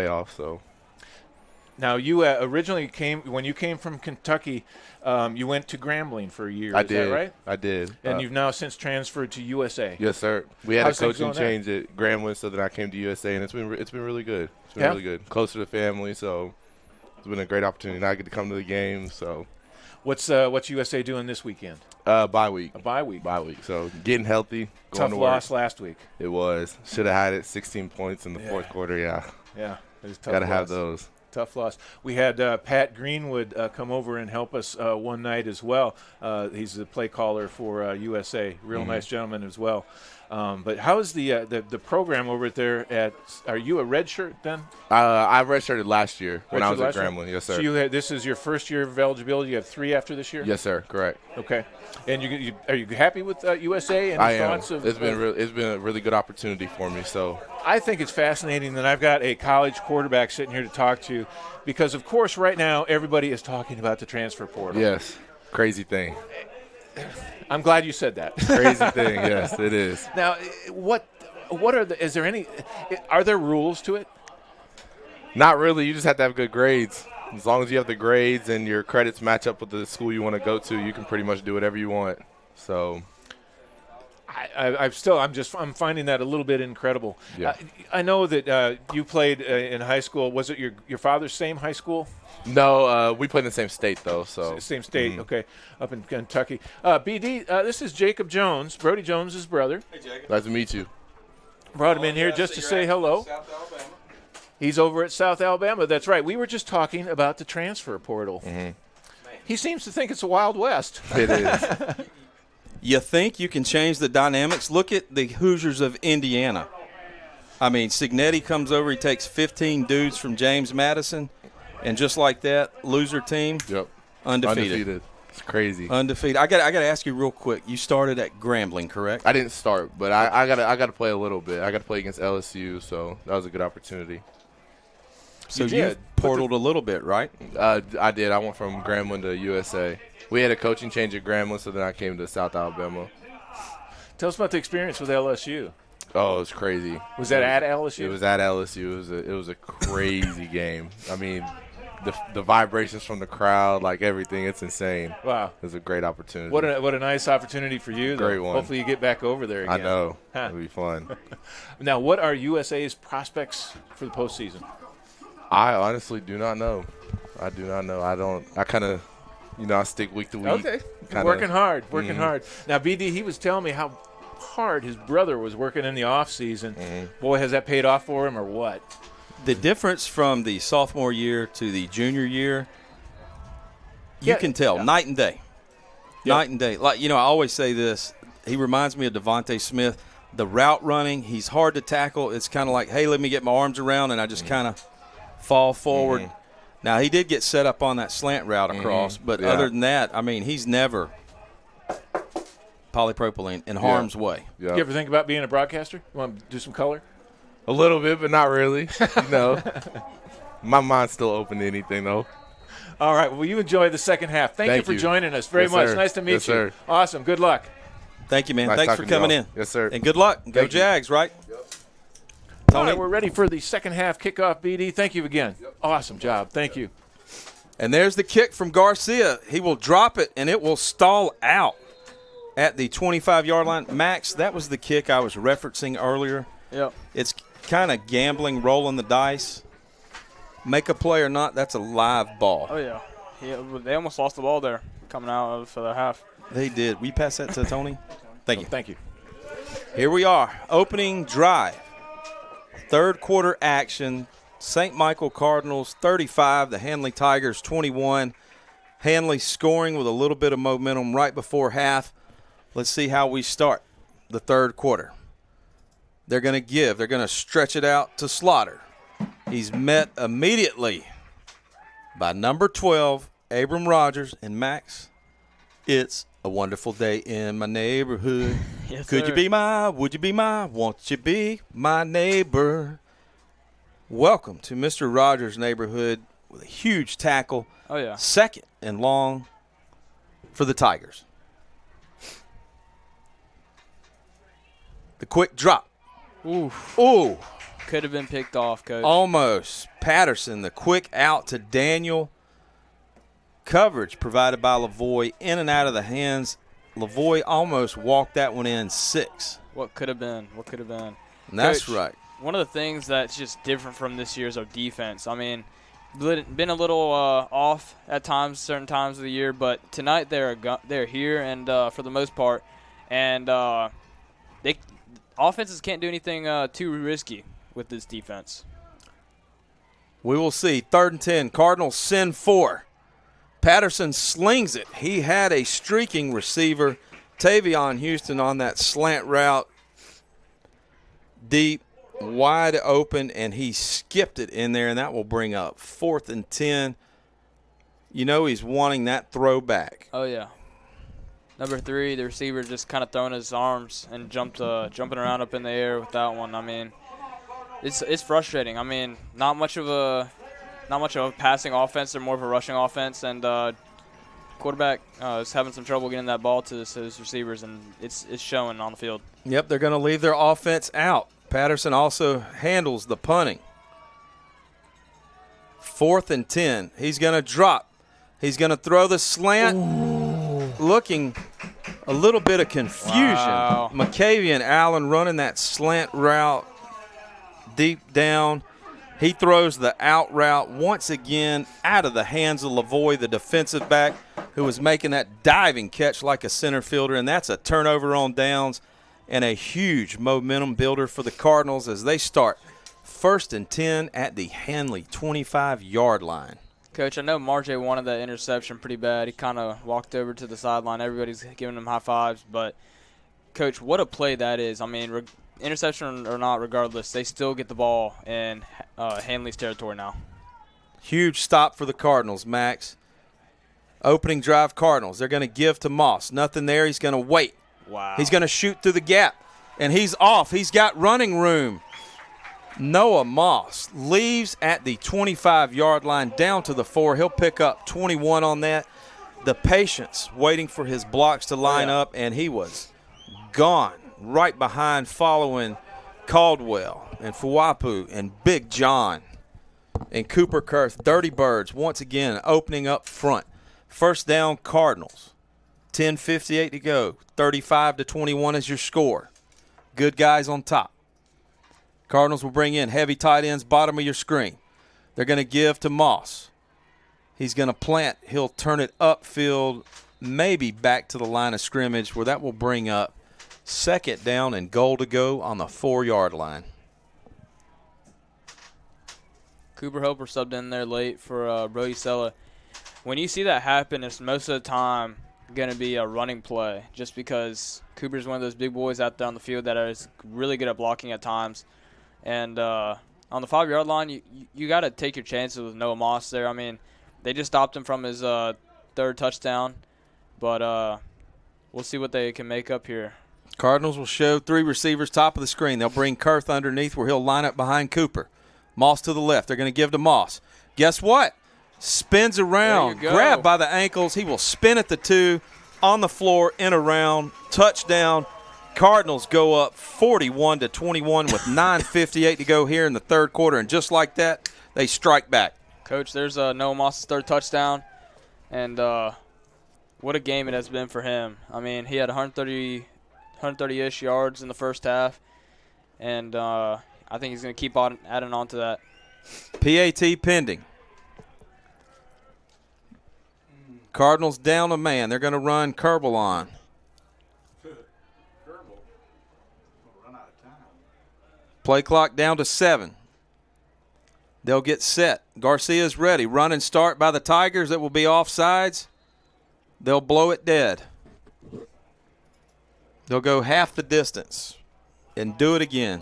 off. So now you originally when you came from Kentucky, you went to Grambling for a year. I Is did. that right? I did. And you've now since transferred to USA. Yes, sir. We had How's a coaching things going change at Grambling, so then I came to USA, and it's been really good. It's been Yeah? really good. Closer to family, so it's been a great opportunity. Now I get to come to the game. So what's USA doing this weekend? Bye week. A bye week. Bye week. So getting healthy. Going Tough to work. loss last week. It was. Should have had it. 16 points in the fourth quarter. Yeah. Yeah. It was a tough Got to loss. have those. Tough loss. We had Pat Greenwood come over and help us one night as well. He's the play caller for USA. Real nice gentleman as well. But how is the program over there at? Are you a redshirt then? I redshirted last year when I was at Last year? Grambling. Yes, sir. So this is your first year of eligibility. You have 3 after this year. Yes, sir. Correct. Okay. And you are you happy with USA? Any I am. thoughts of? It's been a really good opportunity for me. So I think it's fascinating that I've got a college quarterback sitting here to talk to, because of course right now everybody is talking about the transfer portal. Yes, crazy thing. I'm glad you said that. Crazy thing, yes, it is. Now, what are are there rules to it? Not really. You just have to have good grades. As long as you have the grades and your credits match up with the school you want to go to, you can pretty much do whatever you want. So I'm finding that a little bit incredible. Yeah. I know that you played in high school. Was it your father's same high school? No, we play in the same state though. So same state, okay, up in Kentucky. BD, this is Jacob Jones, Brody Jones's brother. Hey, Jacob. Nice to meet you. Brought him in here just to say hello. South Alabama. He's over at South Alabama. That's right. We were just talking about the transfer portal. Mm-hmm. He seems to think it's a Wild West. It is. You think you can change the dynamics? Look at the Hoosiers of Indiana. I mean, Signetti comes over. He takes 15 dudes from James Madison, and just like that, loser team, undefeated. It's crazy. Undefeated. I got to ask you real quick. You started at Grambling, correct? I didn't start, but I got to play a little bit. I got to play against LSU, so that was a good opportunity. So you portaled a little bit, right? I did. I went from Grambling to USA. We had a coaching change at Grambling, so then I came to South Alabama. Tell us about the experience with LSU. Oh, it was crazy. Was that at LSU? It was at LSU. It was a crazy game. I mean, the vibrations from the crowd, like everything, it's insane. Wow. It was a great opportunity. What a nice opportunity for you. Great one. Hopefully you get back over there again. I know. It'll be fun. Now, what are USA's prospects for the postseason? I honestly do not know. I do not know. I kind of, I stick week to week. Okay. Working hard. Now, BD, he was telling me how hard his brother was working in the off season. Boy, has that paid off for him or what? The difference from the sophomore year to the junior year, you can tell night and day. Night and day. Like, I always say this. He reminds me of Devontae Smith. The route running, he's hard to tackle. It's kind of like, hey, let me get my arms around, and I just kind of fall forward. Now, he did get set up on that slant route across, but other than that, I mean, he's never polypropylene in harm's way. You ever think about being a broadcaster? You want to do some color? A little bit, but not really. My mind's still open to anything, though. All right. Well, you enjoy the second half. Thank you for joining us very much. Sir. Nice to meet you. Sir. Awesome. Good luck. Thank you, man. Nice Thanks for coming in. Yes, sir. And good luck. Go Jags, right? All right, we're ready for the second half kickoff, BD. Thank you again. Awesome job. Thank you. And there's the kick from Garcia. He will drop it, and it will stall out at the 25-yard line. Max, that was the kick I was referencing earlier. Yep. It's kind of gambling, rolling the dice. Make a play or not, that's a live ball. Oh, yeah. They almost lost the ball there coming out of the half. They did. We pass that to Tony? Thank you. Thank you. Here we are, opening drive. Third quarter action, St. Michael Cardinals 35, the Handley Tigers 21. Handley scoring with a little bit of momentum right before half. Let's see how we start the third quarter. They're going to stretch it out to Slaughter. He's met immediately by number 12, Abram Rogers. And Max, it's a wonderful day in my neighborhood. Yes, Could you be my, would you be my, won't you be my neighbor? Welcome to Mr. Rogers' neighborhood with a huge tackle. Oh, yeah. Second and long for the Tigers. The quick drop. Ooh. Could have been picked off, Coach. Almost. Patterson, the quick out to Daniel. Coverage provided by Lavoie, in and out of the hands. Lavoie almost walked that one in 6. What could have been? And that's Coach, right. One of the things that's just different from this year's our defense. I mean, been a little off at times, certain times of the year, but tonight they're here and for the most part, and offenses can't do anything too risky with this defense. We will see. 3rd and 10. Cardinals send 4. Patterson slings it. He had a streaking receiver, Tavion Houston, on that slant route. Deep, wide open, and he skipped it in there, and that will bring up 4th and 10. You know he's wanting that throw back. Oh, yeah. Number 3, the receiver just kind of throwing his arms and jumping around up in the air with that one. I mean, it's frustrating. I mean, not much of a passing offense. They're more of a rushing offense, and quarterback is having some trouble getting that ball to his receivers, and it's showing on the field. Yep, they're going to leave their offense out. Patterson also handles the punting. 4th and 10. He's going to drop. He's going to throw the slant. Ooh. Looking a little bit of confusion. Wow. McCavian Allen running that slant route deep down. He throws the out route once again out of the hands of Lavoie, the defensive back, who was making that diving catch like a center fielder, and that's a turnover on downs and a huge momentum builder for the Cardinals as they start 1st and 10 at the Hanley 25-yard line. Coach, I know Marjay wanted that interception pretty bad. He kind of walked over to the sideline. Everybody's giving him high fives, but, Coach, what a play that is. I mean, interception or not, regardless, they still get the ball in Hanley's territory now. Huge stop for the Cardinals, Max. Opening drive Cardinals. They're going to give to Moss. Nothing there. He's going to wait. Wow. He's going to shoot through the gap, and he's off. He's got running room. Noah Moss leaves at the 25-yard line down to the 4. He'll pick up 21 on that. The patience waiting for his blocks to line up, and he was gone right behind following Caldwell and Fuapu and Big John and Cooper Kurth. Dirty Birds once again opening up front. 1st down Cardinals. 10:58 to go. 35-21 is your score. Good guys on top. Cardinals will bring in heavy tight ends, bottom of your screen. They're going to give to Moss. He's going to plant. He'll turn it upfield, maybe back to the line of scrimmage, where that will bring up 2nd down and goal to go on the 4-yard line. Cooper Hoper subbed in there late for Brody Sella. When you see that happen, it's most of the time going to be a running play, just because Cooper's one of those big boys out there on the field that is really good at blocking at times. And on the 5-yard line, you got to take your chances with Noah Moss there. I mean, they just stopped him from his 3rd touchdown, but we'll see what they can make up here. Cardinals will show 3 receivers top of the screen. They'll bring Kurth underneath where he'll line up behind Cooper. Moss to the left. They're going to give to Moss. Guess what? Spins around. Grabbed by the ankles. He will spin at the 2, on the floor, in around, touchdown. Cardinals go up 41-21 with 9:58 to go here in the 3rd quarter, and just like that, they strike back. Coach, there's Noah Moss's 3rd touchdown, and what a game it has been for him. I mean, he had 130-ish yards in the first half, and I think he's going to keep on adding on to that. PAT pending. Cardinals down a man. They're going to run Kerbal on. Play clock down to 7. They'll get set. Garcia's ready. Run and start by the Tigers. That will be offsides. They'll blow it dead. They'll go half the distance and do it again.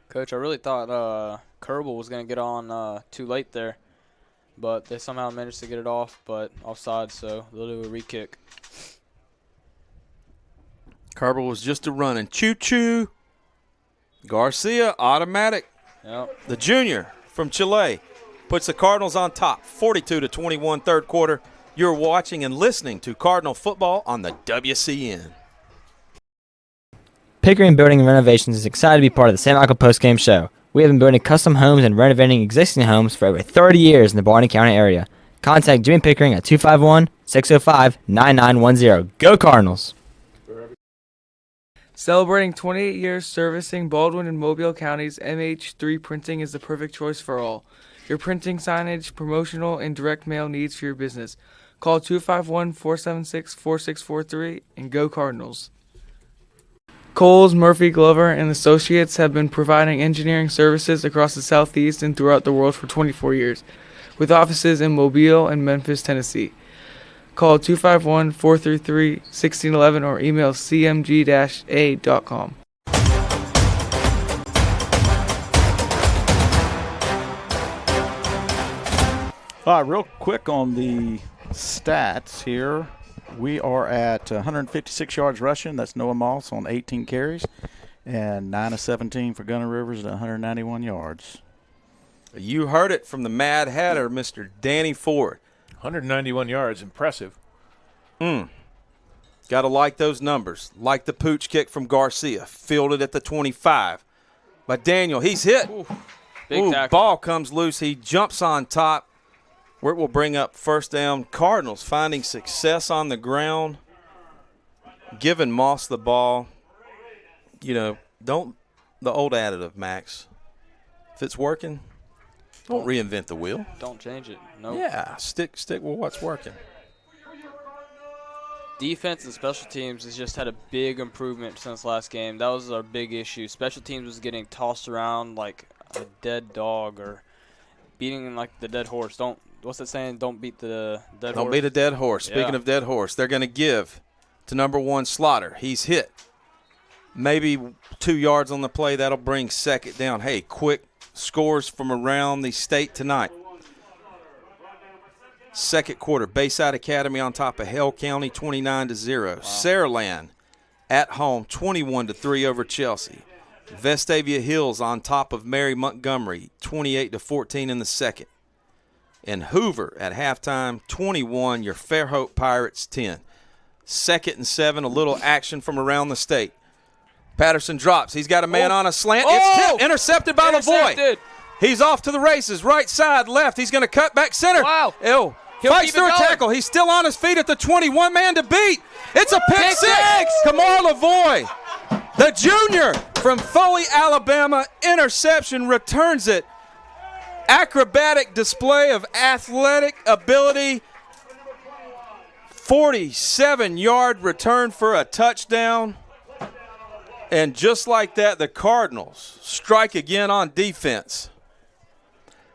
Coach, I really thought Kerbal was going to get on too late there, but they somehow managed to get it off, but offside, so they'll do a re-kick. Kerbal was just a running. Choo-choo. Garcia, automatic. Yep. The junior from Chile puts the Cardinals on top, 42-21, 3rd quarter. You're watching and listening to Cardinal football on the WCN. Pickering Building and Renovations is excited to be part of the St. Michael Postgame Show. We have been building custom homes and renovating existing homes for over 30 years in the Baldwin County area. Contact Jimmy Pickering at 251-605-9910. Go Cardinals! Celebrating 28 years servicing Baldwin and Mobile counties, MH3 Printing is the perfect choice for all. Your printing, signage, promotional, and direct mail needs for your business. Call 251-476-4643 and go Cardinals. Coles, Murphy, Glover, and Associates have been providing engineering services across the Southeast and throughout the world for 24 years, with offices in Mobile and Memphis, Tennessee. Call 251-433-1611 or email cmg-a.com. All right, real quick on the stats here. We are at 156 yards rushing. That's Noah Moss on 18 carries. And 9 of 17 for Gunner Rivers at 191 yards. You heard it from the Mad Hatter, Mr. Danny Ford. 191 yards, impressive. Got to like those numbers. Like the pooch kick from Garcia, fielded at the 25. But Daniel, he's hit. Big tackle. Ball comes loose. He jumps on top, where it will bring up first down. Cardinals finding success on the ground, giving Moss the ball. You know, don't the old additive, Max. If it's working, don't reinvent the wheel. Don't change it. No. Yeah, stick with what's working. Defense and special teams has just had a big improvement since last game. That was our big issue. Special teams was getting tossed around like a dead dog or beating like the dead horse. What's that saying? Don't beat the dead horse. Don't beat a dead horse. Yeah. Speaking of dead horse, they're going to give to number 1 Slaughter. He's hit. Maybe 2 yards on the play. That'll bring second down. Hey, quick scores from around the state tonight. Second quarter, Bayside Academy on top of Hale County, 29-0. Wow. Saraland at home, 21-3 over Chelsea. Vestavia Hills on top of Mary Montgomery, 28-14 in the second. And Hoover at halftime, 21. Your Fairhope Pirates, 10. 2nd and 7, a little action from around the state. Patterson drops. He's got a man on a slant. It's tipped, intercepted by Lavoie. He's off to the races. Right side, left. He's going to cut back center. Wow. Ew. Fights through a tackle. He's still on his feet at the 21. Man to beat. It's a pick six. Kamar Lavoie, the junior from Foley, Alabama. Interception, returns it. Acrobatic display of athletic ability. 47-yard return for a touchdown. And just like that, the Cardinals strike again on defense.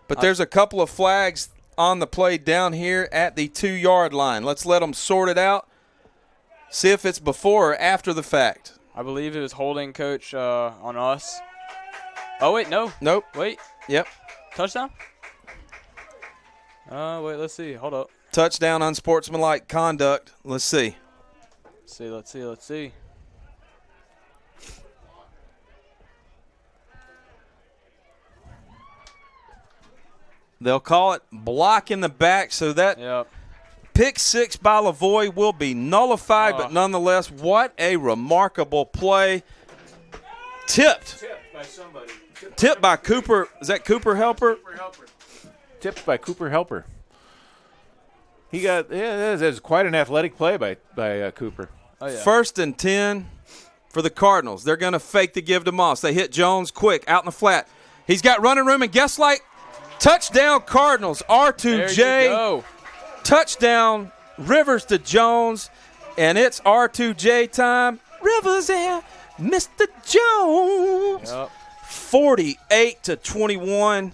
But there's a couple of flags on the play down here at the 2-yard line. Let's let them sort it out. See if it's before or after the fact. I believe it was holding, Coach, on us. Oh, wait, no. Nope. Wait. Yep. Touchdown? Wait, let's see. Hold up. Touchdown, unsportsmanlike conduct. Let's see. Let's see. They'll call it block in the back, so that pick six by Lavoie will be nullified, but nonetheless, what a remarkable play. Tipped by somebody. Tipped by Cooper. Is that Cooper Helper? Tipped by Cooper Helper. He got, that's quite an athletic play by Cooper. Oh, yeah. 1st and 10 for the Cardinals. They're going to fake the give to Moss. They hit Jones quick out in the flat. He's got running room, and guess like, touchdown Cardinals. R2J. There you go. Touchdown Rivers to Jones, and it's R2J time. Rivers and Mr. Jones. Yep. 48-21.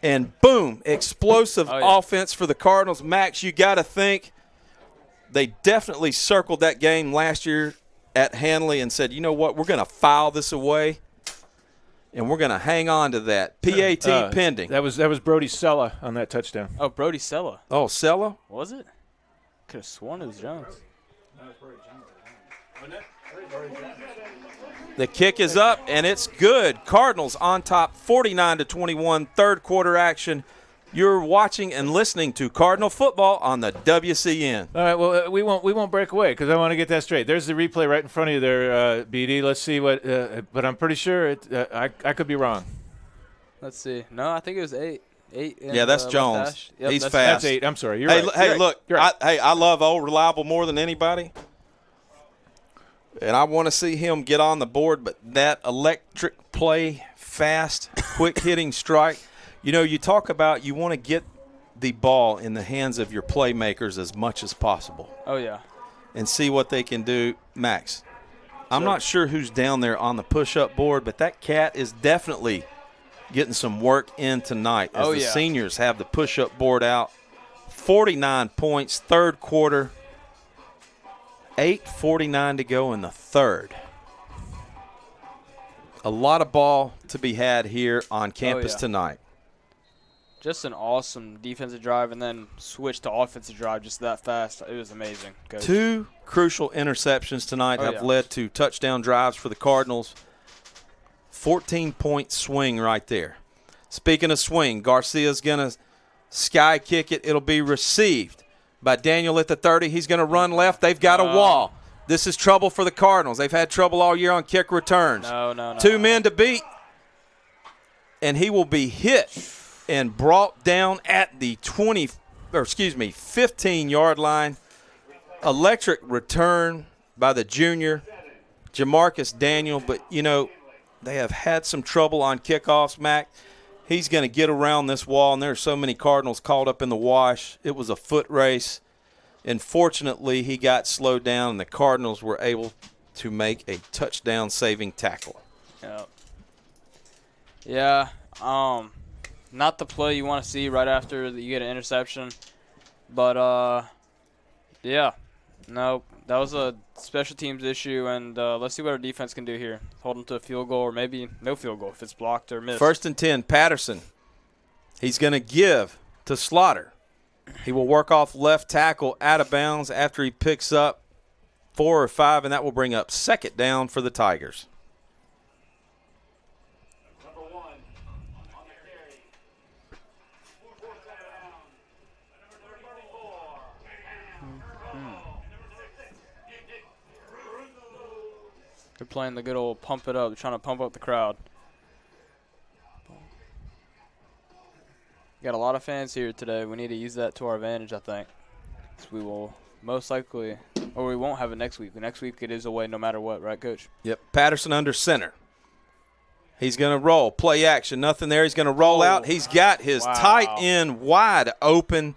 And boom, explosive offense for the Cardinals. Max, you got to think they definitely circled that game last year at Hanley and said, you know what, we're going to file this away, and we're going to hang on to that. PAT pending. That was Brody Sella on that touchdown. Oh, Brody Sella. Oh, Sella? Was it? Could have sworn it was Jones. The kick is up, and it's good. Cardinals on top, 49-21, third quarter action. You're watching and listening to Cardinal football on the WCN. All right, well, we won't break away because I want to get that straight. There's the replay right in front of you there, BD. Let's see what but I'm pretty sure I could be wrong. Let's see. No, I think it was 8. 8. Yeah, that's Jones. Yep, He's fast. That's 8. I'm sorry. You're hey, right. Hey, look. You're right. I love old reliable more than anybody. And I want to see him get on the board, but that electric play, fast, quick-hitting strike. You know, you talk about you want to get the ball in the hands of your playmakers as much as possible. Oh, yeah. And see what they can do. Max, I'm not sure who's down there on the push-up board, but that cat is definitely getting some work in tonight as the seniors have the push-up board out. 49 points, third quarter. 8:49 to go in the third. A lot of ball to be had here on campus tonight. just an awesome defensive drive and then switch to offensive drive just that fast. It was amazing, Coach. 2 crucial interceptions tonight have led to touchdown drives for the Cardinals. 14-point swing right there. Speaking of swing, Garcia's going to sky kick it. It'll be received by Daniel at the 30. He's going to run left. They've got a wall. This is trouble for the Cardinals. They've had trouble all year on kick returns. No. 2 men to beat, and he will be hit and brought down at the 15-yard line. Electric return by the junior, Jamarcus Daniel. But, they have had some trouble on kickoffs, Mac. He's going to get around this wall, and there are so many Cardinals caught up in the wash. It was a foot race. And fortunately, he got slowed down, and the Cardinals were able to make a touchdown-saving tackle. Yeah. Not the play you want to see right after you get an interception. But, that was a special teams issue, and let's see what our defense can do here. Hold them to a field goal or maybe no field goal if it's blocked or missed. 1st and 10, Patterson. He's going to give to Slaughter. He will work off left tackle out of bounds after he picks up 4 or 5, and that will bring up 2nd down for the Tigers. They're playing the good old pump it up. They're trying to pump up the crowd. Got a lot of fans here today. We need to use that to our advantage, I think. So we will most likely, or we won't have it next week. Next week it is away no matter what, right, Coach? Yep. Patterson under center. He's going to roll. Play action. Nothing there. He's going to roll out. He's got his tight end wide open.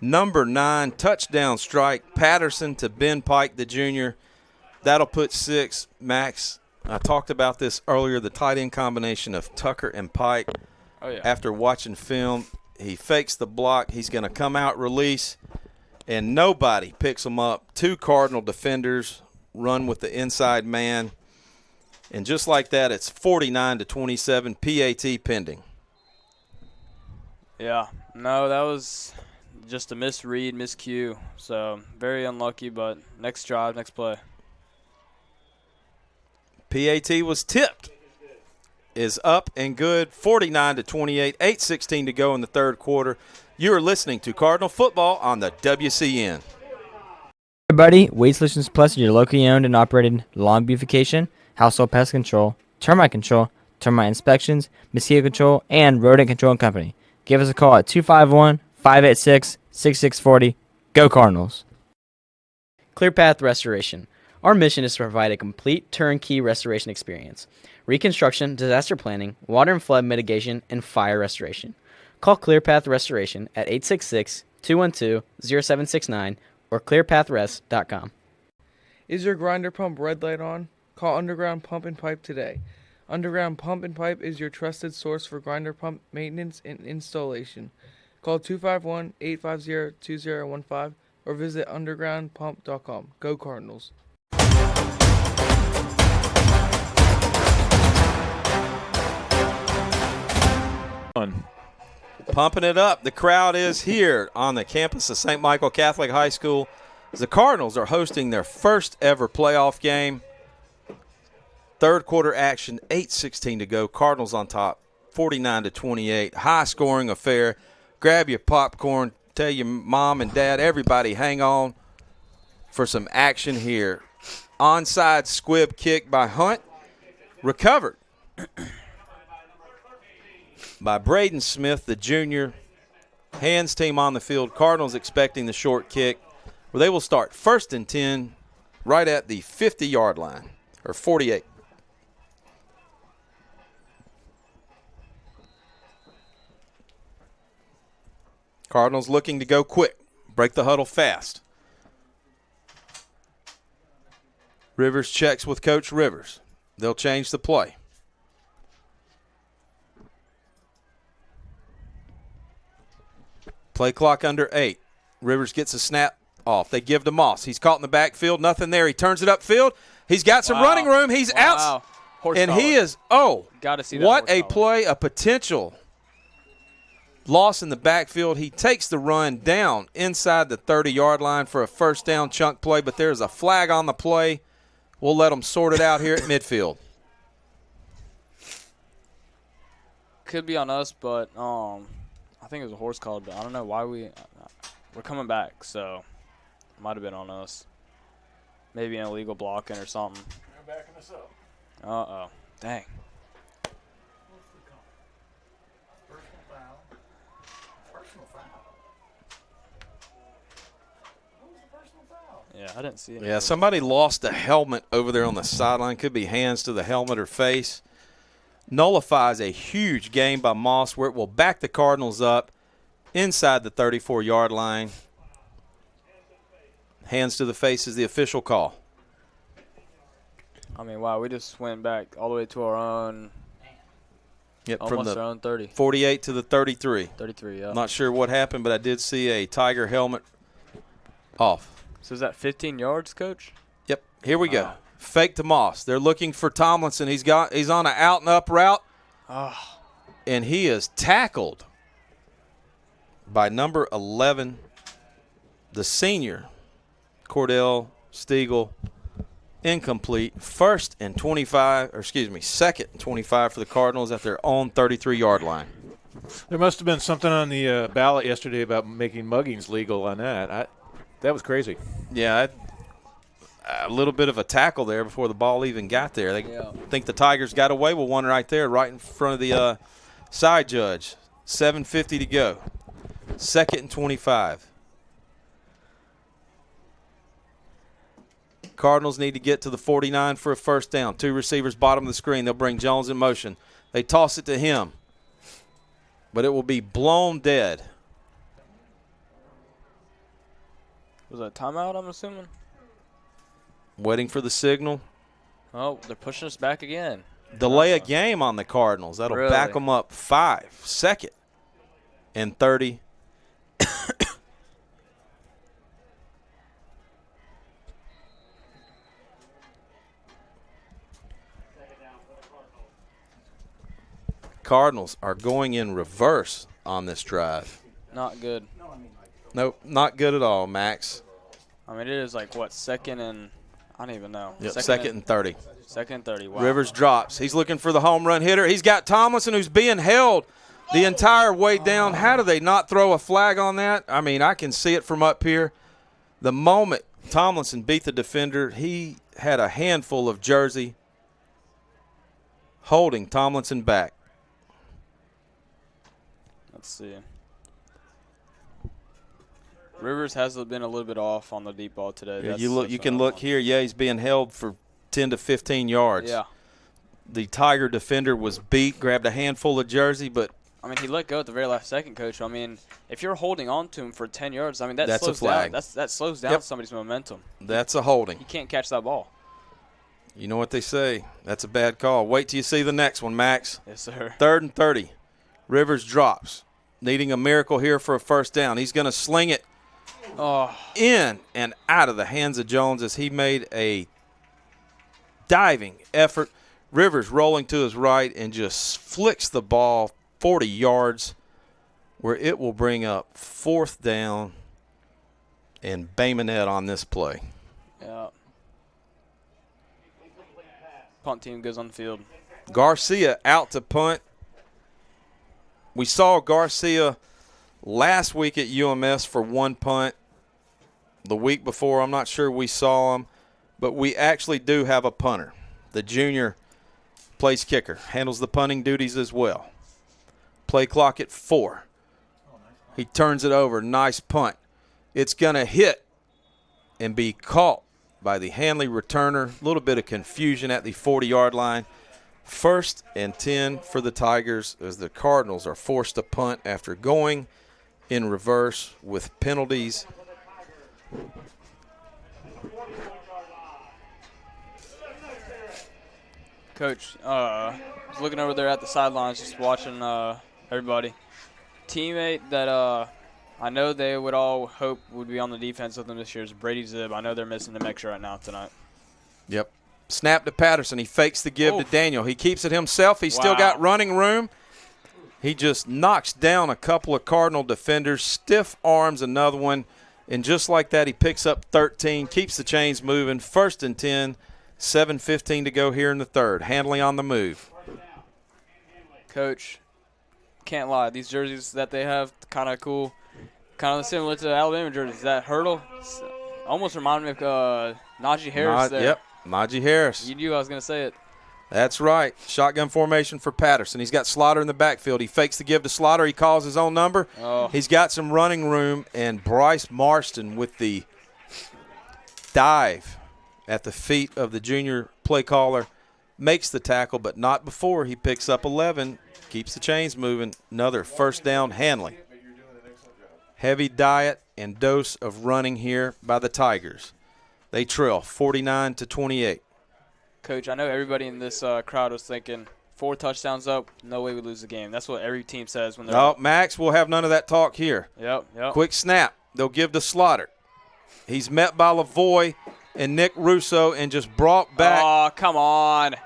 Number 9, touchdown strike. Patterson to Ben Pike, the junior. That'll put 6. Max, I talked about this earlier, the tight end combination of Tucker and Pike. Oh, yeah. After watching film, he fakes the block. He's going to come out, release, and nobody picks him up. 2 Cardinal defenders run with the inside man. And just like that, it's 49-27, PAT pending. Yeah. No, that was just a misread, miscue. So very unlucky, but next drive, next play. PAT was tipped. Is up and good, 49-28, 8:16 to go in the 3rd quarter. You are listening to Cardinal Football on the WCN. Everybody, Weed Solutions Plus is your locally owned and operated lawn beautification, household pest control, termite inspections, mosquito control, and rodent control company. Give us a call at 251-586-6640. Go Cardinals. ClearPath Restoration. Our mission is to provide a complete turnkey restoration experience. Reconstruction, disaster planning, water and flood mitigation, and fire restoration. Call ClearPath Restoration at 866-212-0769 or clearpathrest.com. Is your grinder pump red light on? Call Underground Pump and Pipe today. Underground Pump and Pipe is your trusted source for grinder pump maintenance and installation. Call 251-850-2015 or visit undergroundpump.com. Go Cardinals. Pumping it up. The crowd is here on the campus of St. Michael Catholic High School. The Cardinals are hosting their first ever playoff game. 3rd quarter action, 8:16 to go. Cardinals on top, 49-28. High scoring affair. Grab your popcorn. Tell your mom and dad, everybody hang on for some action here. Onside squib kick by Hunt. Recovered by Braden Smith, the junior. Hands team on the field. Cardinals expecting the short kick, where they will start 1st and 10 right at the 50-yard line, or 48. Cardinals looking to go quick, break the huddle fast. Rivers checks with Coach Rivers. They'll change the play. Play clock under 8. Rivers gets a snap off. They give to Moss. He's caught in the backfield. Nothing there. He turns it upfield. He's got some running room. He's out. Horse and collar. He is, Gotta see that what a collar. play, a potential loss in the backfield. He takes the run down inside the 30-yard line for a first down chunk play, but there's a flag on the play. We'll let them sort it out here at midfield. Could be on us, but I think it was a horse called, but I don't know why we're coming back, so it might have been on us. Maybe an illegal blocking or something. They're backing us up. Uh-oh. Dang. Personal foul. Personal foul. What was the personal foul? Yeah, I didn't see it. Yeah, somebody lost a helmet over there on the sideline. Could be hands to the helmet or face. Nullifies a huge gain by Moss where it will back the Cardinals up inside the 34-yard line. Hands to the face is the official call. I mean, wow, we just went back all the way to our own. Yep, almost from the our own 30. 48 to the 33. 33, yeah. Not sure what happened, but I did see a Tiger helmet off. So is that 15 yards, Coach? Yep, here we go. Fake to Moss. They're looking for Tomlinson. He's on an out and up route, and he is tackled by number 11, the senior, Cordell Stiegel. Incomplete. Second and 25 for the Cardinals at their own 33-yard line. There must have been something on the ballot yesterday about making muggings legal on that. That was crazy. Yeah, a little bit of a tackle there before the ball even got there. They think the Tigers got away with one right there, right in front of the side judge. 7:50 to go. Second and 25. Cardinals need to get to the 49 for a first down. Two receivers bottom of the screen. They'll bring Jones in motion. They toss it to him, but it will be blown dead. Was that a timeout, I'm assuming? Waiting for the signal. Oh, they're pushing us back again. Delay a game on the Cardinals. That'll Really? back them up 5. Second and 30. Cardinals are going in reverse on this drive. Not good. Nope, not good at all, Max. I mean, it is like, what, second and – I don't even know. Yep, second and 30. Second and 30, wow. Rivers drops. He's looking for the home run hitter. He's got Tomlinson, who's being held the entire way down. How do they not throw a flag on that? I mean, I can see it from up here. The moment Tomlinson beat the defender, he had a handful of jersey holding Tomlinson back. Let's see. Rivers has been a little bit off on the deep ball today. Yeah, you can look here. Yeah, he's being held for 10 to 15 yards. Yeah. The Tiger defender was beat, grabbed a handful of jersey, but I mean, he let go at the very last second, Coach. I mean, if you're holding on to him for 10 yards, I mean, that's slows a flag. down. That slows down somebody's momentum. That's a holding. He can't catch that ball. You know what they say. That's a bad call. Wait till you see the next one, Max. Yes, sir. 3rd and 30. Rivers drops. Needing a miracle here for a first down. He's going to sling it in and out of the hands of Jones as he made a diving effort. Rivers rolling to his right and just flicks the ball 40 yards where it will bring up 4th down and Baymonette on this play. Yeah. Punt team goes on the field. Garcia out to punt. We saw Garcia last week at UMS for 1 punt. The week before, I'm not sure we saw him, but we actually do have a punter. The junior place kicker, handles the punting duties as well. Play clock at 4. He turns it over. Nice punt. It's going to hit and be caught by the Hanley returner. A little bit of confusion at the 40-yard line. 1st and 10 for the Tigers as the Cardinals are forced to punt after going in reverse with penalties. Coach, I was looking over there at the sidelines just watching everybody. Teammate that I know they would all hope would be on the defense with them this year is Brady Zibb. I know they're missing him extra right now tonight. Yep. Snap to Patterson. He fakes the give to Daniel. He keeps it himself. He's still got running room. He just knocks down a couple of Cardinal defenders, stiff arms another one, and just like that, he picks up 13, keeps the chains moving. 1st and 10, 7:15 to go here in the third. Handley on the move. Coach, can't lie. These jerseys that they have, kind of cool, kind of similar to the Alabama jerseys. That hurdle almost reminded me of Najee Harris there. Yep, Najee Harris. You knew I was going to say it. That's right. Shotgun formation for Patterson. He's got Slaughter in the backfield. He fakes the give to Slaughter. He calls his own number. Oh. He's got some running room, and Bryce Marston with the dive at the feet of the junior play caller makes the tackle, but not before. He picks up 11, keeps the chains moving. Another first down, Hanley. Heavy diet and dose of running here by the Tigers. They trail 49-28. Coach, I know everybody in this crowd was thinking 4 touchdowns up, no way we lose the game. That's what every team says when they're Oh, Max, we'll have none of that talk here. Yep. Quick snap. They'll give to Slaughter. He's met by Lavoie and Nick Russo and just brought back. Oh, come on.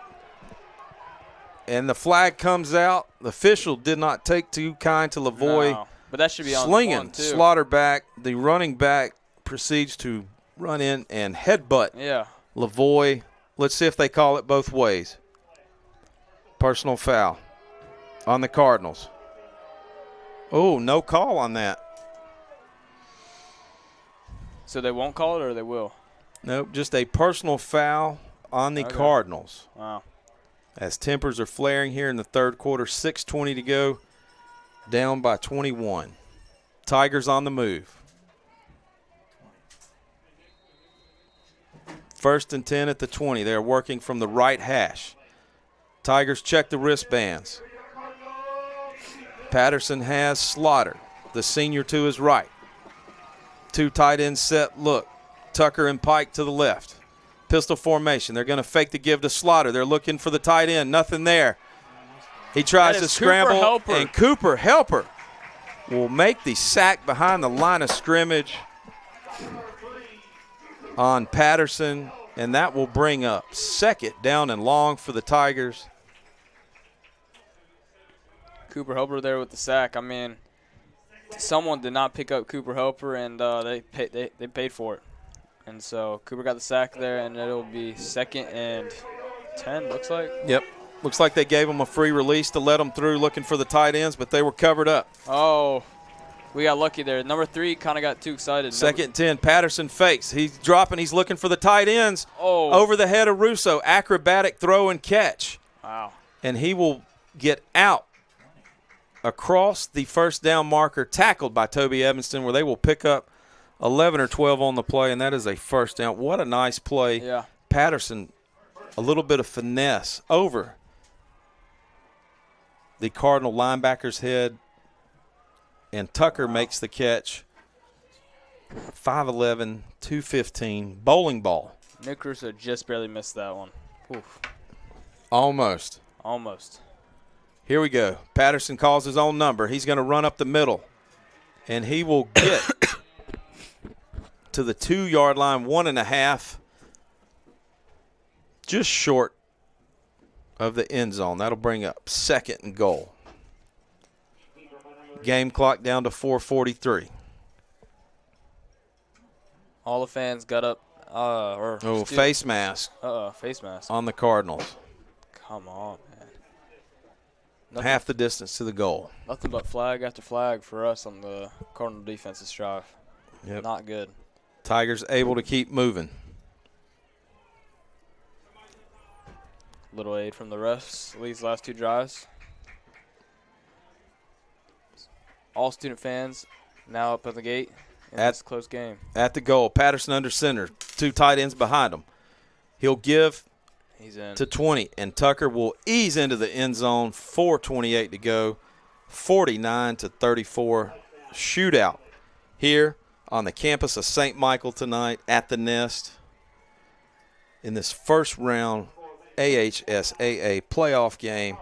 And the flag comes out. The official did not take too kind to Lavoie. No, but that should be on slinging one, too. Slaughter back. The running back proceeds to run in and headbutt Lavoie. Let's see if they call it both ways. Personal foul on the Cardinals. Oh, no call on that. So they won't call it or they will? Nope, just a personal foul on the Cardinals. Wow. As tempers are flaring here in the third quarter, 6:20 to go, down by 21. Tigers on the move. 1st and 10 at the 20. They're working from the right hash. Tigers check the wristbands. Patterson has Slaughter, the senior to his right. 2 tight ends set look. Tucker and Pike to the left. Pistol formation. They're going to fake the give to Slaughter. They're looking for the tight end. Nothing there. He tries to scramble, and Cooper Helper will make the sack behind the line of scrimmage on Patterson, and that will bring up 2nd down and long for the Tigers. Cooper Helper there with the sack. I mean, someone did not pick up Cooper Helper, and they paid for it. And so Cooper got the sack there, and it'll be 2nd and 10, looks like. Yep. Looks like they gave him a free release to let him through looking for the tight ends, but they were covered up. Oh, we got lucky there. Number 3 kind of got too excited. 2nd and 10. Patterson fakes. He's dropping. He's looking for the tight ends. Oh. Over the head of Russo. Acrobatic throw and catch. Wow. And he will get out across the first down marker, tackled by Toby Evanston, where they will pick up 11 or 12 on the play, and that is a first down. What a nice play. Yeah. Patterson, a little bit of finesse over the Cardinal linebacker's head, and Tucker makes the catch. 5'11", 215, bowling ball. Nick Russo just barely missed that one. Oof. Almost. Here we go. Patterson calls his own number. He's going to run up the middle, and he will get to the 2-yard line, 1.5, just short of the end zone. That'll bring up 2nd and goal. Game clock down to 4:43. All the fans got up. Face mask. Face mask. On the Cardinals. Come on, man. Half the distance to the goal. Nothing but flag after flag for us on the Cardinal defense's drive. Yep. Not good. Tigers able to keep moving. Little aid from the refs these last 2 drives. All student fans now up at the gate in this close game. At the goal. Patterson under center. 2 tight ends behind him. He'll give to 20, and Tucker will ease into the end zone. 4:28 to go. 49-34 shootout here on the campus of St. Michael tonight at the Nest in this first round AHSAA playoff game.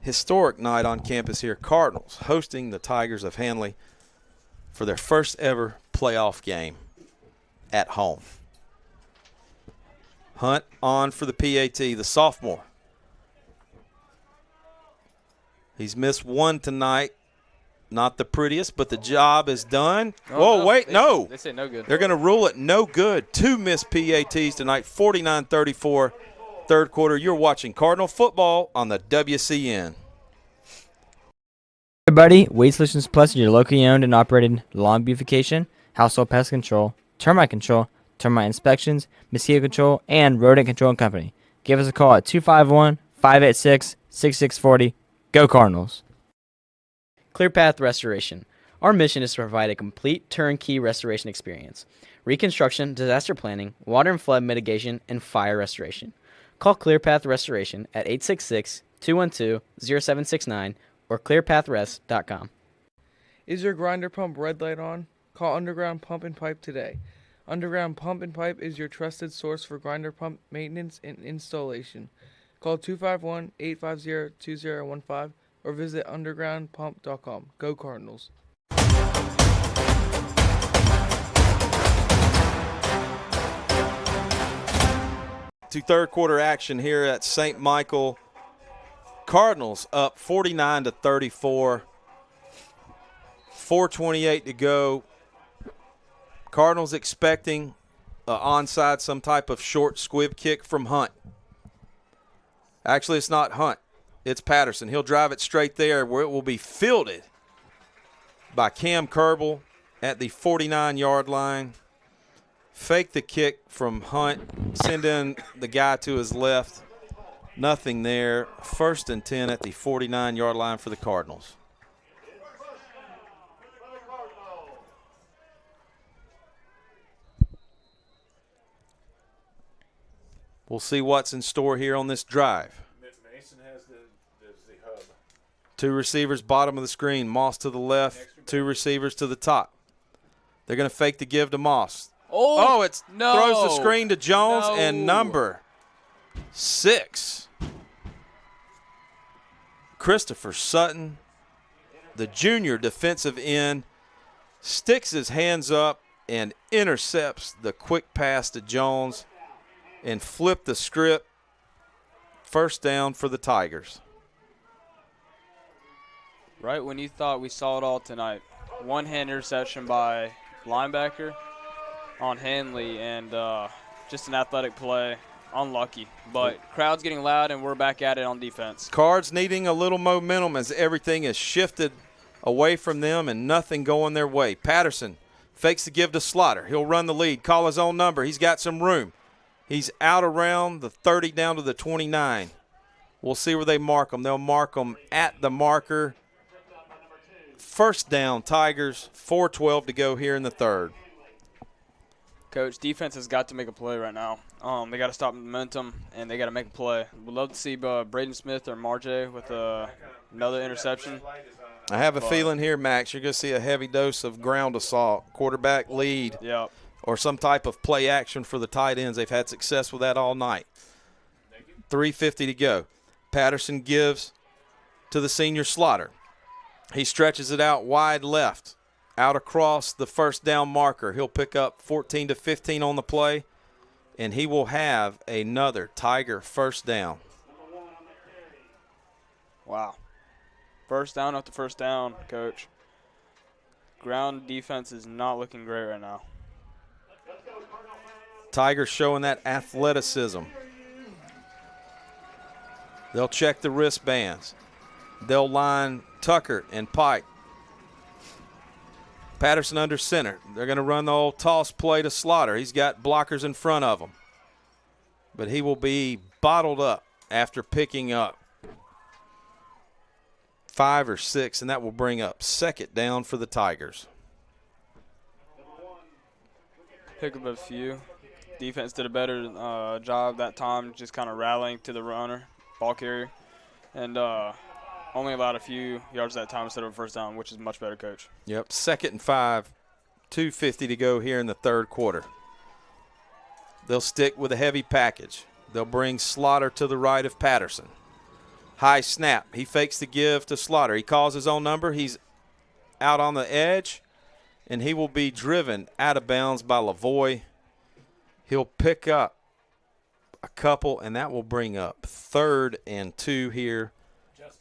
Historic night on campus here. Cardinals hosting the Tigers of Hanley for their first ever playoff game at home. Hunt on for the PAT, the sophomore. He's missed one tonight. Not the prettiest, but the job is done. Oh, Whoa, no. wait, They no. say- they say no good. They're going to rule it no good. 2 missed PATs tonight, 49-34, third quarter. You're watching Cardinal football on the WCN. Everybody, Weed Solutions Plus is your locally owned and operated lawn beautification, household pest control, termite inspections, mosquito control, and rodent control company. Give us a call at 251-586-6640. Go Cardinals. ClearPath Restoration. Our mission is to provide a complete turnkey restoration experience. Reconstruction, disaster planning, water and flood mitigation, and fire restoration. Call ClearPath Restoration at 866-212-0769 or clearpathrest.com. Is your grinder pump red light on? Call Underground Pump and Pipe today. Underground Pump and Pipe is your trusted source for grinder pump maintenance and installation. Call 251-850-2015 or visit undergroundpump.com. Go Cardinals. To third quarter action here at St. Michael. Cardinals up 49-34. 4:28 to go. Cardinals expecting onside, some type of short squib kick from Hunt. Actually, it's not Hunt. It's Patterson. He'll drive it straight there where it will be fielded by Cam Kerbel at the 49-yard line. Fake the kick from Hunt. Send in the guy to his left. Nothing there. 1st and 10 at the 49-yard line for the Cardinals. We'll see what's in store here on this drive. Mason has the hub. 2 receivers bottom of the screen. Moss to the left. 2 receivers to the top. They're going to fake the give to Moss. Oh, it no. throws the screen to Jones No. and number 6. Christopher Sutton, the junior defensive end, sticks his hands up and intercepts the quick pass to Jones and flip the script. 1st down for the Tigers. Right when you thought we saw it all tonight, one-hand interception by linebacker on Hanley, and just an athletic play. Unlucky, but crowd's getting loud, and we're back at it on defense. Cards needing a little momentum as everything is shifted away from them and nothing going their way. Patterson fakes the give to Slaughter. He'll run the lead, call his own number. He's got some room. He's out around the 30 down to the 29. We'll see where they mark him. They'll mark him at the marker. 1st down, Tigers. 4:12 to go here in the third. Coach, defense has got to make a play right now. They got to stop momentum, and they got to make a play. We'd love to see Braden Smith or Marjay with another interception. I have a feeling here, Max, you're going to see a heavy dose of ground assault, quarterback lead, or some type of play action for the tight ends. They've had success with that all night. 3:50 to go. Patterson gives to the senior Slaughter. He stretches it out wide left, out across the 1st down marker. He'll pick up 14 to 15 on the play, and he will have another Tiger 1st down. Wow. 1st down after 1st down, Coach. Ground defense is not looking great right now. Tigers showing that athleticism. They'll check the wristbands. They'll line Tucker and Pike. Patterson under center. They're going to run the old toss play to Slaughter. He's got blockers in front of him. But he will be bottled up after picking up 5 or 6, and that will bring up 2nd down for the Tigers. Pick up a few. Defense did a better job that time, just kind of rallying to the runner, ball carrier, and only allowed a few yards that time instead of a 1st down, which is much better, Coach. Yep, 2nd and 5, 2:50 to go here in the third quarter. They'll stick with a heavy package. They'll bring Slaughter to the right of Patterson. High snap. He fakes the give to Slaughter. He calls his own number. He's out on the edge, and he will be driven out of bounds by Lavoie. He'll pick up a couple, and that will bring up 3rd and 2 here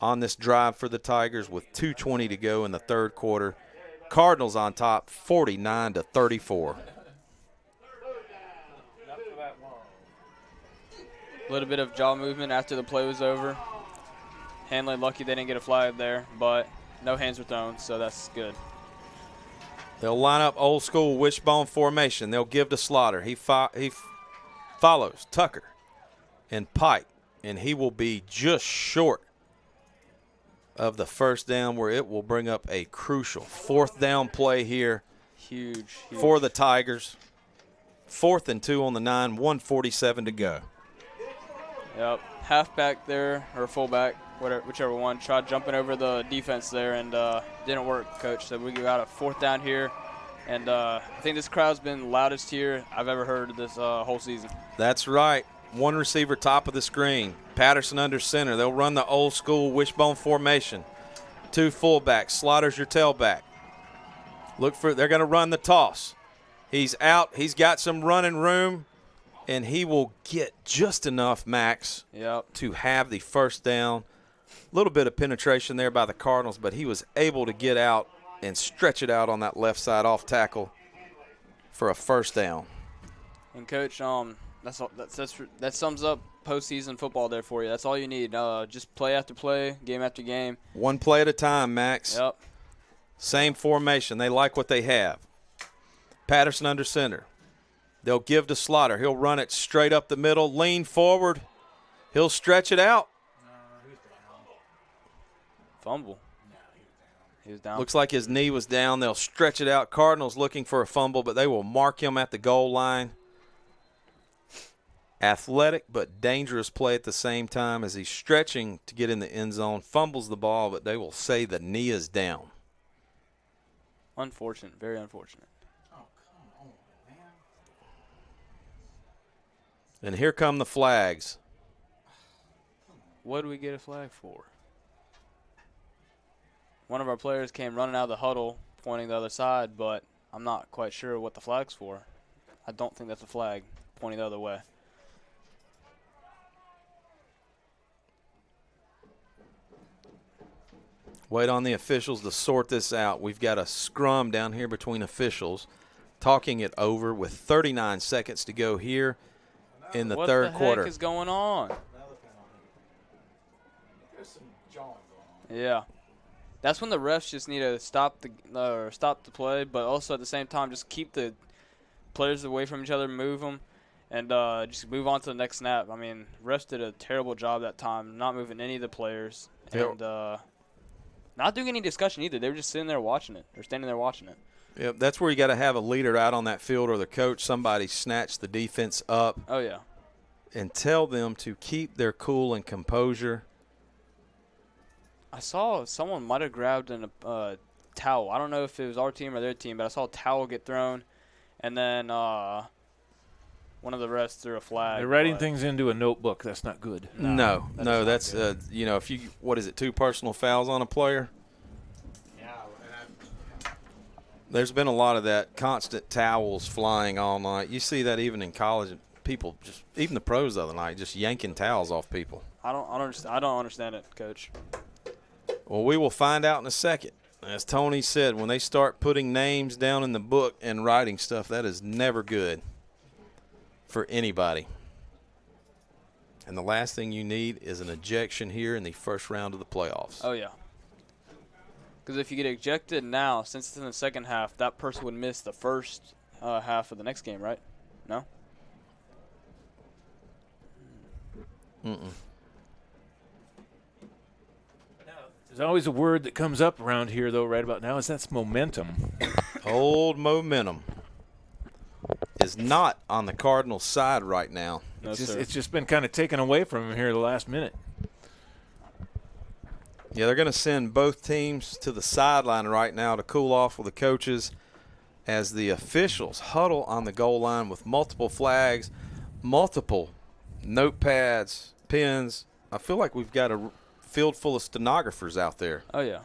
on this drive for the Tigers with 2:20 to go in the third quarter. Cardinals on top, 49-34. A little bit of jaw movement after the play was over. Hanley lucky they didn't get a flag there, but no hands were thrown, so that's good. They'll line up old school wishbone formation. They'll give to Slaughter. He follows Tucker and Pike, and he will be just short of the first down, where it will bring up a crucial fourth down play here. Huge. For the Tigers. 4th and 2 on the 9, 1:47 to go. Yep, halfback there, or fullback, whichever one, tried jumping over the defense there and didn't work, Coach. So we got a 4th down here, and I think this crowd's been loudest here I've ever heard this whole season. That's right. One receiver top of the screen. Patterson under center. They'll run the old school wishbone formation. 2 fullbacks. Slaughter's your tailback. They're going to run the toss. He's out. He's got some running room, and he will get just enough, Max, to have the first down. A little bit of penetration there by the Cardinals, but he was able to get out and stretch it out on that left side off tackle for a first down. And, Coach, that sums up postseason football there for you. That's all you need. Just play after play, game after game. One play at a time, Max. Yep. Same formation. They like what they have. Patterson under center. They'll give to Slaughter. He'll run it straight up the middle, lean forward. He'll stretch it out. Fumble. He was down. Looks like his knee was down. They'll stretch it out. Cardinals looking for a fumble, but they will mark him at the goal line. Athletic but dangerous play at the same time as he's stretching to get in the end zone. Fumbles the ball, but they will say the knee is down. Unfortunate. Very unfortunate. And here come the flags. What do we get a flag for? One of our players came running out of the huddle pointing the other side, but I'm not quite sure what the flag's for. I don't think that's a flag pointing the other way. Wait on the officials to sort this out. We've got a scrum down here between officials talking it over with 39 seconds to go here in the third quarter. What the heck is going on? Yeah. That's when the refs just need to stop the play, but also at the same time just keep the players away from each other, move them, and just move on to the next snap. I mean, refs did a terrible job that time, not moving any of the players, and not doing any discussion either. They were just sitting there watching it. They're standing there watching it. Yep, that's where you got to have a leader out on that field or the coach, somebody snatch the defense up. Oh, yeah. And tell them to keep their cool and composure. I saw someone might have grabbed a towel. I don't know if it was our team or their team, but I saw a towel get thrown, and then one of the refs threw a flag. They're writing things into a notebook. That's not good. No, that's if you, what is it, 2 personal fouls on a player? Yeah. There's been a lot of that, constant towels flying all night. You see that even in college. People just, even the pros the other night, just yanking towels off people. I don't understand it, Coach. Well, we will find out in a second. As Tony said, when they start putting names down in the book and writing stuff, that is never good for anybody. And the last thing you need is an ejection here in the first round of the playoffs. Oh, yeah. Because if you get ejected now, since it's in the second half, that person would miss the first half of the next game, right? No? Mm-mm. There's always a word that comes up around here, though, right about now, is that's momentum. Old momentum is not on the Cardinals' side right now. No, It's just been kind of taken away from him here the last minute. Yeah, they're going to send both teams to the sideline right now to cool off with the coaches as the officials huddle on the goal line with multiple flags, multiple notepads, pens. I feel like we've got a field full of stenographers out there. Oh, yeah.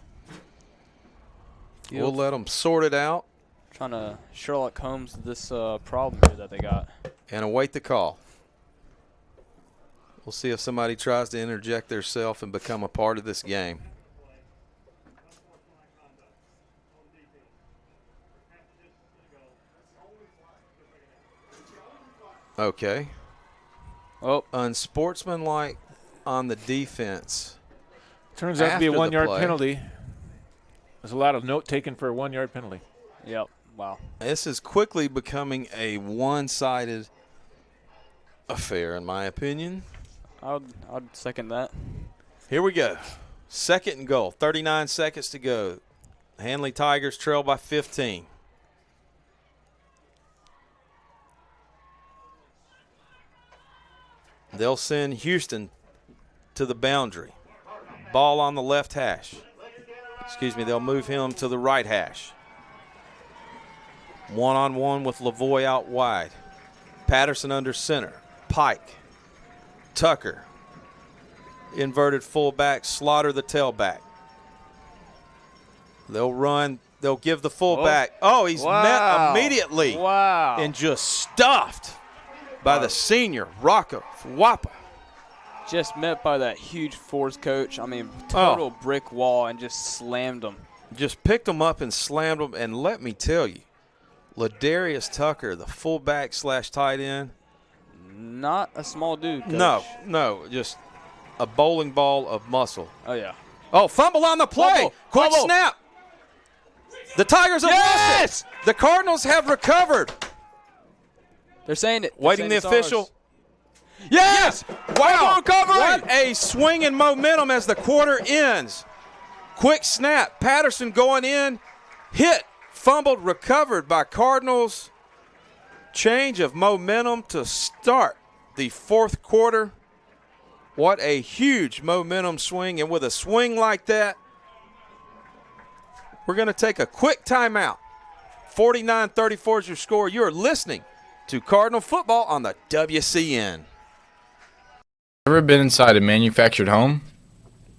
We'll let them sort it out. Trying to Sherlock Holmes this problem here that they got. And await the call. We'll see if somebody tries to interject theirself and become a part of this game. Okay. Oh, unsportsmanlike on the defense. Turns out to be a after the 1-yard play. penalty. There's a lot of note taken for a 1-yard penalty. Yep. Wow. This is quickly becoming a one-sided affair, in my opinion. I'd second that. Here we go. 2nd and goal. 39 seconds to go. Handley Tigers trail by 15. They'll send Houston to the boundary. Ball on the left hash. Excuse me, they'll move him to the right hash. One-on-one with Lavoie out wide. Patterson under center. Pike. Tucker. Inverted fullback. Slaughter the tailback. They'll run. They'll give the fullback. Oh, he's met immediately. Wow. And just stuffed by the senior, Rocco Wapa. Just met by that huge force coach. I mean, total brick wall and just slammed him. Just picked him up and slammed him. And let me tell you, Ladarius Tucker, the fullback / tight end. Not a small dude, Coach. No, just a bowling ball of muscle. Oh, yeah. Oh, fumble on the play. Quick snap. The Tigers have lost it. The Cardinals have recovered. They're saying it. Waiting the official. Yes! Wow! What a swing in momentum as the quarter ends. Quick snap. Patterson going in. Hit. Fumbled. Recovered by Cardinals. Change of momentum to start the 4th quarter. What a huge momentum swing. And with a swing like that, we're going to take a quick timeout. 49-34 is your score. You are listening to Cardinal football on the WCN. Ever been inside a manufactured home?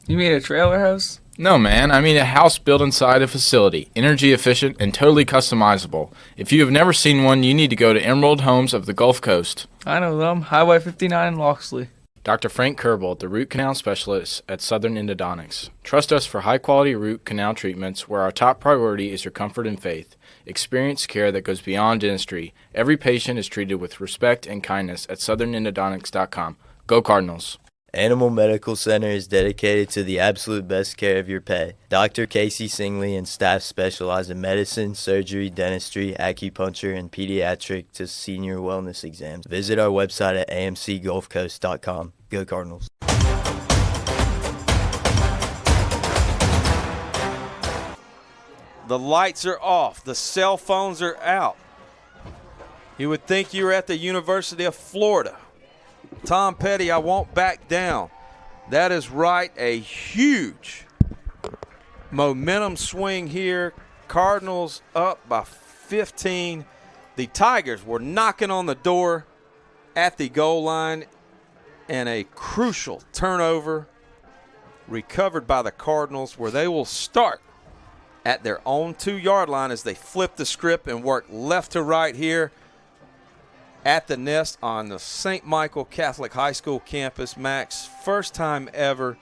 You mean a trailer house? No, man. I mean a house built inside a facility, energy efficient and totally customizable. If you have never seen one, you need to go to Emerald Homes of the Gulf Coast. I know them. Highway 59 in Loxley. Dr. Frank Kerbel, the root canal specialist at Southern Endodontics. Trust us for high-quality root canal treatments where our top priority is your comfort and faith. Experience care that goes beyond dentistry. Every patient is treated with respect and kindness at southernendodontics.com. Go Cardinals. Animal Medical Center is dedicated to the absolute best care of your pet. Dr. Casey Singley and staff specialize in medicine, surgery, dentistry, acupuncture, and pediatric to senior wellness exams. Visit our website at amcgulfcoast.com. Go Cardinals. The lights are off. The cell phones are out. You would think you were at the University of Florida. Tom Petty, I won't back down. That is right. A huge momentum swing here. Cardinals up by 15. The Tigers were knocking on the door at the goal line, and a crucial turnover recovered by the Cardinals, where they will start at their own 2-yard line as they flip the script and work left to right here at the nest on the St. Michael Catholic High School campus. Max, first time ever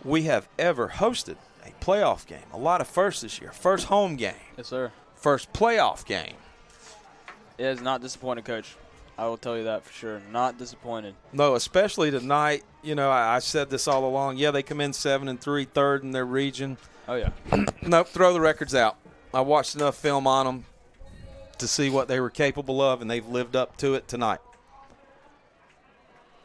we have ever hosted a playoff game. A lot of firsts this year. First home game. Yes, sir. First playoff game. It is not disappointed, Coach. I will tell you that for sure. Not disappointed. No, especially tonight. You know, I said this all along. Yeah, they come in 7-3, third in their region. Oh, yeah. Nope, throw the records out. I watched enough film on them to see what they were capable of, and they've lived up to it tonight.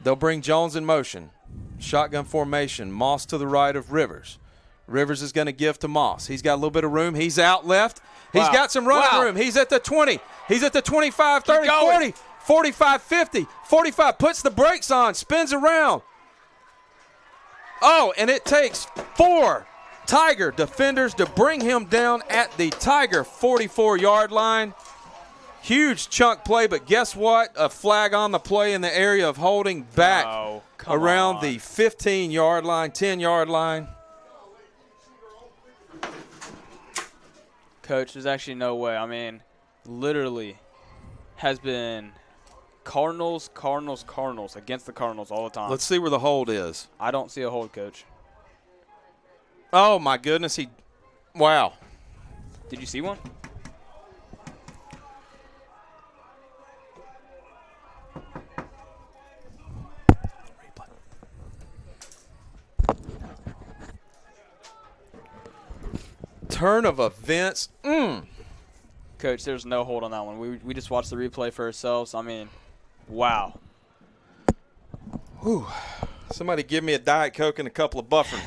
They'll bring Jones in motion. Shotgun formation. Moss to the right of Rivers. Rivers is going to give to Moss. He's got a little bit of room. He's out left. He's got some running room. He's at the 20. He's at the 25, 30, 40, 45, 50, 45. Puts the brakes on. Spins around. Oh, and it takes 4 Tiger defenders to bring him down at the Tiger 44-yard line. Huge chunk play, but guess what? A flag on the play in the area of holding back around the 15-yard line, 10-yard line. Coach, there's actually no way. I mean, literally has been Cardinals against the Cardinals all the time. Let's see where the hold is. I don't see a hold, Coach. Oh, my goodness. Wow. Did you see one? Turn of events. Coach, there's no hold on that one. We just watched the replay for ourselves. I mean, wow. Whew. Somebody give me a Diet Coke and a couple of Buffering.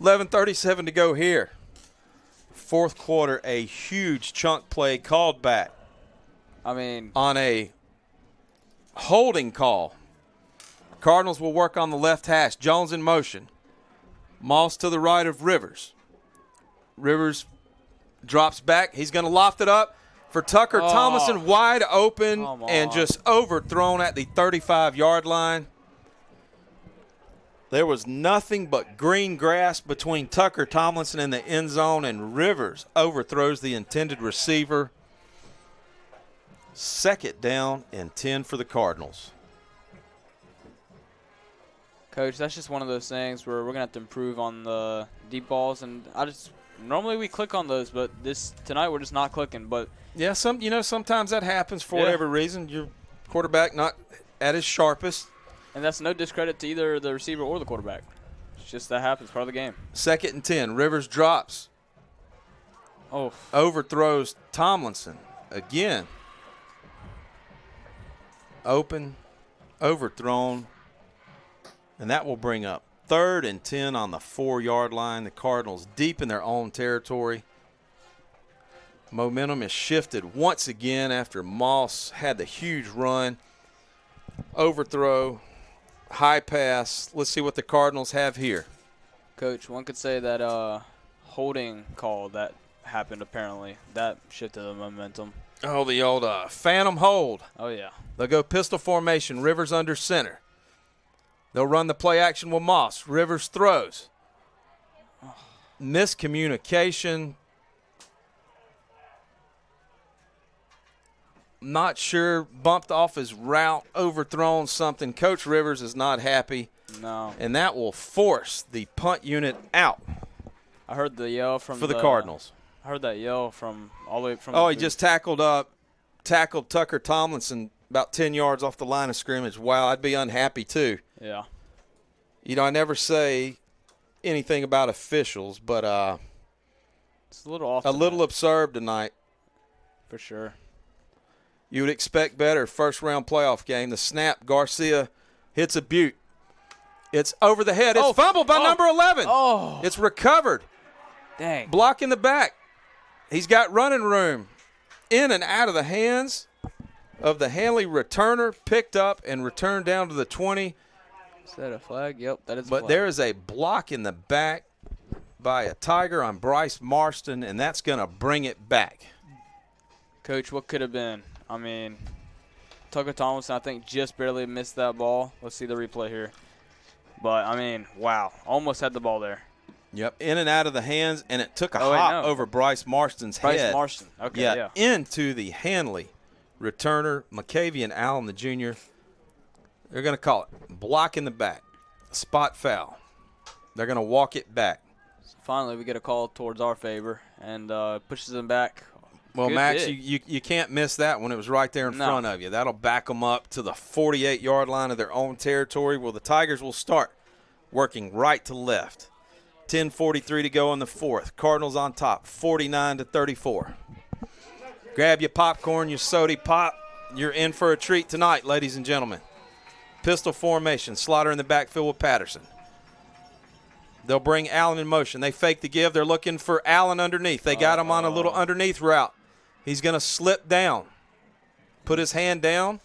11:37 to go here. Fourth quarter, a huge chunk play called back. I mean, on a holding call. Cardinals will work on the left hash. Jones in motion. Moss to the right of Rivers. Rivers drops back. He's going to loft it up for Tucker Tomlinson, wide open and just overthrown at the 35-yard line. There was nothing but green grass between Tucker Tomlinson and the end zone, and Rivers overthrows the intended receiver. Second down and 10 for the Cardinals. Coach, that's just one of those things where we're going to have to improve on the deep balls, and normally we click on those, but tonight we're just not clicking. But yeah, sometimes that happens for whatever reason. Your quarterback not at his sharpest. And that's no discredit to either the receiver or the quarterback. It's just that happens, part of the game. Second and 10. Rivers drops. Overthrows Tomlinson again. Open, overthrown, and that will bring up 3rd and 10 on the 4-yard line. The Cardinals deep in their own territory. Momentum is shifted once again after Moss had the huge run. Overthrow, high pass. Let's see what the Cardinals have here. Coach, one could say that holding call that happened apparently. That shifted the momentum. Oh, the old phantom hold. Oh, yeah. They'll go pistol formation. Rivers under center. They'll run the play action with Moss. Rivers throws. Miscommunication. Not sure. Bumped off his route. Overthrown something. Coach Rivers is not happy. No. And that will force the punt unit out. I heard the yell for the Cardinals. I heard that yell from all the way from. Oh, he just tackled Tucker Tomlinson about 10 yards off the line of scrimmage. Wow, I'd be unhappy too. Yeah. You know, I never say anything about officials, but it's a little off. A little absurd tonight. For sure. You would expect better. First round playoff game. The snap, Garcia hits a butte. It's over the head. It's fumbled by number 11. Oh. It's recovered. Dang. Block in the back. He's got running room. In and out of the hands of the Hanley returner. Picked up and returned down to the 20. Is that a flag? Yep, that is a But flag. there is a block in the back by a Tiger on Bryce Marston, and that's going to bring it back. Coach, what could have been? I mean, Tucker Tomlinson, I think, just barely missed that ball. Let's see the replay here. But, I mean, wow. Almost had the ball there. Yep, in and out of the hands, and it took a hop over Bryce Marston's head. Bryce Marston, okay, yeah. Into the Hanley returner, McCavian Allen, the junior. They're going to call it block in the back, spot foul. They're going to walk it back. So finally, we get a call towards our favor and pushes them back. Well, Good Max, bit. you can't miss that when it was right there in front of you. That'll back them up to the 48-yard line of their own territory. Well, the Tigers will start working right to left. 10:43 to go in the fourth. Cardinals on top, 49-34. Grab your popcorn, your soda pop. You're in for a treat tonight, ladies and gentlemen. Pistol formation. Slaughter in the backfield with Patterson. They'll bring Allen in motion. They fake the give. They're looking for Allen underneath. They got him on a little underneath route. He's going to slip down. Put his hand down.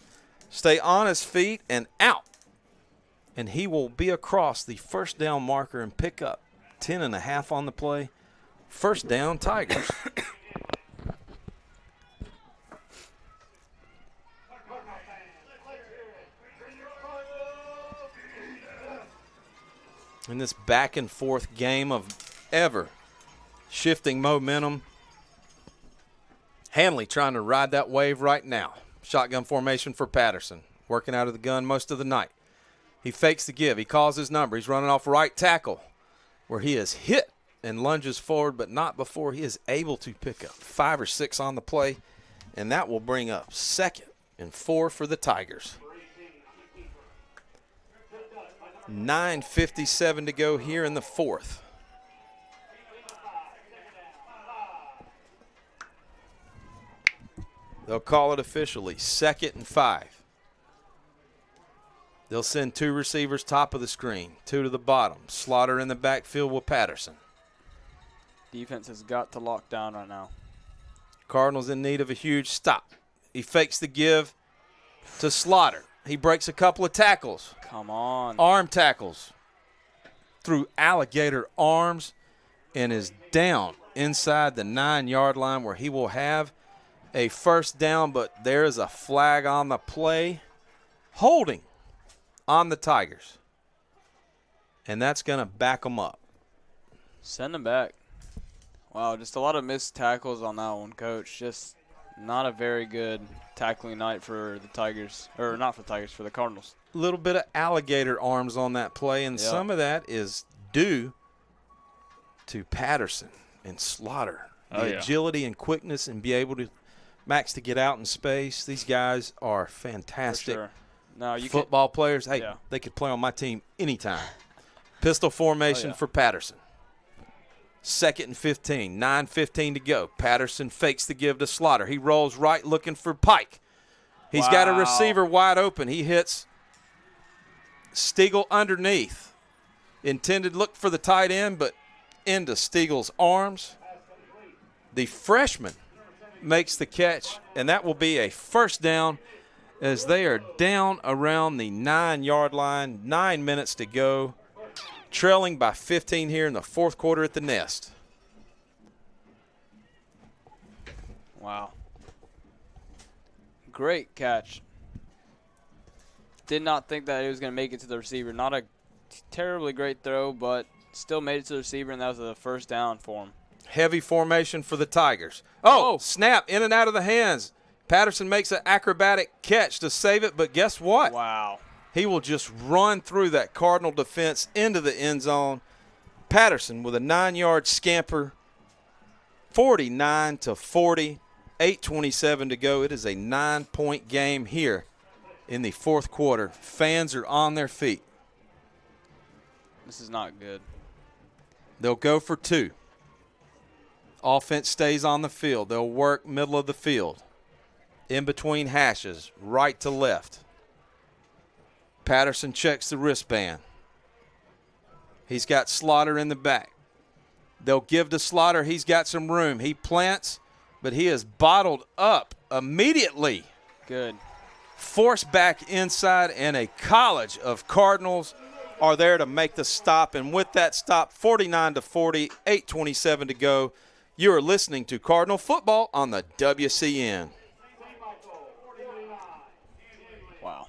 Stay on his feet and out. And he will be across the first down marker and pick up 10.5 on the play. First down, Tigers. In this back and forth game of ever shifting momentum, Hanley trying to ride that wave right now. Shotgun formation for Patterson. working out of the gun most of the night. He fakes the give. He calls his number. He's running off right tackle where he is hit and lunges forward, but not before he is able to pick up 5 or 6 on the play, and that will bring up 2nd and 4 for the Tigers. 9:57 to go here in the 4th. They'll call it officially 2nd and 5. They'll send 2 receivers top of the screen, 2 to the bottom. Slaughter in the backfield with Patterson. Defense has got to lock down right now. Cardinals in need of a huge stop. He fakes the give to Slaughter. He breaks a couple of tackles. Come on. Arm tackles through alligator arms and is down inside the 9-yard line where he will have a first down, but there is a flag on the play. Holding on the Tigers. And that's going to back them up. Send them back. Wow, just a lot of missed tackles on that one, Coach. Just not a very good tackling night for the Tigers. Or not for the Tigers, for the Cardinals. A little bit of alligator arms on that play, and some of that is due to Patterson and Slaughter. The agility and quickness and be able to, Max, to get out in space. These guys are fantastic. For sure. No, football players. Hey, they could play on my team anytime. Pistol formation for Patterson. 2nd and 15, 9:15 to go. Patterson fakes the give to Slaughter. He rolls right looking for Pike. He's got a receiver wide open. He hits Stiegel underneath. Intended look for the tight end, but into Stiegel's arms. The freshman makes the catch, and that will be a first down as they are down around the 9-yard line. 9 minutes to go. Trailing by 15 here in the 4th quarter at the Nest. Wow. Great catch. Did not think that he was going to make it to the receiver. Not a terribly great throw, but still made it to the receiver, and that was the first down for him. Heavy formation for the Tigers. Oh, snap, in and out of the hands. Patterson makes an acrobatic catch to save it, but guess what? Wow. He will just run through that Cardinal defense into the end zone. Patterson with a 9-yard scamper, 49-40, 8:27 to go. It is a 9-point game here in the 4th quarter. Fans are on their feet. This is not good. They'll go for 2. Offense stays on the field. They'll work middle of the field. In between hashes, right to left. Patterson checks the wristband. He's got Slaughter in the back. They'll give to Slaughter. He's got some room. He plants, but he is bottled up immediately. Good. Forced back inside, and a college of Cardinals are there to make the stop. And with that stop, 49-40, 8:27 to go. You are listening to Cardinal Football on the WCN. Wow.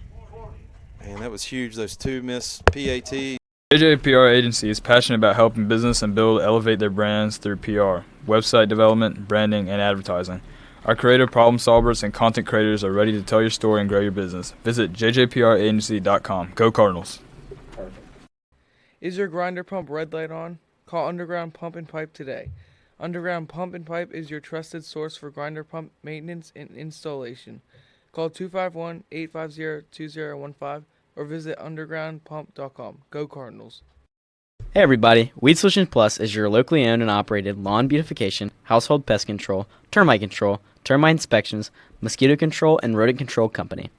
Man, that was huge, those 2 missed PATs. JJPR Agency is passionate about helping business and build elevate their brands through PR, website development, branding, and advertising. Our creative problem solvers and content creators are ready to tell your story and grow your business. Visit jjpragency.com. Go Cardinals. Is your grinder pump red light on? Call Underground Pump and Pipe today. Underground Pump and Pipe is your trusted source for grinder pump maintenance and installation. Call 251-850-2015 or visit undergroundpump.com. Go Cardinals. Hey everybody, Weed Solutions Plus is your locally owned and operated lawn beautification, household pest control, termite inspections, mosquito control, and rodent control company.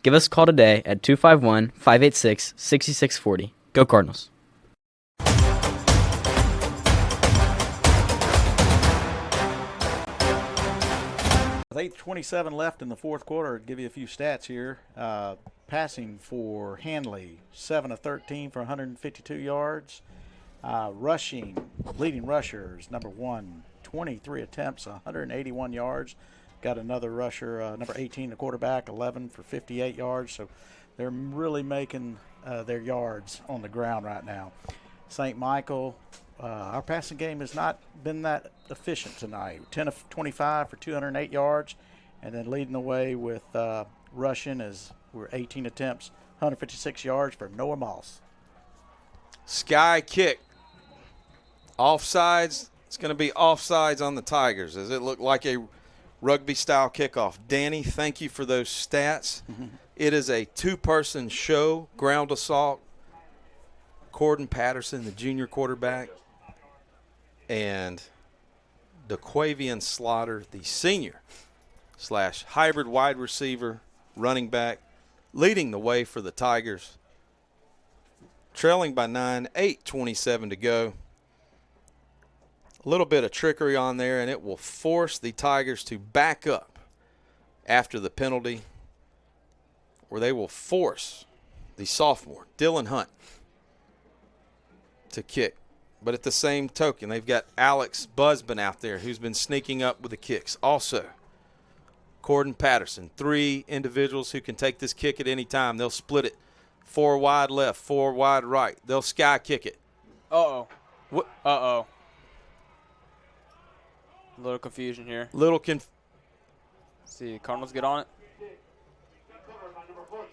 Give us a call today at 251-586-6640. Go Cardinals. 8:27 left in the 4th quarter. I'll give you a few stats here. Passing for Hanley, 7 of 13 for 152 yards. Rushing, leading rushers, number 1, 23 attempts, 181 yards. Got another rusher, number 18, the quarterback, 11 for 58 yards. So they're really making their yards on the ground right now. St. Michael, our passing game has not been that efficient tonight. 10 of 25 for 208 yards And then leading the way with rushing is we're 18 attempts, 156 yards for Noah Moss. Sky kick. Offsides. It's going to be offsides on the Tigers as it looked like a rugby-style kickoff. Danny, thank you for those stats. It is a two-person show, ground assault. Corden Patterson, the junior quarterback, and DeQuavian Slaughter, the senior / hybrid wide receiver, running back, leading the way for the Tigers. Trailing by 9, 8:27 to go. A little bit of trickery on there, and it will force the Tigers to back up after the penalty, where they will force the sophomore, Dylan Hunt, to kick. But at the same token, they've got Alex Busbin out there who's been sneaking up with the kicks. Also, Corden Patterson, 3 individuals who can take this kick at any time. They'll split it 4 wide left, 4 wide right. They'll sky kick it. Uh-oh. What? Uh-oh. A little confusion here. See, Cardinals get on it.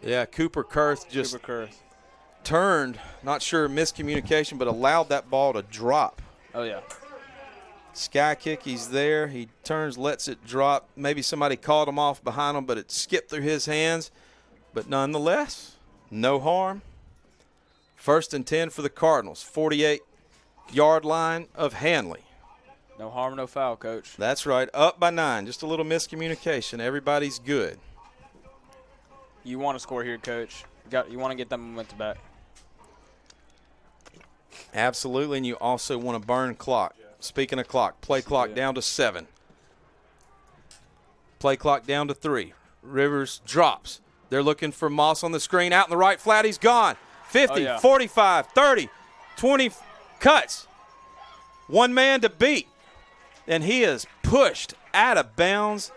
Yeah, Cooper Kurth just turned, not sure miscommunication, but allowed that ball to drop. Oh, yeah. Sky kick, he's there. He turns, lets it drop. Maybe somebody called him off behind him, but it skipped through his hands. But nonetheless, no harm. 1st and 10 for the Cardinals, 48-yard line of Hanley. No harm, no foul, Coach. That's right, up by 9. Just a little miscommunication. Everybody's good. You want to score here, Coach. You want to get that momentum back. Absolutely, and you also want to burn clock. Speaking of clock, play clock down to 7. Play clock down to 3. Rivers drops. They're looking for Moss on the screen. Out in the right flat, he's gone. 50, 45, 30, 20, cuts. One man to beat. And he is pushed out of bounds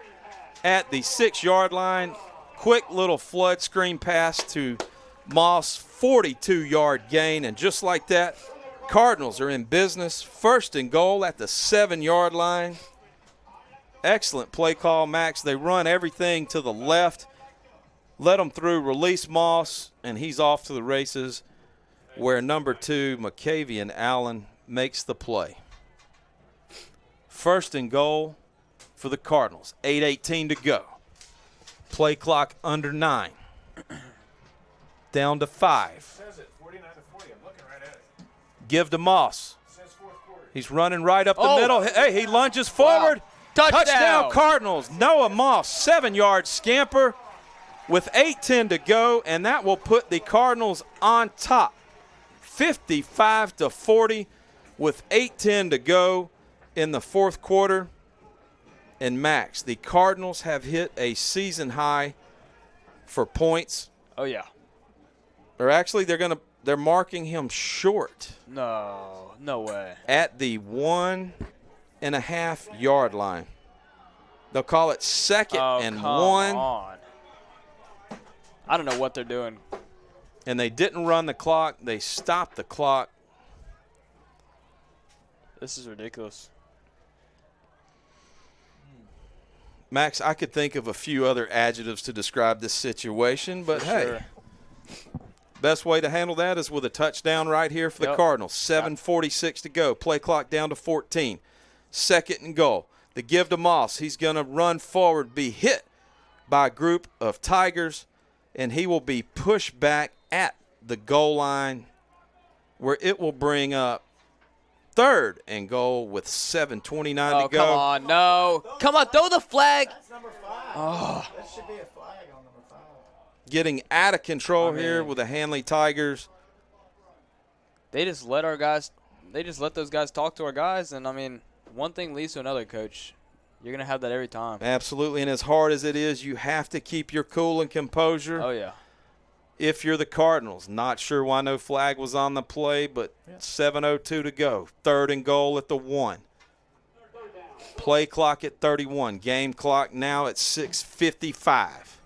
at the 6-yard line. Quick little flood screen pass to Moss, 42-yard gain. And just like that, Cardinals are in business. 1st and goal at the 7-yard line. Excellent play call, Max. They run everything to the left. Let them through, release Moss, and he's off to the races where number 2, McCavian Allen, makes the play. 1st and goal for the Cardinals. 8:18 to go. Play clock under 9. Down to 5. It says it, 49 to 40. I'm looking right at it. Give to Moss. It says 4th quarter. He's running right up the middle. Hey, he lunges forward. Wow. Touchdown Cardinals. Noah Moss, 7-yard scamper with 8:10 to go, and that will put the Cardinals on top. 55 to 40 with 8:10 to go in the 4th quarter. And Max, the Cardinals have hit a season high for points. Oh yeah. Or actually, they're marking him short. No way. At the 1.5-yard line. They'll call it 2nd and 1. On. I don't know what they're doing. And they didn't run the clock. They stopped the clock. This is ridiculous. Max, I could think of a few other adjectives to describe this situation, but hey, best way to handle that is with a touchdown right here for the Cardinals. 7:46 to go. Play clock down to 14. 2nd and goal. The give to Moss. He's going to run forward, be hit by a group of Tigers, and he will be pushed back at the goal line where it will bring up 3rd and goal with 7:29 to go. Come on, no. Come on, throw the flag. That's number 5. Oh. That should be a flag on number 5. Getting out of control here with the Handley Tigers. They just let those guys talk to our guys, and I mean, one thing leads to another, Coach. You're going to have that every time. Absolutely, and as hard as it is, you have to keep your cool and composure. Oh, yeah. If you're the Cardinals. Not sure why no flag was on the play, but 7:02 to go. 3rd and goal at the 1. Play clock at 31. Game clock now at 6:55.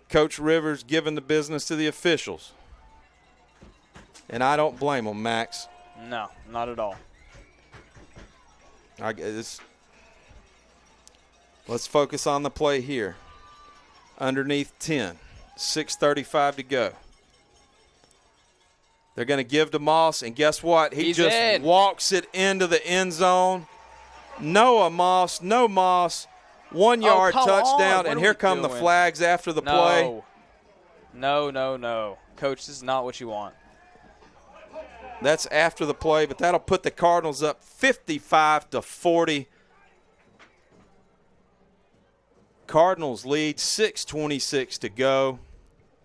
Coach Rivers giving the business to the officials. And I don't blame them, Max. No, not at all. Let's focus on the play here. Underneath 10, 6:35 to go. They're going to give to Moss, and guess what? He just walks it into the end zone. Noah Moss, no Moss, 1 yard touchdown, and here come the flags after the play. No. Coach, this is not what you want. That's after the play, but that'll put the Cardinals up 55-40. Cardinals lead, 6:26 to go.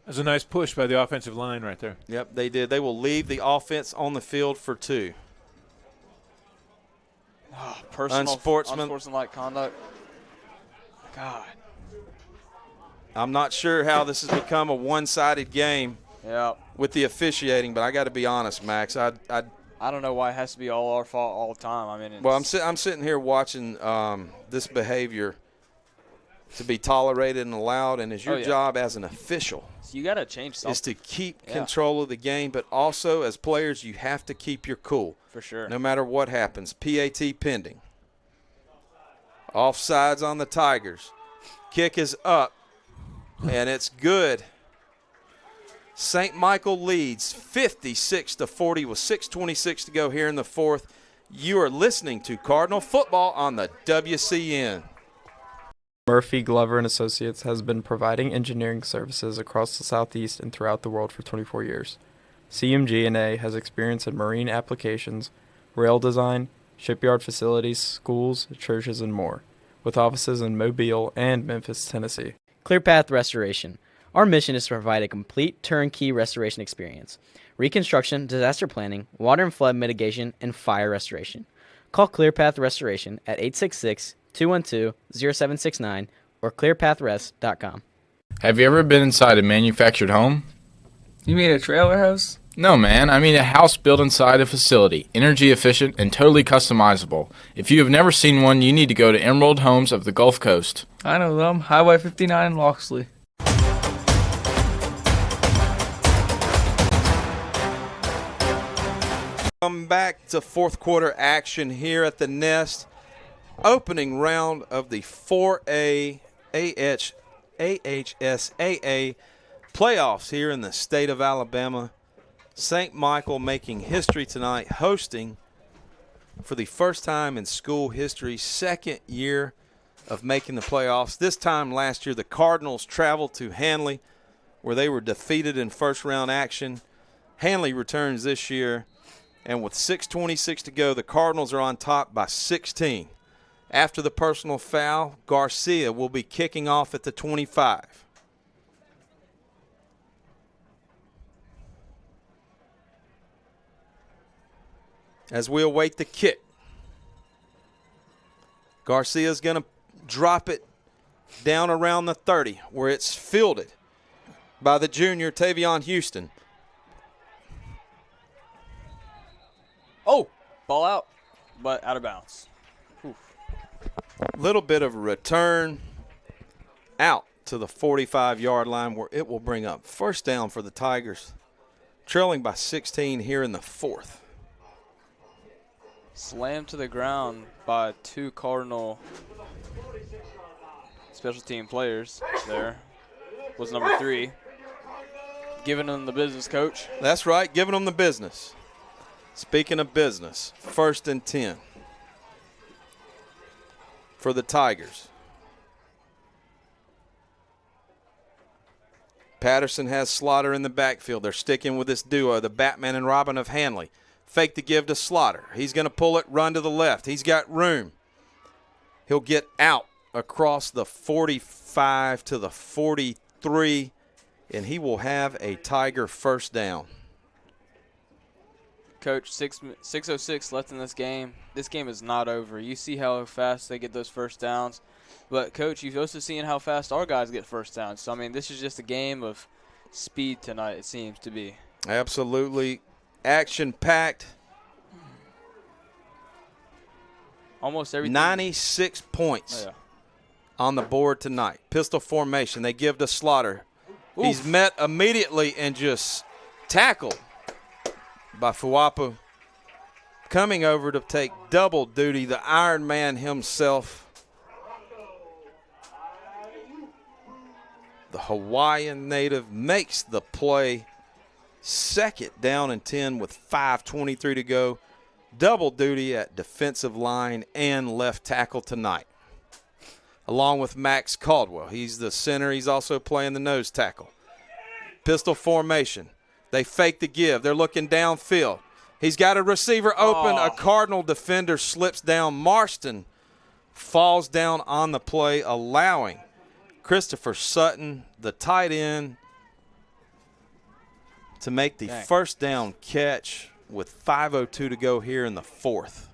That's a nice push by the offensive line right there. Yep, they did. They will leave the offense on the field for 2. Oh, unsportsmanlike conduct. God. I'm not sure how this has become a one-sided game with the officiating, but I got to be honest, Max. I don't know why it has to be all our fault all the time. I mean, well, I'm sitting here watching this behavior to be tolerated and allowed, and it's your job as an official. So you got to change something. Is to keep control of the game, but also as players, you have to keep your cool. For sure. No matter what happens. PAT pending. Offsides on the Tigers. Kick is up, and it's good. St. Michael leads 56-40 with 6:26 to go here in the fourth. You are listening to Cardinal Football on the WCN. Murphy, Glover & Associates has been providing engineering services across the Southeast and throughout the world for 24 years. CMG&A has experience in marine applications, rail design, shipyard facilities, schools, churches, and more, with offices in Mobile and Memphis, Tennessee. ClearPath Restoration. Our mission is to provide a complete turnkey restoration experience. Reconstruction, disaster planning, water and flood mitigation, and fire restoration. Call ClearPath Restoration at 866-212-0769 or clearpathrest.com. Have you ever been inside a manufactured home? You mean a trailer house? No, man. I mean a house built inside a facility, energy efficient and totally customizable. If you have never seen one, you need to go to Emerald Homes of the Gulf Coast. I know them. Highway 59 in Loxley. Come back to fourth quarter action here at the Nest. Opening round of the 4A AHSAA playoffs here in the state of Alabama. St. Michael making history tonight, hosting for the first time in school history, second year of making the playoffs. This time last year, the Cardinals traveled to Hanley, where they were defeated in first round action. Hanley returns this year, and with 6:26 to go, the Cardinals are on top by 16. After the personal foul, Garcia will be kicking off at the 25. As we await the kick, Garcia's going to drop it down around the 30, where it's fielded by the junior Tavion Houston. Oh, ball out, but out of bounds. Little bit of a return out to the 45-yard line, where it will bring up first down for the Tigers, trailing by 16 here in the fourth. Slammed to the ground by 2 Cardinal special team players there. Was number 3. Giving them the business, Coach. That's right, giving them the business. Speaking of business, 1st and 10 for the Tigers. Patterson has Slaughter in the backfield. They're sticking with this duo, the Batman and Robin of Hanley. Fake to give to Slaughter. He's going to pull it, run to the left. He's got room. He'll get out across the 45 to the 43, and he will have a Tiger first down. Coach, 6:06 left in this game. This game is not over. You see how fast they get those first downs. But, Coach, you've also seen how fast our guys get first downs. So, I mean, this is just a game of speed tonight, it seems to be. Absolutely. Action-packed. Almost everything. 96 points on the board tonight. Pistol formation. They give to Slaughter. Oof. He's met immediately and just tackled by Fuapu. Coming over to take double duty, the Iron Man himself, the Hawaiian native, makes the play. Second down and 10 with 5:23 to go. Double duty at defensive line and left tackle tonight, along with Max Caldwell. He's the center. He's also playing the nose tackle. Pistol formation. They fake the give. They're looking downfield. He's got a receiver open. A Cardinal defender slips down. Marston falls down on the play, allowing Christopher Sutton, the tight end, to make the first down catch with 5:02 to go here in the fourth.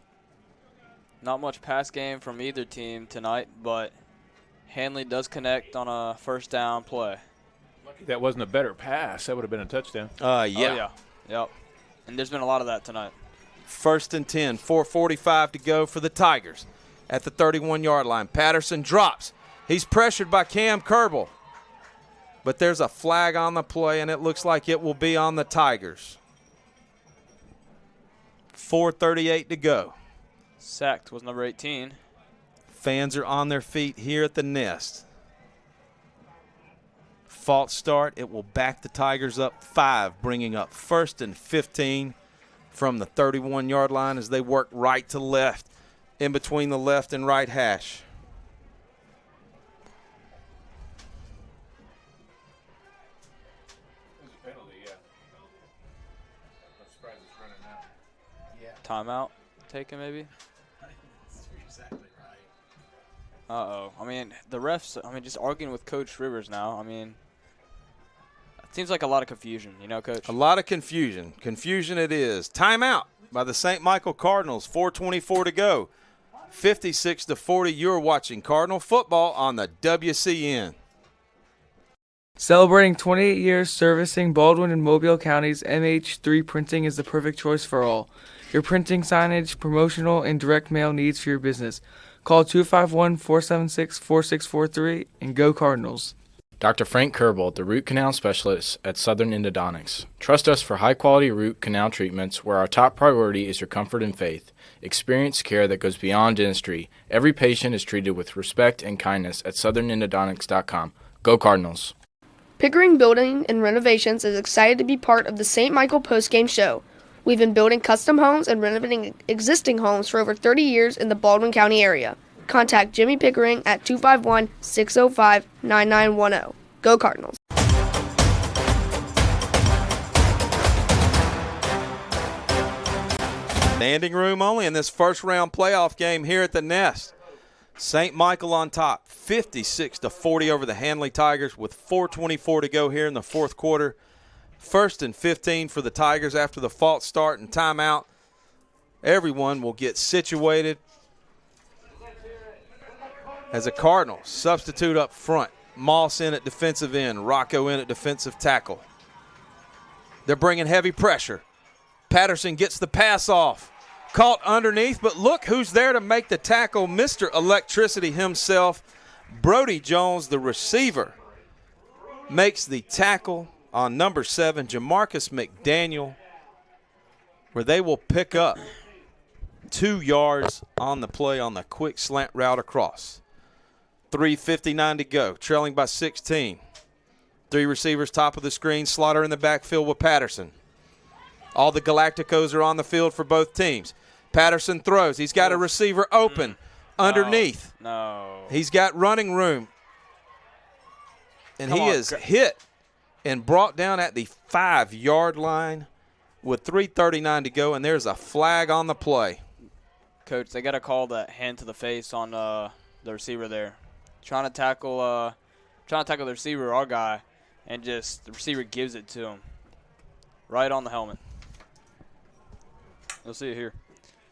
Not much pass game from either team tonight, but Hanley does connect on a first down play. Lucky that wasn't a better pass. That would have been a touchdown. Yeah. Oh, yeah. Yep. And there's been a lot of that tonight. First and 10, 4:45 to go for the Tigers at the 31-yard line. Patterson drops. He's pressured by Cam Kerbel. But there's a flag on the play, and it looks like it will be on the Tigers. 4:38 to go. Sacked was number 18. Fans are on their feet here at the Nest. False start. It will back the Tigers up 5, bringing up first and 15 from the 31-yard line as they work right to left in between the left and right hash. Timeout taken maybe. Exactly right. Uh-oh. I mean, the refs, just arguing with Coach Rivers now. It seems like a lot of confusion, Coach? A lot of confusion. Confusion it is. Timeout by the St. Michael Cardinals. 4:24 to go. 56-40. You're watching Cardinal football on the WCN. Celebrating 28 years servicing Baldwin and Mobile counties, MH3 Printing is the perfect choice for all your printing, signage, promotional, and direct mail needs for your business. Call 251-476-4643 and go Cardinals. Dr. Frank Kerbel, the root canal specialist at Southern Endodontics. Trust us for high-quality root canal treatments where our top priority is your comfort and faith. Experience care that goes beyond dentistry. Every patient is treated with respect and kindness at southernendodontics.com. Go Cardinals. Pickering Building and Renovations is excited to be part of the St. Michael Postgame Show. We've been building custom homes and renovating existing homes for over 30 years in the Baldwin County area. Contact Jimmy Pickering at 251-605-9910. Go Cardinals. Standing room only in this first round playoff game here at the Nest. St. Michael on top, 56-40 over the Handley Tigers with 4:24 to go here in the fourth quarter. First and 15 for the Tigers after the false start and timeout. Everyone will get situated as a Cardinal substitute up front. Moss in at defensive end, Rocco in at defensive tackle. They're bringing heavy pressure. Patterson gets the pass off. Caught underneath, but look who's there to make the tackle. Mr. Electricity himself, Brody Jones, the receiver, makes the tackle on number 7, Jamarcus McDaniel, where they will pick up 2 yards on the play on the quick slant route across. 3:59 to go, trailing by 16. 3 receivers top of the screen, Slaughter in the backfield with Patterson. All the Galacticos are on the field for both teams. Patterson throws. He's got a receiver open underneath. No. He's got running room. And he is hit and brought down at the 5-yard line with 3:39 to go, and there's a flag on the play. Coach, they got to call that hand to the face on the receiver there. Trying to tackle the receiver, our guy, and just the receiver gives it to him. Right on the helmet. You'll see it here.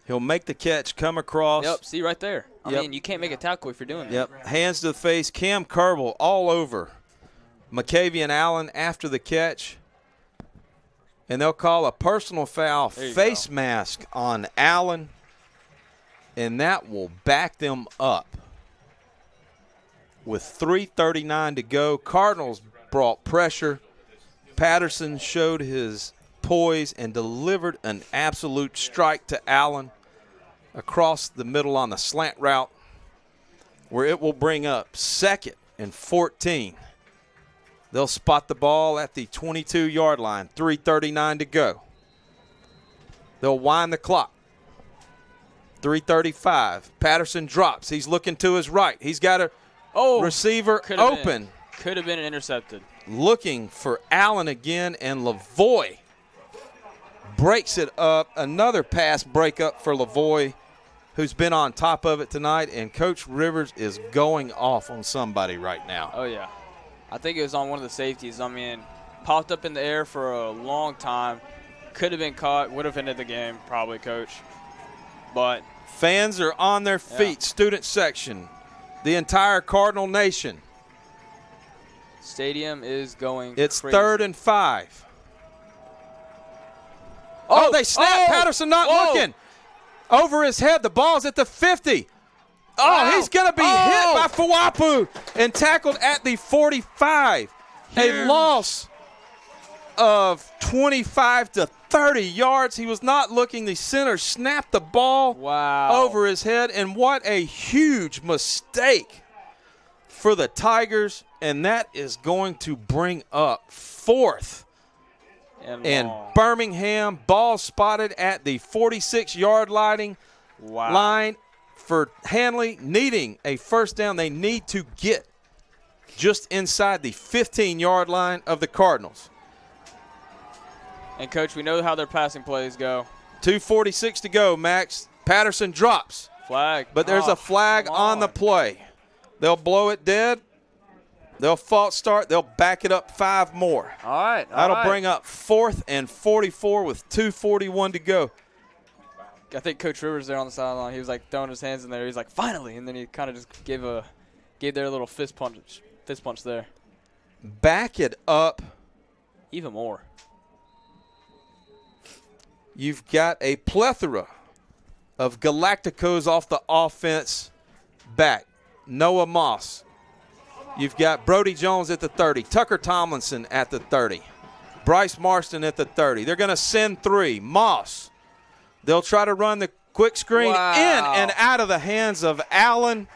He'll make the catch, come across. Yep, see right there. I mean, you can't make a tackle if you're doing that. Yep, hands to the face. Cam Kerbel all over McCavian Allen after the catch. And they'll call a personal foul, face mask on Allen, and that will back them up. With 3:39 to go, Cardinals brought pressure. Patterson showed his poise and delivered an absolute strike to Allen across the middle on the slant route, where it will bring up 2nd and 14 They'll spot the ball at the 22-yard line. 3:39 to go. They'll wind the clock. 3:35. Patterson drops. He's looking to his right. He's got a receiver open. Could have been intercepted. Looking for Allen again, and Lavoie breaks it up. Another pass breakup for Lavoie, who's been on top of it tonight, and Coach Rivers is going off on somebody right now. Oh, yeah. I think it was on one of the safeties. I mean, popped up in the air for a long time. Could have been caught. Would have ended the game, probably, Coach. But fans are on their feet. Student section, the entire Cardinal Nation. Stadium is going It's crazy. 3rd and 5. Oh, they snap. Patterson not looking. Over his head. The ball's at the 50. Oh, he's going to be hit by Fawapu and tackled at the 45. A loss of 25 to 30 yards. He was not looking. The center snapped the ball over his head, and what a huge mistake for the Tigers, and that is going to bring up 4th and Birmingham. Ball spotted at the 46-yard line for Hanley, needing a first down. They need to get just inside the 15-yard line of the Cardinals. And, Coach, we know how their passing plays go. 2:46 to go, Max. Patterson drops. Flag. But there's a flag on the play. They'll blow it dead. They'll false start. They'll back it up 5 more. All right. That'll bring up 4th and 44 with 2:41 to go. I think Coach Rivers there on the sideline, he was like throwing his hands in there. He's like, finally. And then he kind of just gave their little fist punch there. Back it up. Even more. You've got a plethora of Galacticos off the offense back. Noah Moss. You've got Brody Jones at the 30. Tucker Tomlinson at the 30. Bryce Marston at the 30. They're going to send 3. Moss. They'll try to run the quick screen in and out of the hands of Allen.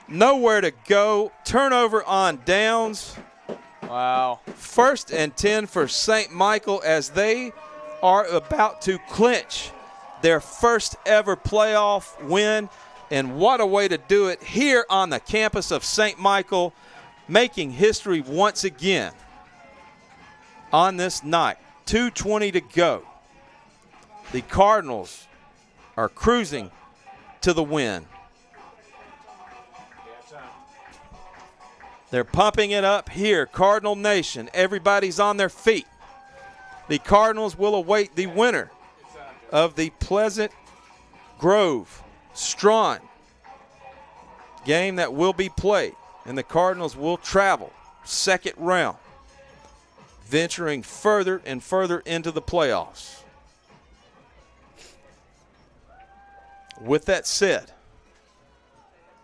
Nowhere to go. Turnover on downs. Wow. 1st and 10 for St. Michael as they are about to clinch their first ever playoff win. And what a way to do it here on the campus of St. Michael, making history once again on this night. 2:20 to go. The Cardinals are cruising to the win. They're pumping it up here, Cardinal Nation. Everybody's on their feet. The Cardinals will await the winner of the Pleasant Grove Strawn game that will be played, and the Cardinals will travel 2nd round, venturing further and further into the playoffs. With that said,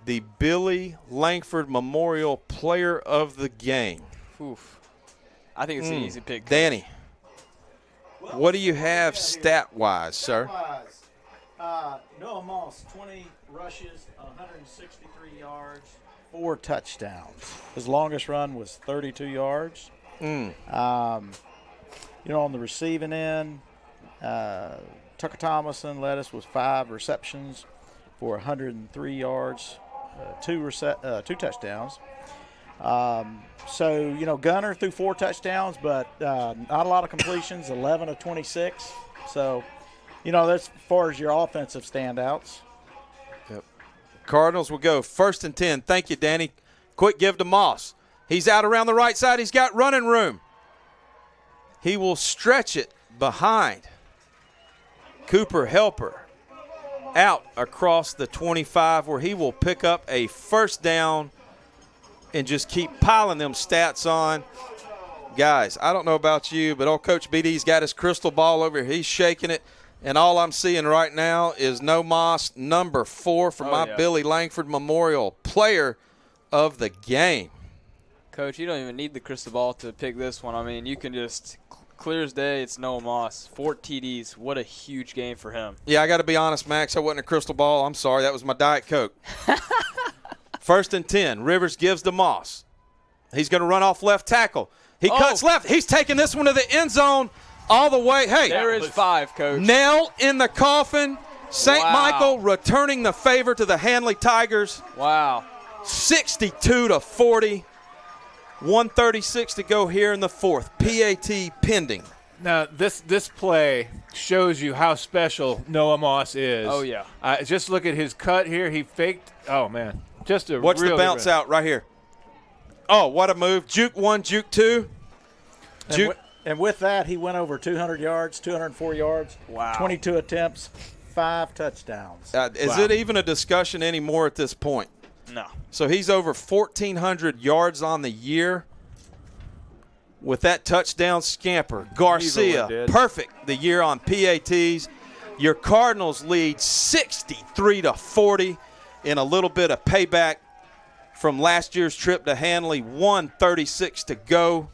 the Billy Langford Memorial Player of the Game. Oof. I think it's an easy pick. Danny, what do you have stat-wise, sir? Noah Moss, 20 rushes, 163 yards, 4 touchdowns. His longest run was 32 yards. On the receiving end, Tucker Thomason led us with 5 receptions for 103 yards, 2 touchdowns. Gunner threw 4 touchdowns, but not a lot of completions, 11 of 26. So, that's as far as your offensive standouts. Yep. Cardinals will go 1st and 10. Thank you, Danny. Quick give to Moss. He's out around the right side. He's got running room. He will stretch it behind Cooper Helper out across the 25, where he will pick up a first down and just keep piling them stats on. Guys, I don't know about you, but old Coach BD's got his crystal ball over here. He's shaking it, and all I'm seeing right now is No Moss, number 4 for Billy Langford Memorial Player of the Game. Coach, you don't even need the crystal ball to pick this one. I mean, you can just clear as day. It's Noah Moss. 4 TDs. What a huge game for him. Yeah, I got to be honest, Max. I wasn't a crystal ball. I'm sorry. That was my Diet Coke. 1st and 10. Rivers gives to Moss. He's going to run off left tackle. He cuts left. He's taking this one to the end zone all the way. Hey, there is 5, Coach. Nail in the coffin. St. Michael returning the favor to the Handley Tigers. Wow. 62-40. 136 to go here in the fourth. PAT pending. Now, this play shows you how special Noah Moss is. Oh, yeah. Just look at his cut here. He faked. Oh, man. Just a Watch real the bounce out right here. Oh, what a move. Juke 1, juke 2. And with that, he went over 200 yards, 204 yards, 22 attempts, 5 touchdowns. Is it even a discussion anymore at this point? No. So he's over 1,400 yards on the year with that touchdown scamper. Garcia, perfect the year on PATs. Your Cardinals lead 63-40 in a little bit of payback from last year's trip to Hanley. 1:36 to go.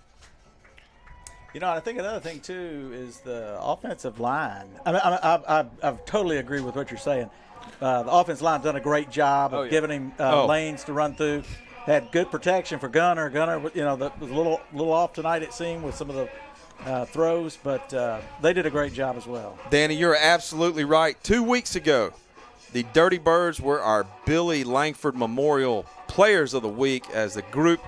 You know, I think another thing, too, is the offensive line. I totally agree with what you're saying. The offensive line's done a great job of giving him lanes to run through. Had good protection for Gunner. Gunner, was a little off tonight, it seemed, with some of the throws, but they did a great job as well. Danny, you're absolutely right. 2 weeks ago, the Dirty Birds were our Billy Langford Memorial Players of the Week as a group.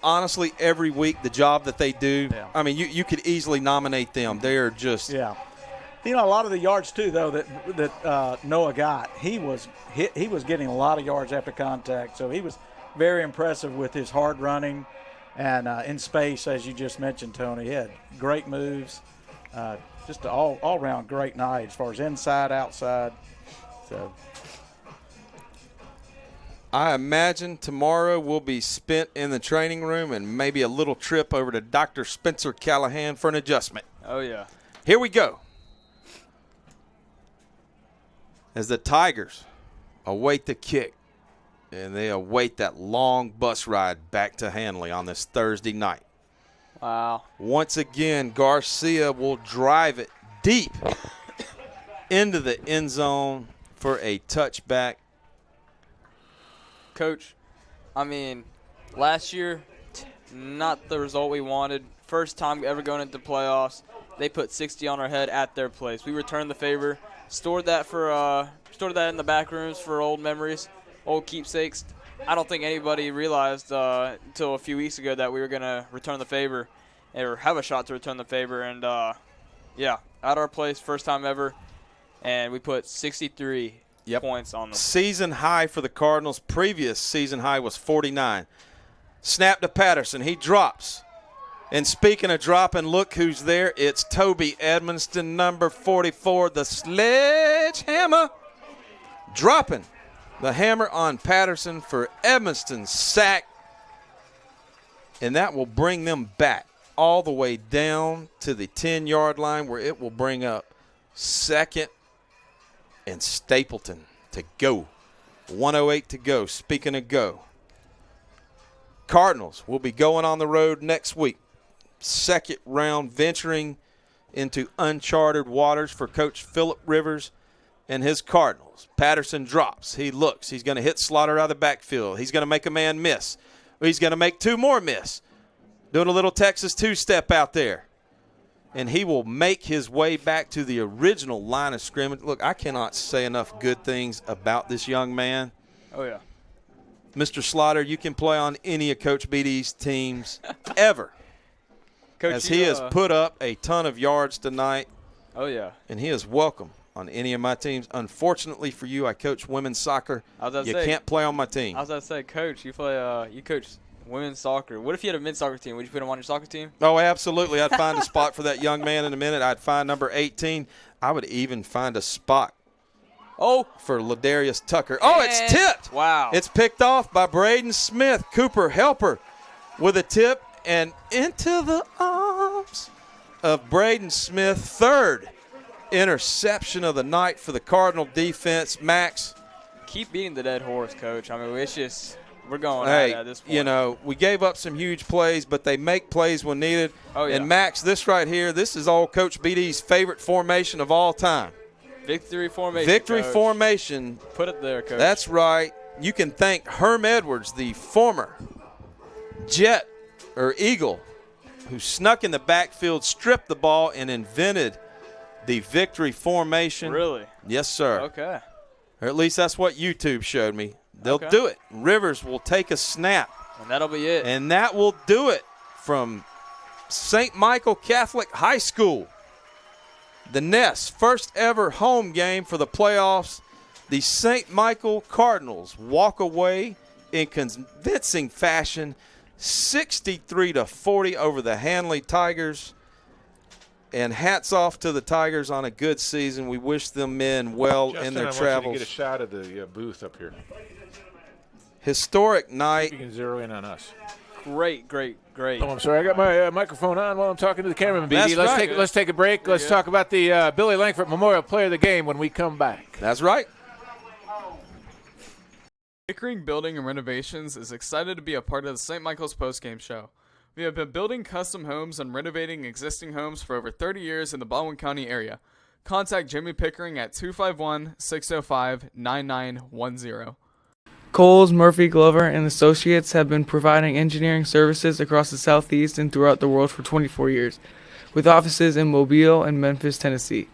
Honestly, every week the job that they do, I mean, you could easily nominate them. They are just a lot of the yards too, though, that Noah got, he was getting a lot of yards after contact. So he was very impressive with his hard running and in space, as you just mentioned, Tony. He had great moves, just an all around great night as far as inside, outside. So I imagine tomorrow will be spent in the training room and maybe a little trip over to Dr. Spencer Callahan for an adjustment. Oh, yeah. Here we go. As the Tigers await the kick, and they await that long bus ride back to Hanley on this Thursday night. Wow. Once again, Garcia will drive it deep into the end zone for a touchback. Coach, I mean, last year, not the result we wanted. First time ever going into playoffs. They put 60 on our head at their place. We returned the favor, stored that in the back rooms for old memories, old keepsakes. I don't think anybody realized until a few weeks ago that we were going to return the favor or have a shot to return the favor. And, at our place, first time ever, and we put 63 points on them. Season high for the Cardinals. Previous season high was 49. Snap to Patterson. He drops. And speaking of dropping, look who's there. It's Toby Edmonston, number 44, the sledgehammer. Dropping the hammer on Patterson for Edmonston's sack. And that will bring them back all the way down to the 10-yard line, where it will bring up second and Stapleton to go. 1:08 to go. Speaking of go, Cardinals will be going on the road next week. Second round, venturing into uncharted waters for Coach Phillip Rivers and his Cardinals. Patterson drops. He looks. He's going to hit Slaughter out of the backfield. He's going to make a man miss. He's going to make 2 more miss. Doing a little Texas two-step out there. And he will make his way back to the original line of scrimmage. Look, I cannot say enough good things about this young man. Oh, yeah. Mr. Slaughter, you can play on any of Coach BD's teams ever. Coach, as he has put up a ton of yards tonight. Oh, yeah. And he is welcome on any of my teams. Unfortunately for you, I coach women's soccer. Can't play on my team. I was about to say, Coach, you coach women's soccer. What if you had a men's soccer team? Would you put him on your soccer team? Oh, absolutely. I'd find a spot for that young man in a minute. I'd find number 18. I would even find a spot for Ladarius Tucker. Oh, it's tipped. Wow. It's picked off by Braden Smith. Cooper Helper with a tip and into the arms of Braden Smith. Third interception of the night for the Cardinal defense. Max. Keep beating the dead horse, Coach. I mean, it's just – we're going at this point. We gave up some huge plays, but they make plays when needed. Oh, yeah. And, Max, this right here, this is all Coach BD's favorite formation of all time. Victory formation, Victory Coach. formation. Put it there, Coach. That's right. You can thank Herm Edwards, the former Jet, or Eagle, who snuck in the backfield, stripped the ball, and invented the victory formation. Really? Yes, sir. Okay. Or at least that's what YouTube showed me. They'll Okay. do it. Rivers will take a snap. And that'll be it. And that will do it from St. Michael Catholic High School. The Nest, first ever home game for the playoffs. The St. Michael Cardinals walk away in convincing fashion, 63-40 over the Hanley Tigers. And hats off to the Tigers on a good season. We wish them men well Justin, in their I want travels. you to get a shot of the booth up here. Historic night. You can zero in on us. Great. Oh, I'm sorry. I got my microphone on while I'm talking to the cameraman, BD. That's right. Let's take a break. Let's talk about the Billy Langford Memorial Player of the Game when we come back. That's right. Pickering Building and Renovations is excited to be a part of the St. Michael's Postgame Show. We have been building custom homes and renovating existing homes for over 30 years in the Baldwin County area. Contact Jimmy Pickering at 251-605-9910. Coles, Murphy, Glover, and Associates have been providing engineering services across the Southeast and throughout the world for 24 years, with offices in Mobile and Memphis, Tennessee.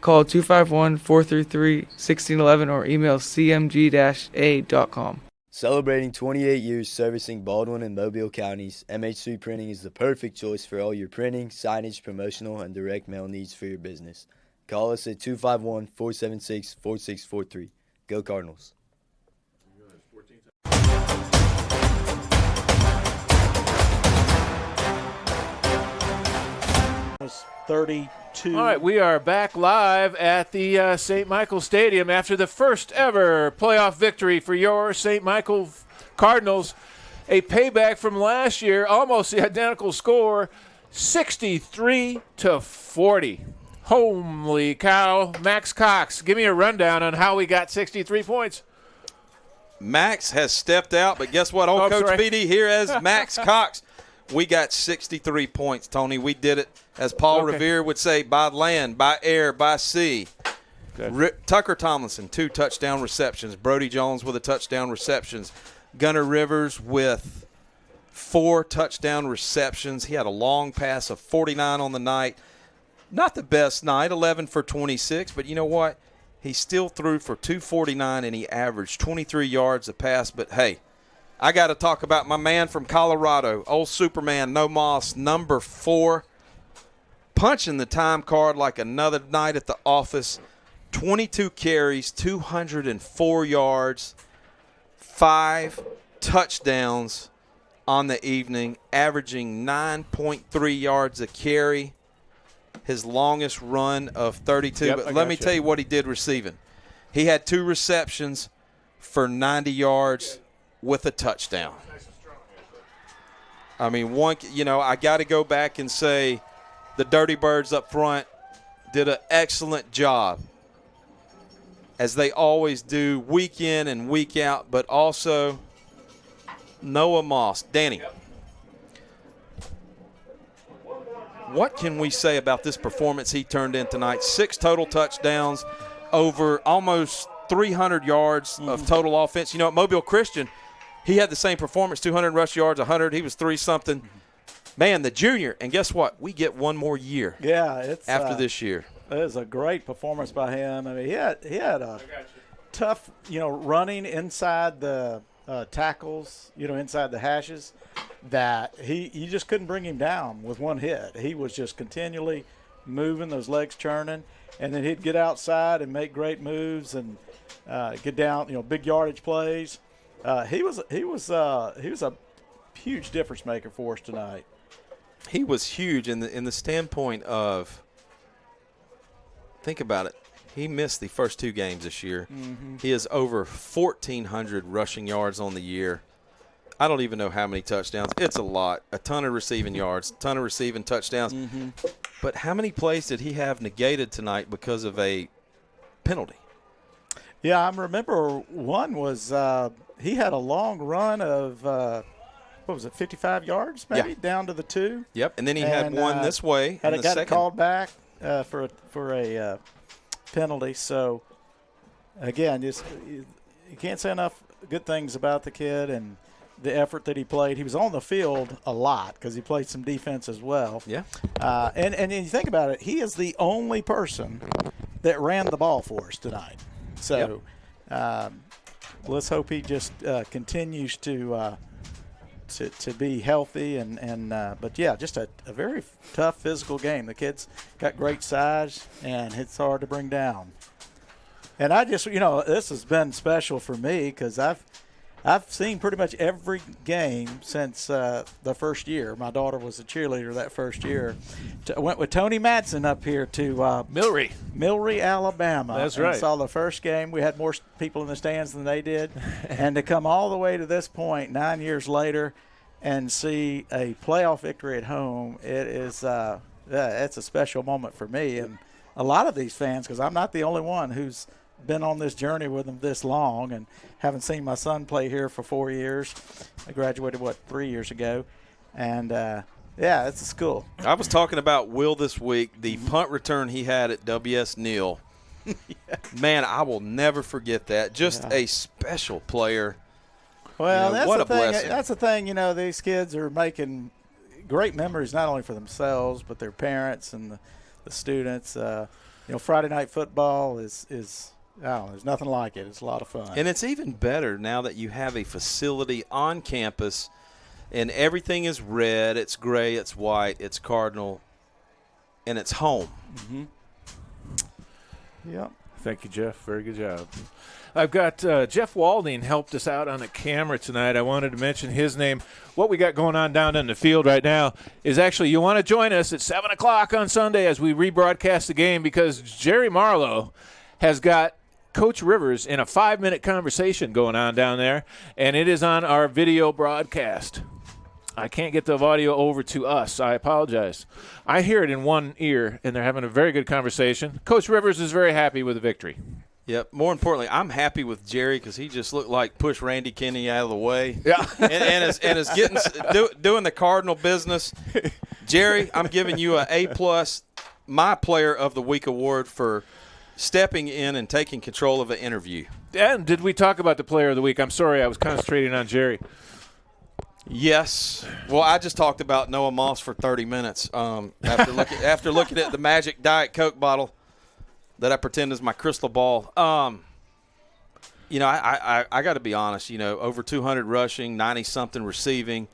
Call 251-433-1611 or email cmg-a.com. Celebrating 28 years servicing Baldwin and Mobile counties, MH3 Printing is the perfect choice for all your printing, signage, promotional, and direct mail needs for your business. Call us at 251-476-4643. Go Cardinals. 32. All right, we are back live at the St. Michael Stadium after the first ever playoff victory for your St. Michael Cardinals. A payback from last year, almost the identical score, 63-40. Holy cow. Max Cox, give me a rundown on how we got 63 points. Max has stepped out, but guess what? Old Coach BD here as Max Cox. We got 63 points, Tony. We did it, as Paul Revere would say, by land, by air, by sea. Tucker Tomlinson, 2 touchdown receptions. Brody Jones with a touchdown receptions. Gunnar Rivers with 4 touchdown receptions. He had a long pass of 49 on the night. Not the best night, 11 for 26, but you know what? He still threw for 249, and he averaged 23 yards a pass. But, hey, I got to talk about my man from Colorado, old Superman, No Moss, number 4, punching the time card like another night at the office. 22 carries, 204 yards, 5 touchdowns on the evening, averaging 9.3 yards a carry. His longest run of 32. Yep, but let me tell you what he did receiving. He had 2 receptions for 90 yards with a touchdown. I mean, I got to go back and say the Dirty Birds up front did an excellent job, as they always do, week in and week out, but also Noah Moss. Danny, what can we say about this performance he turned in tonight? 6 total touchdowns, over almost 300 yards of total offense. You know, at Mobile Christian, he had the same performance, 200 rush yards, 100. He was 3-something. Man, the junior, and guess what? We get one more year. Yeah, it's after this year. It was a great performance by him. I mean, he had a tough, running inside the tackles, inside the hashes, that you just couldn't bring him down with one hit. He was just continually moving, those legs churning, and then he'd get outside and make great moves and get down, big yardage plays. He was a huge difference maker for us tonight. He was huge in the standpoint of, think about it. He missed the first 2 games this year. Mm-hmm. He has over 1,400 rushing yards on the year. I don't even know how many touchdowns. It's a lot. A ton of receiving yards, a ton of receiving touchdowns. Mm-hmm. But how many plays did he have negated tonight because of a penalty? Yeah, I remember one was he had a long run of 55 yards maybe, down to the 2. Yep, and then he had one this way. Had in it the got second. called back for a penalty. So, again, just you can't say enough good things about the kid, and the effort that he played. He was on the field a lot because he played some defense as well. Yeah. And you think about it, he is the only person that ran the ball for us tonight. So let's hope he just continues to be healthy. But, yeah, just a very tough physical game. The kid's got great size, and it's hard to bring down. And I just, this has been special for me because I've seen pretty much every game since the first year. My daughter was a cheerleader that first year. I went with Tony Madsen up here to Milry, Alabama. That's and right. Saw the first game. We had more people in the stands than they did. And to come all the way to this point 9 years later and see a playoff victory at home, it's a special moment for me and a lot of these fans, because I'm not the only one who's been on this journey with them this long and haven't seen my son play here for 4 years. I graduated, 3 years ago. And, it's a school. I was talking about Will this week, the punt return he had at W.S. Neal. Man, I will never forget that. Just a special player. Well, that's what the a thing. blessing. That's the thing. These kids are making great memories not only for themselves but their parents and the students. Friday night football is there's nothing like it. It's a lot of fun. And it's even better now that you have a facility on campus and everything is red, it's gray, it's white, it's Cardinal, and it's home. Mm-hmm. Yep. Thank you, Jeff. Very good job. I've got Jeff Walding helped us out on the camera tonight. I wanted to mention his name. What we got going on down in the field right now is actually you want to join us at 7 o'clock on Sunday as we rebroadcast the game because Jerry Marlowe has got Coach Rivers in a 5-minute conversation going on down there, and it is on our video broadcast. I can't get the audio over to us. I apologize. I hear it in one ear, and they're having a very good conversation. Coach Rivers is very happy with the victory. Yep. More importantly, I'm happy with Jerry because he just looked like push Randy Kenny out of the way. Yeah. and is getting doing the Cardinal business. Jerry, I'm giving you an A+, my Player of the Week award for stepping in and taking control of an interview. And did we talk about the Player of the Week? I'm sorry, I was concentrating on Jerry. Yes. Well, I just talked about Noah Moss for 30 minutes after looking at the Magic Diet Coke bottle that I pretend is my crystal ball. I got to be honest. Over 200 rushing, 90-something receiving,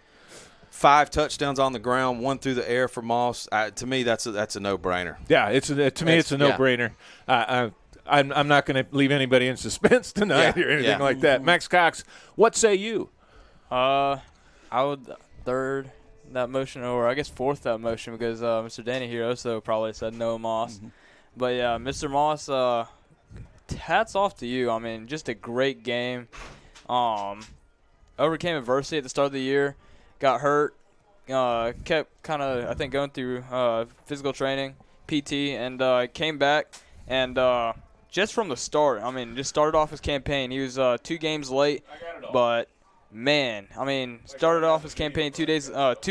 5 touchdowns on the ground, 1 through the air for Moss. To me, that's a no-brainer. Yeah, it's a no-brainer. I'm not going to leave anybody in suspense tonight or anything like that. Max Cox, what say you? I would third that motion, or I guess fourth that motion, because Mr. Danny here also probably said Noah Moss. Mm-hmm. But, yeah, Mr. Moss, hats off to you. I mean, just a great game. Overcame adversity at the start of the year, got hurt, kept kind of, I think, going through physical training, PT, and came back. And just from the start, I mean, just started off his campaign. He was 2 games late, but – man, I mean, started off his campaign 2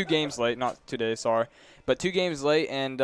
games late, not 2 days, sorry, but 2 games late and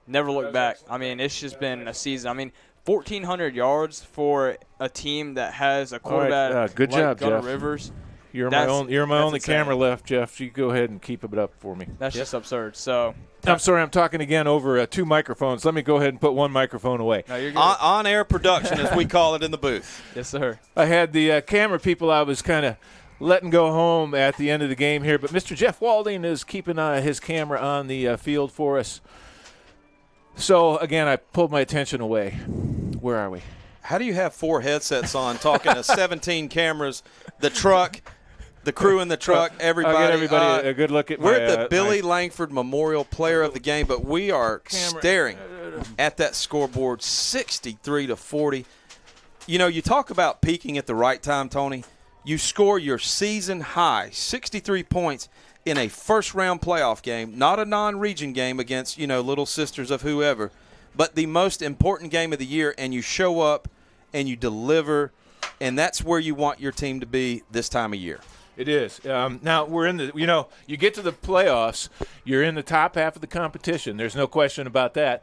never looked back. I mean, it's just been a season. I mean, 1,400 yards for a team that has a quarterback right. Good like job, Gunnar Jeff. Rivers. You're my only camera left, Jeff. You go ahead and keep it up for me. That's just absurd. So I'm sorry, I'm talking again over 2 microphones. Let me go ahead and put 1 microphone away. No, you're good. On-air production, as we call it in the booth. Yes, sir. I had the camera people I was kind of letting go home at the end of the game here, but Mr. Jeff Walding is keeping his camera on the field for us. So, again, I pulled my attention away. Where are we? How do you have 4 headsets on talking to 17 cameras, the truck, the crew in the truck, everybody? I'll get everybody a good look at We're at the Billy Langford Memorial Player of the Game, but we are staring at that scoreboard, 63-40. You talk about peaking at the right time, Tony. You score your season high, 63 points in a first-round playoff game, not a non-region game against, Little Sisters of whoever, but the most important game of the year, and you show up and you deliver, and that's where you want your team to be this time of year. It is. Now, we're in you get to the playoffs, you're in the top half of the competition. There's no question about that.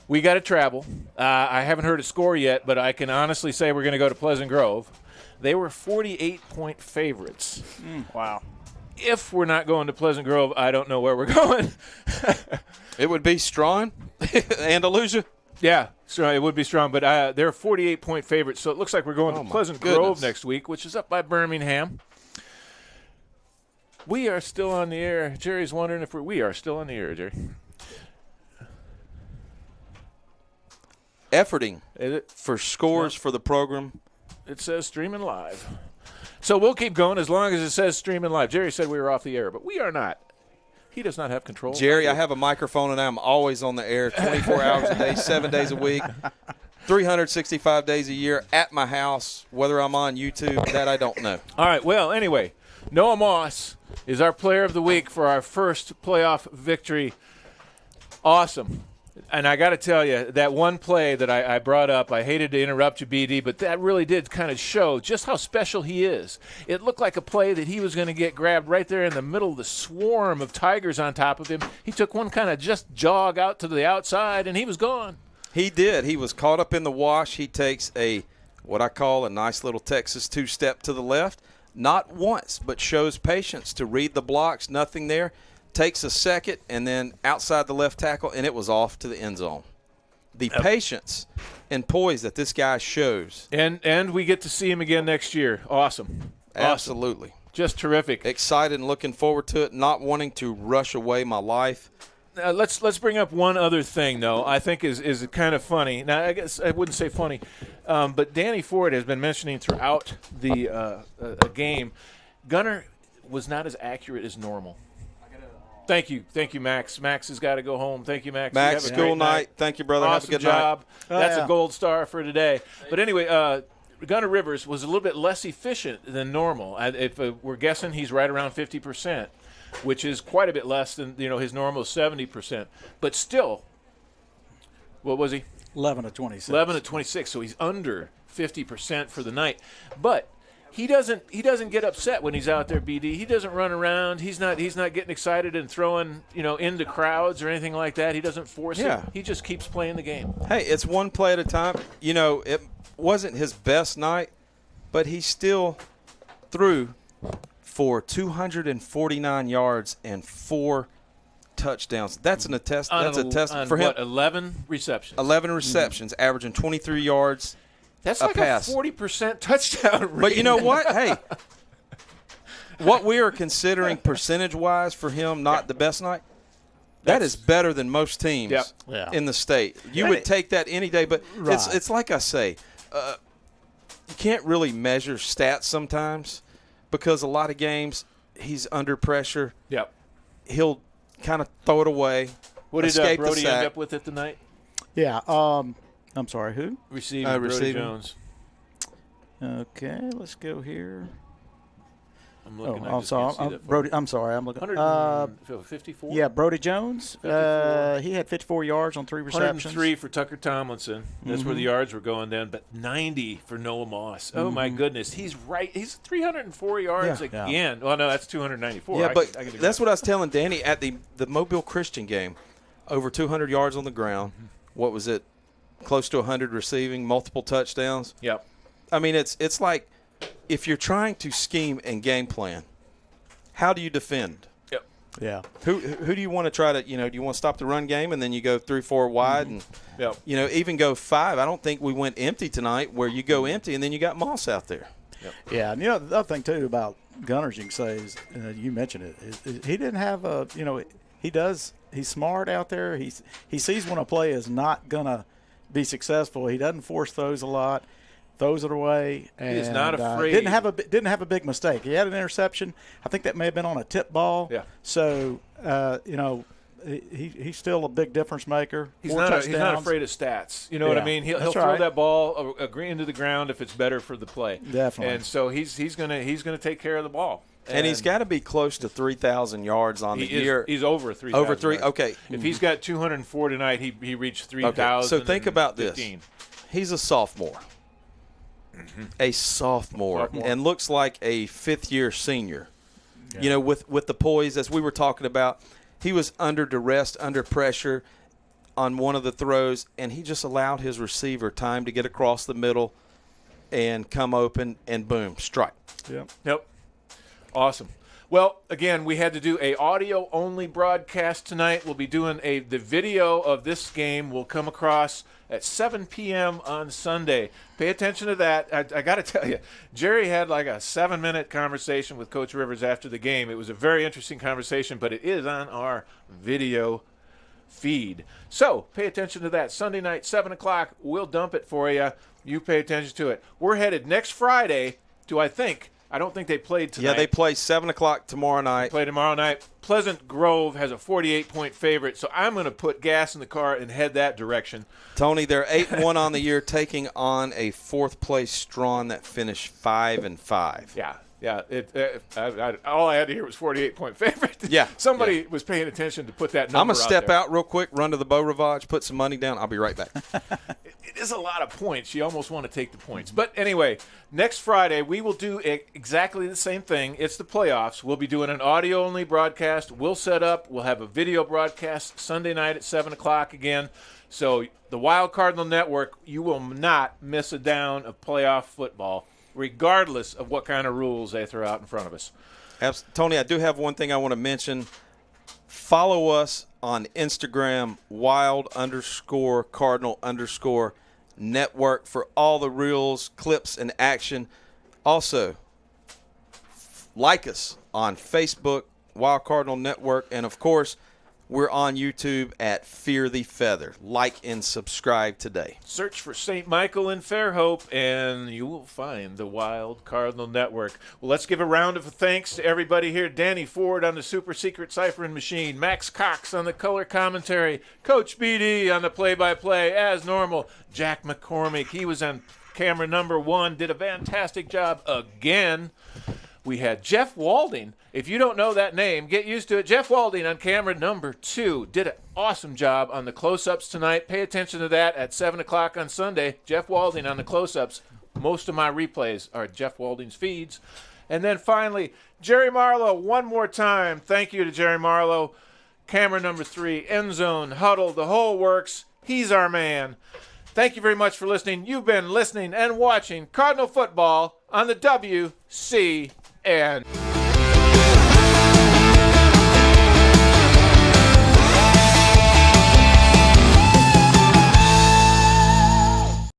We got to travel. I haven't heard a score yet, but I can honestly say we're going to go to Pleasant Grove. They were 48-point favorites. Wow. If we're not going to Pleasant Grove, I don't know where we're going. It would be Strawn, Andalusia. Yeah, so it would be strong, but they're 48-point favorites, so it looks like we're going to Pleasant Grove next week, which is up by Birmingham. We are still on the air. Jerry's wondering if we are still on the air, Jerry. Efforting for scores for the program. It says streaming live. So we'll keep going as long as it says streaming live. Jerry said we were off the air, but we are not. He does not have control. Jerry, I have a microphone, and I'm always on the air 24 hours a day, 7 days a week, 365 days a year at my house. Whether I'm on YouTube, that I don't know. All right, well, anyway, Noah Moss is our player of the week for our first playoff victory. Awesome. And I got to tell you, that one play that I brought up, I hated to interrupt you, BD, but that really did kind of show just how special he is. It looked like a play that he was going to get grabbed right there in the middle of the swarm of Tigers on top of him. He took one kind of just jog out to the outside, and he was gone. He did. He was caught up in the wash. He takes what I call a nice little Texas two-step to the left. Not once, but shows patience to read the blocks, nothing there. Takes a second, and then outside the left tackle, and it was off to the end zone. The patience and poise that this guy shows. And we get to see him again next year. Awesome. Absolutely. Just terrific. Excited and looking forward to it, not wanting to rush away my life. Let's bring up one other thing, though, I think is kind of funny. Now, I guess I wouldn't say funny, but Danny Ford has been mentioning throughout the game, Gunner was not as accurate as normal. Thank you, Max. Max has got to go home. Thank you, Max. Max, school night. Thank you, brother. Awesome Have a good job. night. That's a gold star for today. But anyway, Gunner Rivers was a little bit less efficient than normal. If we're guessing, he's right around 50%, which is quite a bit less than his normal 70%. But still, what was he? 11 to 26. 11 to 26. So he's under 50% for the night. But he doesn't get upset when he's out there, BD. He doesn't run around. He's not getting excited and throwing into crowds or anything like that. He doesn't force it. He just keeps playing the game. Hey, it's one play at a time. It wasn't his best night, but he still threw for 249 yards and 4 touchdowns. That's a test for him. 11 receptions. 11 receptions, averaging 23 yards. That's like pass. a 40% touchdown rate. But you know what? Hey, what we are considering percentage-wise for him, not the best night, that is better than most teams in the state. You would take that any day, but it's like I say, you can't really measure stats sometimes because a lot of games he's under pressure. Yep. He'll kind of throw it away. What did escape Brody the sack. end up with it tonight? Yeah. I'm sorry, who? Receiving Brody Jones. Okay, let's go here. I'm looking. I'm sorry. Brody. I'm sorry. I'm looking. 54. Yeah, Brody Jones. 54. He had 54 yards on 3 receptions. 103 for Tucker Tomlinson. That's where the yards were going then. But 90 for Noah Moss. Oh my goodness, he's right. He's 304 yards again. Yeah. Well, no, that's 294. Yeah, but that's what I was telling Danny at the Mobile Christian game. Over 200 yards on the ground. What was it? Close to 100 receiving, multiple touchdowns. Yep. I mean, it's like if you're trying to scheme and game plan, how do you defend? Yep. Yeah. Who do you want to try to, do you want to stop the run game and then you go 3-4 wide and, even go 5? I don't think we went empty tonight where you go empty and then you got Moss out there. Yep. Yeah, and the other thing, too, about Gunners, you can say is, you mentioned it, is he didn't have he's smart out there. He sees when a play is not going to be successful. He doesn't force those a lot. Throws it away. And, he is not afraid. Didn't have a big mistake. He had an interception. I think that may have been on a tip ball. Yeah. So he's still a big difference maker. He's not afraid of stats. You know what I mean? He'll throw that ball into the ground if it's better for the play. Definitely. And so he's gonna take care of the ball. And he's got to be close to 3,000 yards on the year. He's over 3,000. Over 3. Okay. If he's got 204 tonight, he reached 3,000. Okay. So think about this. He's a sophomore. A sophomore, and looks like a fifth-year senior. Yeah. With the poise, as we were talking about, he was under duress, under pressure on one of the throws, and he just allowed his receiver time to get across the middle and come open, and boom, strike. Yep. Awesome. Well, again, we had to do a audio-only broadcast tonight. We'll be doing the video of this game will come across at 7 p.m. on Sunday. Pay attention to that. I got to tell you, Jerry had like a 7-minute conversation with Coach Rivers after the game. It was a very interesting conversation, but it is on our video feed. So pay attention to that. Sunday night, 7 o'clock, we'll dump it for you. You pay attention to it. We're headed next Friday to, I don't think they played tonight. Yeah, they play 7 o'clock tomorrow night. Play tomorrow night. Pleasant Grove has a 48-point favorite, so I'm going to put gas in the car and head that direction. Tony, they're 8-1 on the year, taking on a fourth-place Strawn that finished 5-5. Yeah. All I had to hear was 48-point favorite. Yeah. Somebody was paying attention to put that number I'm going to step there. out real quick, run to the Beau Rivage, put some money down. I'll be right back. It is a lot of points. You almost want to take the points. But anyway, next Friday we will do exactly the same thing. It's the playoffs. We'll be doing an audio-only broadcast. We'll set up. We'll have a video broadcast Sunday night at 7 o'clock again. So the Wild Cardinal Network, you will not miss a down of playoff football, regardless of what kind of rules they throw out in front of us. Tony, I do have one thing I want to mention. Follow us on Instagram, wild_cardinal_network for all the reels, clips, and action. Also, like us on Facebook, Wild Cardinal Network, and, of course, we're on YouTube at Fear the Feather. Like and subscribe today. Search for St. Michael in Fairhope, and you will find the Wild Cardinal Network. Well, let's give a round of thanks to everybody here. Danny Ford on the super secret ciphering machine. Max Cox on the color commentary. Coach BD on the play-by-play, as normal. Jack McCormick, he was on camera number 1, did a fantastic job again. We had Jeff Walding. If you don't know that name, get used to it. Jeff Walding on camera number 2 did an awesome job on the close-ups tonight. Pay attention to that at 7 o'clock on Sunday. Jeff Walding on the close-ups. Most of my replays are Jeff Walding's feeds. And then finally, Jerry Marlowe, one more time. Thank you to Jerry Marlowe. Camera number 3, end zone, huddle, the whole works. He's our man. Thank you very much for listening. You've been listening and watching Cardinal Football on the WCN.